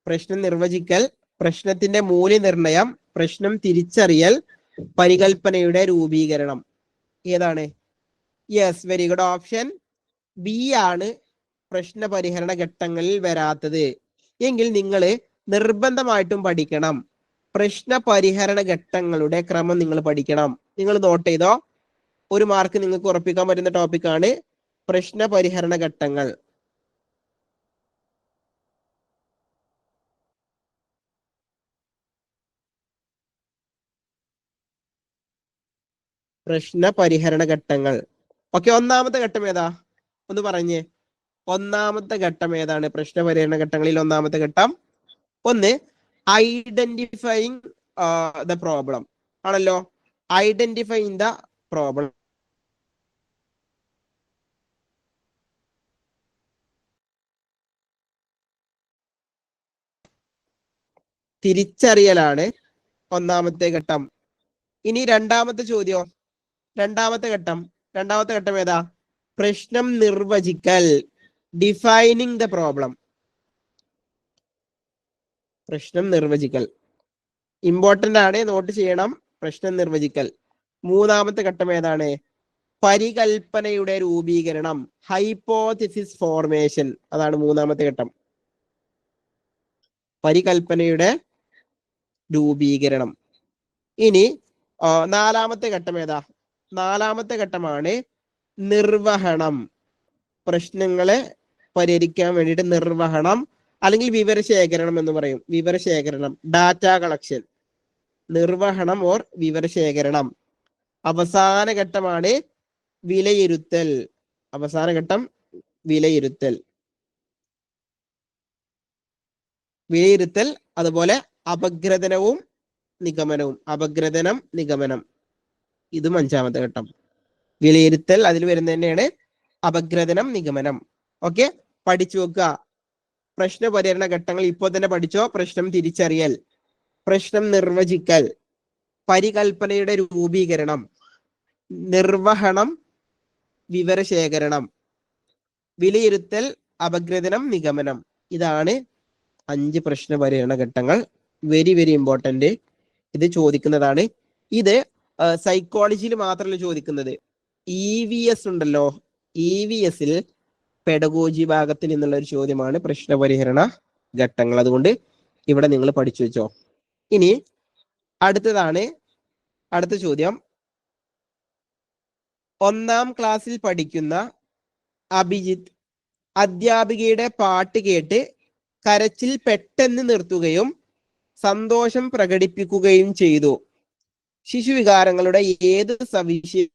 പ്രശ്നം നിർവചിക്കൽ, പ്രശ്നത്തിന്റെ മൂല്യനിർണയം, പ്രശ്നം തിരിച്ചറിയൽ, പരികൽപ്പനയുടെ രൂപീകരണം. ഏതാണ്? Yes, very good. Option B ആണ് പ്രശ്ന പരിഹരണ ഘട്ടങ്ങളിൽ വരാത്തത്. എങ്കിൽ നിങ്ങൾ നിർബന്ധമായിട്ടും പഠിക്കണം. പ്രശ്ന പരിഹരണ ഘട്ടങ്ങളുടെ ക്രമം നിങ്ങൾ പഠിക്കണം. നിങ്ങൾ നോട്ട് ചെയ്തോ, ഒരു മാർക്ക് നിങ്ങൾക്ക് ഉറപ്പിക്കാൻ പറ്റുന്ന ടോപ്പിക്കാണ് പ്രശ്ന പരിഹരണ ഘട്ടങ്ങൾ. പ്രശ്ന പരിഹരണ ഘട്ടങ്ങൾ. ഓക്കെ, ഒന്നാമത്തെ ഘട്ടം ഏതാ? ഒന്ന് പറഞ്ഞേ, ഒന്നാമത്തെ ഘട്ടം ഏതാണ്? പ്രശ്ന പരിഹരണ ഘട്ടങ്ങളിൽ ഒന്നാമത്തെ ഘട്ടം ഒന്ന് ഐഡന്റിഫൈങ് ദ പ്രോബ്ലം ആണല്ലോ. ഐഡന്റിഫൈങ് ദ പ്രോബ്ലം, തിരിച്ചറിയലാണ് ഒന്നാമത്തെ ഘട്ടം. ഇനി രണ്ടാമത്തെ ചോദ്യം, രണ്ടാമത്തെ ഘട്ടം ഏതാ? പ്രശ്നം നിർവചിക്കൽ, ഡിഫൈനിങ് ദ പ്രോബ്ലം. പ്രശ്നം നിർവചിക്കൽ ഇമ്പോർട്ടന്റ് ആണ്, നോട്ട് ചെയ്യണം. പ്രശ്നം നിർവചിക്കൽ. മൂന്നാമത്തെ ഘട്ടം ഏതാണ്? പരികൽപ്പനയുടെ രൂപീകരണം, ഹൈപ്പോതെസിസ് ഫോർമേഷൻ. അതാണ് മൂന്നാമത്തെ ഘട്ടം, പരികൽപ്പനയുടെ രൂപീകരണം. ഇനി നാലാമത്തെ ഘട്ടം ഏതാ? നാലാമത്തെ ഘട്ടമാണ് നിർവഹണം. പ്രശ്നങ്ങളെ പരിഹരിക്കാൻ വേണ്ടിയിട്ട് നിർവഹണം അല്ലെങ്കിൽ വിവരശേഖരണം എന്ന് പറയും. വിവരശേഖരണം, ഡാറ്റ കളക്ഷൻ, നിർവഹണം ഓർ വിവരശേഖരണം. അവസാന ഘട്ടമാണ് വിലയിരുത്തൽ. അവസാന ഘട്ടം വിലയിരുത്തൽ. വിലയിരുത്തൽ അതുപോലെ അപഗ്രഥനവും നിഗമനവും. അപഗ്രഥനം, നിഗമനം, ഇതും അഞ്ചാമത്തെ ഘട്ടം. വിലയിരുത്തൽ അതിൽ വരുന്ന തന്നെയാണ് അപഗ്രഥനം, നിഗമനം. ഓക്കെ, പഠിച്ചു വെക്കുക. പ്രശ്ന പരിഹരണ ഘട്ടങ്ങൾ ഇപ്പോൾ തന്നെ പഠിച്ചോ. പ്രശ്നം തിരിച്ചറിയൽ, പ്രശ്നം നിർവചിക്കൽ, പരികൽപ്പനയുടെ രൂപീകരണം, നിർവഹണം, വിവരശേഖരണം, വിലയിരുത്തൽ, അപഗ്രഥനം, നിഗമനം. ഇതാണ് 5 പ്രശ്ന പരിഹരണ ഘട്ടങ്ങൾ. Very very important. ഇത് ചോദിക്കുന്നതാണ്. ഇത് സൈക്കോളജിയിൽ മാത്രമല്ല ചോദിക്കുന്നത്. EVS ഉണ്ടല്ലോ, EVS-ൽ പെഡഗോജി ഭാഗത്തിൽ നിന്നുള്ള ഒരു ചോദ്യമാണ് പ്രശ്ന പരിഹരണ ഘട്ടങ്ങൾ. അതുകൊണ്ട് ഇവിടെ നിങ്ങൾ പഠിച്ചു വെച്ചോ. ഇനി അടുത്ത ചോദ്യം. 1ാം ക്ലാസ്സിൽ പഠിക്കുന്ന അഭിജിത്ത് അധ്യാപികയുടെ പാട്ട് കേട്ട് കരച്ചിൽ പെട്ടെന്ന് നിർത്തുകയും സന്തോഷം പ്രകടിപ്പിക്കുകയും ചെയ്തു. ശിശുവികാരങ്ങളുടെ ഏത് സവിശേഷത?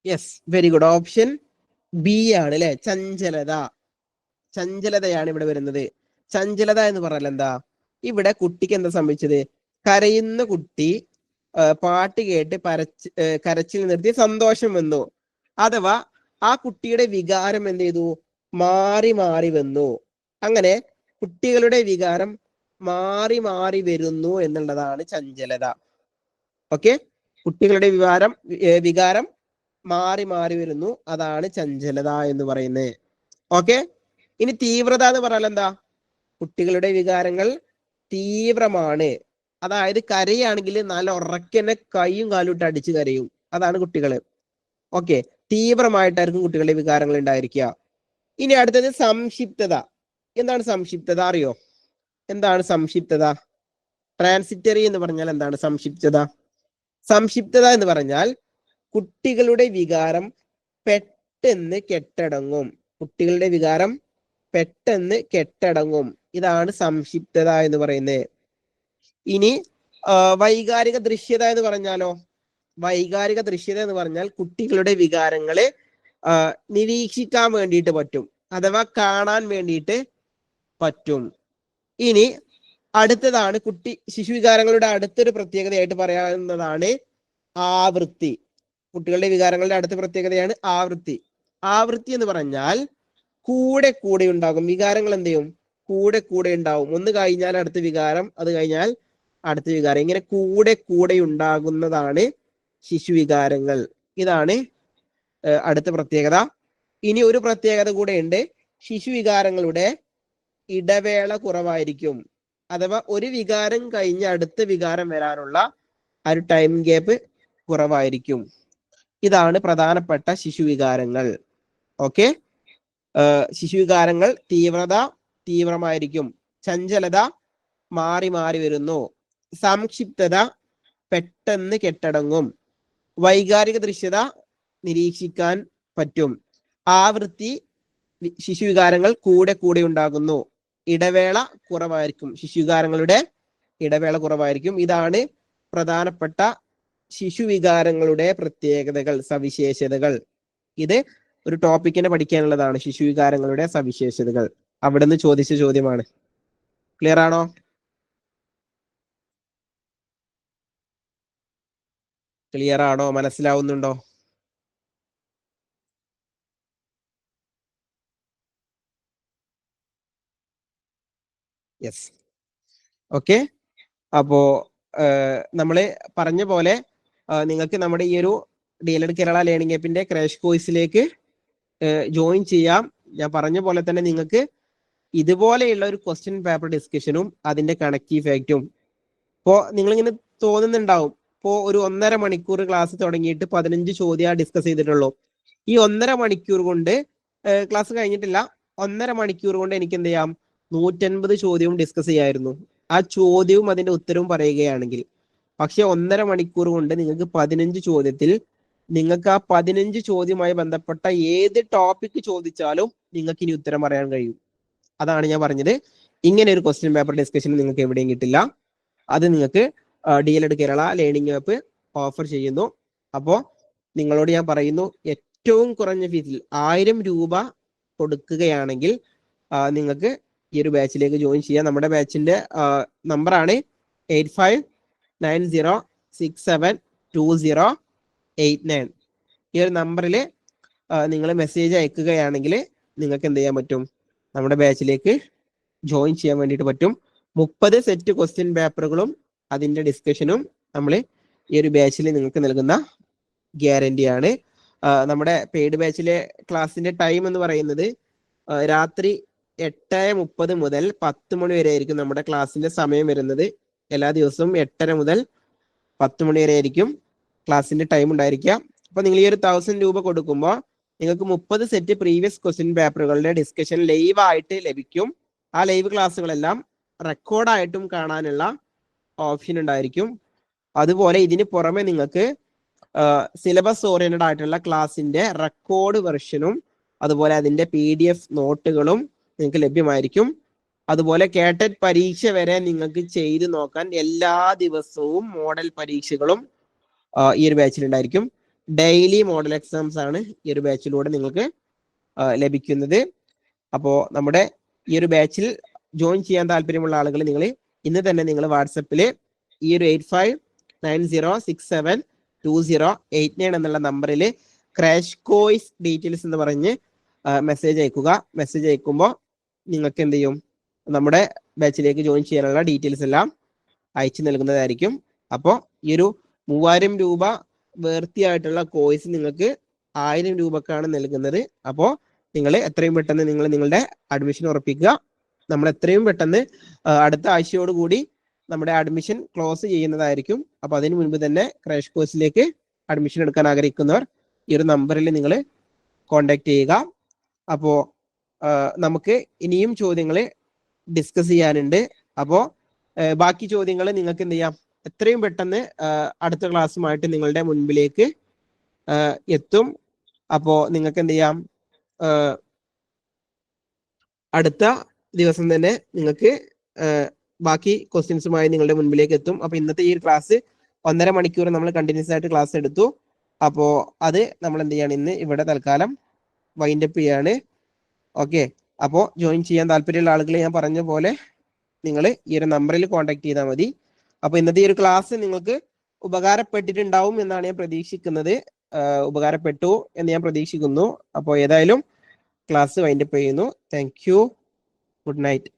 Yes, very good. Option B ആണ് അല്ലെ, ചഞ്ചലത. ചഞ്ചലതയാണ് ഇവിടെ വരുന്നത്. ചഞ്ചലത എന്ന് പറഞ്ഞാൽ എന്താ? ഇവിടെ കുട്ടിക്ക് എന്താ സംഭവിച്ചത്? കരയുന്ന കുട്ടി പാട്ട് കേട്ട് കരച്ചിൽ നിർത്തി സന്തോഷം വന്നു. അഥവാ ആ കുട്ടിയുടെ വികാരം എന്ത് ചെയ്തു? മാറി മാറി വന്നു. അങ്ങനെ കുട്ടികളുടെ വികാരം മാറി മാറി വരുന്നു എന്നുള്ളതാണ് ചഞ്ചലത. ഓക്കെ, കുട്ടികളുടെ വികാരം മാറി മാറി വരുന്നു, അതാണ് ചഞ്ചലത എന്ന് പറയുന്നത്. ഓക്കെ, ഇനി തീവ്രത എന്ന് പറഞ്ഞാൽ എന്താ? കുട്ടികളുടെ വികാരങ്ങൾ തീവ്രമാണ്. അതായത് കരയാണെങ്കിൽ നല്ല ഉറക്കനെ കൈയും കാലും ഇട്ട് അടിച്ച് കരയും. അതാണ് കുട്ടികള്. ഓക്കെ, തീവ്രമായിട്ടായിരിക്കും കുട്ടികളുടെ വികാരങ്ങൾ ഉണ്ടായിരിക്കുക. ഇനി അടുത്തത് സംക്ഷിപ്തത. എന്താണ് സംക്ഷിപ്തത അറിയോ? എന്താണ് സംക്ഷിപ്തത? ട്രാൻസിറ്ററി എന്ന് പറഞ്ഞാൽ എന്താണ് സംക്ഷിപ്തത? സംക്ഷിപ്തത എന്ന് പറഞ്ഞാൽ കുട്ടികളുടെ വികാരം പെട്ടെന്ന് കെട്ടടങ്ങും. കുട്ടികളുടെ വികാരം പെട്ടെന്ന് കെട്ടടങ്ങും. ഇതാണ് സംക്ഷിപ്തത എന്ന് പറയുന്നത്. ഇനി വൈകാരിക ദൃശ്യത എന്ന് പറഞ്ഞാലോ? വൈകാരിക ദൃശ്യത എന്ന് പറഞ്ഞാൽ കുട്ടികളുടെ വികാരങ്ങളെ നിരീക്ഷിക്കാൻ വേണ്ടിയിട്ട് പറ്റും, അഥവാ കാണാൻ വേണ്ടിയിട്ട് പറ്റും. ഇനി അടുത്തതാണ് ശിശുവികാരങ്ങളുടെ അടുത്തൊരു പ്രത്യേകതയായിട്ട് പറയാവുന്നതാണ് ആവൃത്തി. കുട്ടികളുടെ വികാരങ്ങളുടെ അടുത്ത പ്രത്യേകതയാണ് ആവൃത്തി. ആവൃത്തി എന്ന് പറഞ്ഞാൽ കൂടെ കൂടെ ഉണ്ടാകും. വികാരങ്ങൾ എന്ത് ചെയ്യും? കൂടെ കൂടെ ഉണ്ടാവും. ഒന്ന് കഴിഞ്ഞാൽ അടുത്ത വികാരം, അത് കഴിഞ്ഞാൽ അടുത്ത വികാരം, ഇങ്ങനെ കൂടെ കൂടെ ഉണ്ടാകുന്നതാണ് ശിശുവികാരങ്ങൾ. ഇതാണ് അടുത്ത പ്രത്യേകത. ഇനി ഒരു പ്രത്യേകത കൂടെ ഉണ്ട്. ശിശുവികാരങ്ങളുടെ ഇടവേള കുറവായിരിക്കും. അഥവാ ഒരു വികാരം കഴിഞ്ഞ് അടുത്ത വികാരം വരാനുള്ള ആ ഒരു ടൈം ഗ്യാപ്പ് കുറവായിരിക്കും. ഇതാണ് പ്രധാനപ്പെട്ട ശിശുവികാരങ്ങൾ. ഓക്കെ, ശിശുവികാരങ്ങൾ തീവ്രമായിരിക്കും. ചഞ്ചലത മാറി മാറി വരുന്നു. സംക്ഷിപ്തത പെട്ടെന്ന് കെട്ടടങ്ങും. വൈകാരിക ദൃശ്യത നിരീക്ഷിക്കാൻ പറ്റും. ആവൃത്തി ശിശുവികാരങ്ങൾ കൂടെ കൂടെ ഉണ്ടാകുന്നു. ഇടവേള കുറവായിരിക്കും. ശിശുവികാരങ്ങളുടെ ഇടവേള കുറവായിരിക്കും. ഇതാണ് പ്രധാനപ്പെട്ട ശിശുവികാരങ്ങളുടെ പ്രത്യേകതകൾ, സവിശേഷതകൾ. ഇത് ഒരു ടോപ്പിക്കിനെ പഠിക്കാനുള്ളതാണ്, ശിശുവികാരങ്ങളുടെ സവിശേഷതകൾ. അവിടെ നിന്ന് ചോദിച്ച ചോദ്യമാണ്. ക്ലിയർ ആണോ? ക്ലിയർ ആണോ? മനസ്സിലാവുന്നുണ്ടോ? യെസ്. ഓക്കെ. അപ്പോ നമ്മള് പറഞ്ഞ പോലെ നിങ്ങൾക്ക് നമ്മുടെ ഈ ഒരു DLED കേരള ലേണിംഗ് ആപ്പിന്റെ ക്രാഷ് കോഴ്സിലേക്ക് ജോയിൻ ചെയ്യാം. ഞാൻ പറഞ്ഞ പോലെ തന്നെ നിങ്ങൾക്ക് ഇതുപോലെയുള്ള ഒരു ക്വസ്റ്റ്യൻ പേപ്പർ ഡിസ്കഷനും അതിന്റെ കണക്റ്റീവ് ഫാക്റ്റും നിങ്ങളിങ്ങനെ തോന്നുന്നുണ്ടാവും, ഒരു 1.5 മണിക്കൂർ ക്ലാസ് തുടങ്ങിയിട്ട് 15 ചോദ്യം ഡിസ്കസ് ചെയ്തിട്ടുള്ളൂ. ഈ 1.5 മണിക്കൂർ കൊണ്ട് ക്ലാസ് കഴിഞ്ഞിട്ടില്ല, 1.5 മണിക്കൂർ കൊണ്ട് എനിക്ക് എന്ത് ചെയ്യാം, 150 ചോദ്യവും ഡിസ്കസ് ചെയ്യായിരുന്നു. ആ ചോദ്യവും അതിന്റെ ഉത്തരവും പറയുകയാണെങ്കിൽ. പക്ഷെ 1.5 മണിക്കൂർ കൊണ്ട് നിങ്ങൾക്ക് 15 ചോദ്യത്തിൽ നിങ്ങൾക്ക് ആ 15 ചോദ്യവുമായി ബന്ധപ്പെട്ട ഏത് ടോപ്പിക് ചോദിച്ചാലും നിങ്ങൾക്ക് ഇനി ഉത്തരം പറയാൻ കഴിയും. അതാണ് ഞാൻ പറഞ്ഞത്, ഇങ്ങനെ ഒരു ക്വസ്റ്റ്യൻ പേപ്പർ ഡിസ്കഷൻ നിങ്ങൾക്ക് എവിടെയും കിട്ടില്ല. അത് നിങ്ങൾക്ക് DLED Kerala learning app offer ചെയ്യുന്നു. അപ്പോൾ നിങ്ങളോട് ഞാൻ പറയുന്നു, ഏറ്റവും കുറഞ്ഞ ഫീസിൽ 1000 രൂപ കൊടുക്കുകയാണെങ്കിൽ നിങ്ങൾക്ക് ഈ ഒരു ബാച്ചിലേക്ക് ജോയിൻ ചെയ്യാം. നമ്മുടെ ബാച്ചിന്റെ നമ്പറാണ് 8590672089. ഈ ഒരു നമ്പറിൽ നിങ്ങൾ മെസ്സേജ് അയക്കുകയാണെങ്കിൽ നിങ്ങൾക്ക് എന്ത് ചെയ്യാൻ പറ്റും, നമ്മുടെ ബാച്ചിലേക്ക് ജോയിൻ ചെയ്യാൻ വേണ്ടിയിട്ട് പറ്റും. 30 സെറ്റ് ക്വസ്റ്റ്യൻ പേപ്പറുകളും അതിന്റെ ഡിസ്കഷനും നമ്മൾ ഈ ഒരു ബാച്ചിൽ നിങ്ങൾക്ക് നൽകുന്ന ഗ്യാരണ്ടിയാണ്. നമ്മുടെ പെയ്ഡ് ബാച്ചിലെ ക്ലാസിന്റെ ടൈം എന്ന് പറയുന്നത് രാത്രി 8:30 മുതൽ 10 മണി വരെ ആയിരിക്കും നമ്മുടെ ക്ലാസിന്റെ സമയം വരുന്നത്. എല്ലാ ദിവസവും 8:30 മുതൽ 10 മണി വരെ ആയിരിക്കും ക്ലാസിന്റെ ടൈം ഉണ്ടായിരിക്കുക. അപ്പൊ നിങ്ങൾ ഈ ഒരു 1000 രൂപ കൊടുക്കുമ്പോൾ നിങ്ങൾക്ക് 30 സെറ്റ് പ്രീവിയസ് ക്വസ്റ്റ്യൻ പേപ്പറുകളുടെ ഡിസ്കഷൻ ലൈവ് ആയിട്ട് ലഭിക്കും. ആ ലൈവ് ക്ലാസ്സുകളെല്ലാം റെക്കോർഡായിട്ടും കാണാനുള്ള ഓപ്ഷൻ ഉണ്ടായിരിക്കും. അതുപോലെ ഇതിന് പുറമെ നിങ്ങൾക്ക് സിലബസ് ഓറിയന്റഡ് ആയിട്ടുള്ള ക്ലാസിന്റെ റെക്കോർഡ് വെർഷനും അതുപോലെ അതിന്റെ PDF നോട്ടുകളും നിങ്ങൾക്ക് ലഭ്യമായിരിക്കും. അതുപോലെ കേട്ടറ്റ് പരീക്ഷ വരെ നിങ്ങൾക്ക് ചെയ്ത് നോക്കാൻ എല്ലാ ദിവസവും മോഡൽ പരീക്ഷകളും ഈ ഒരു ബാച്ചിൽ ഉണ്ടായിരിക്കും. ഡെയിലി മോഡൽ എക്സാംസ് ആണ് ഈ ഒരു ബാച്ചിലൂടെ നിങ്ങൾക്ക് ലഭിക്കുന്നത്. അപ്പോൾ നമ്മുടെ ഈ ഒരു ബാച്ചിൽ ജോയിൻ ചെയ്യാൻ താല്പര്യമുള്ള ആളുകൾ നിങ്ങൾ ഇന്ന് തന്നെ നിങ്ങൾ വാട്സപ്പിൽ ഈ ഒരു 8590672089 എന്നുള്ള നമ്പറിൽ ക്രാഷ് കോഴ്സ് ഡീറ്റെയിൽസ് എന്ന് പറഞ്ഞ് മെസ്സേജ് അയക്കുക. മെസ്സേജ് അയക്കുമ്പോൾ നിങ്ങൾക്ക് എന്ത് ചെയ്യും, നമ്മുടെ ബാച്ചിലേക്ക് ജോയിൻ ചെയ്യാനുള്ള ഡീറ്റെയിൽസ് എല്ലാം അയച്ചു നൽകുന്നതായിരിക്കും. അപ്പോൾ ഈ ഒരു 3000 രൂപ വേർത്തിയായിട്ടുള്ള കോഴ്സ് നിങ്ങൾക്ക് 1000 രൂപക്കാണ് നൽകുന്നത്. അപ്പോൾ നിങ്ങൾ എത്രയും പെട്ടെന്ന് നിങ്ങളുടെ അഡ്മിഷൻ ഉറപ്പിക്കുക. നമ്മൾ എത്രയും പെട്ടെന്ന് അടുത്ത ആഴ്ചയോടുകൂടി നമ്മുടെ അഡ്മിഷൻ ക്ലോസ് ചെയ്യുന്നതായിരിക്കും. അപ്പൊ അതിന് മുൻപ് തന്നെ ക്രാഷ് കോഴ്സിലേക്ക് അഡ്മിഷൻ എടുക്കാൻ ആഗ്രഹിക്കുന്നവർ ഈ ഒരു നമ്പറിൽ നിങ്ങൾ കോണ്ടാക്ട് ചെയ്യുക. അപ്പോ നമുക്ക് ഇനിയും ചോദ്യങ്ങൾ ഡിസ്കസ് ചെയ്യാനുണ്ട്. അപ്പോ ബാക്കി ചോദ്യങ്ങൾ നിങ്ങൾക്ക് എന്ത് ചെയ്യാം, എത്രയും പെട്ടെന്ന് അടുത്ത ക്ലാസ്സുമായിട്ട് നിങ്ങളുടെ മുൻപിലേക്ക് എത്തും. അപ്പോ നിങ്ങൾക്ക് എന്ത് ചെയ്യാം, അടുത്ത ദിവസം തന്നെ നിങ്ങൾക്ക് ബാക്കി ക്വസ്റ്റ്യൻസുമായി നിങ്ങളുടെ മുൻപിലേക്ക് എത്തും. അപ്പൊ ഇന്നത്തെ ഈ ക്ലാസ് 1.5 മണിക്കൂർ നമ്മൾ കണ്ടിന്യൂസ് ആയിട്ട് ക്ലാസ് എടുത്തു. അപ്പോ അത് നമ്മൾ എന്ത് ചെയ്യാണ്, ഇന്ന് ഇവിടെ തൽക്കാലം വൈൻഡപ്പ് ചെയ്യാണ്. ഓക്കെ. അപ്പോൾ ജോയിൻ ചെയ്യാൻ താല്പര്യമുള്ള ആളുകളെ ഞാൻ പറഞ്ഞ പോലെ നിങ്ങൾ ഈ ഒരു നമ്പറിൽ കോൺടാക്ട് ചെയ്താൽ മതി. അപ്പൊ ഇന്നത്തെ ഈ ഒരു ക്ലാസ് നിങ്ങൾക്ക് ഉപകാരപ്പെട്ടിട്ടുണ്ടാവും എന്നാണ് ഞാൻ പ്രതീക്ഷിക്കുന്നത്. ഉപകാരപ്പെട്ടു എന്ന് ഞാൻ പ്രതീക്ഷിക്കുന്നു. അപ്പോൾ ഏതായാലും ക്ലാസ് വൈൻഡപ്പ് ചെയ്യുന്നു. Thank you. Good night.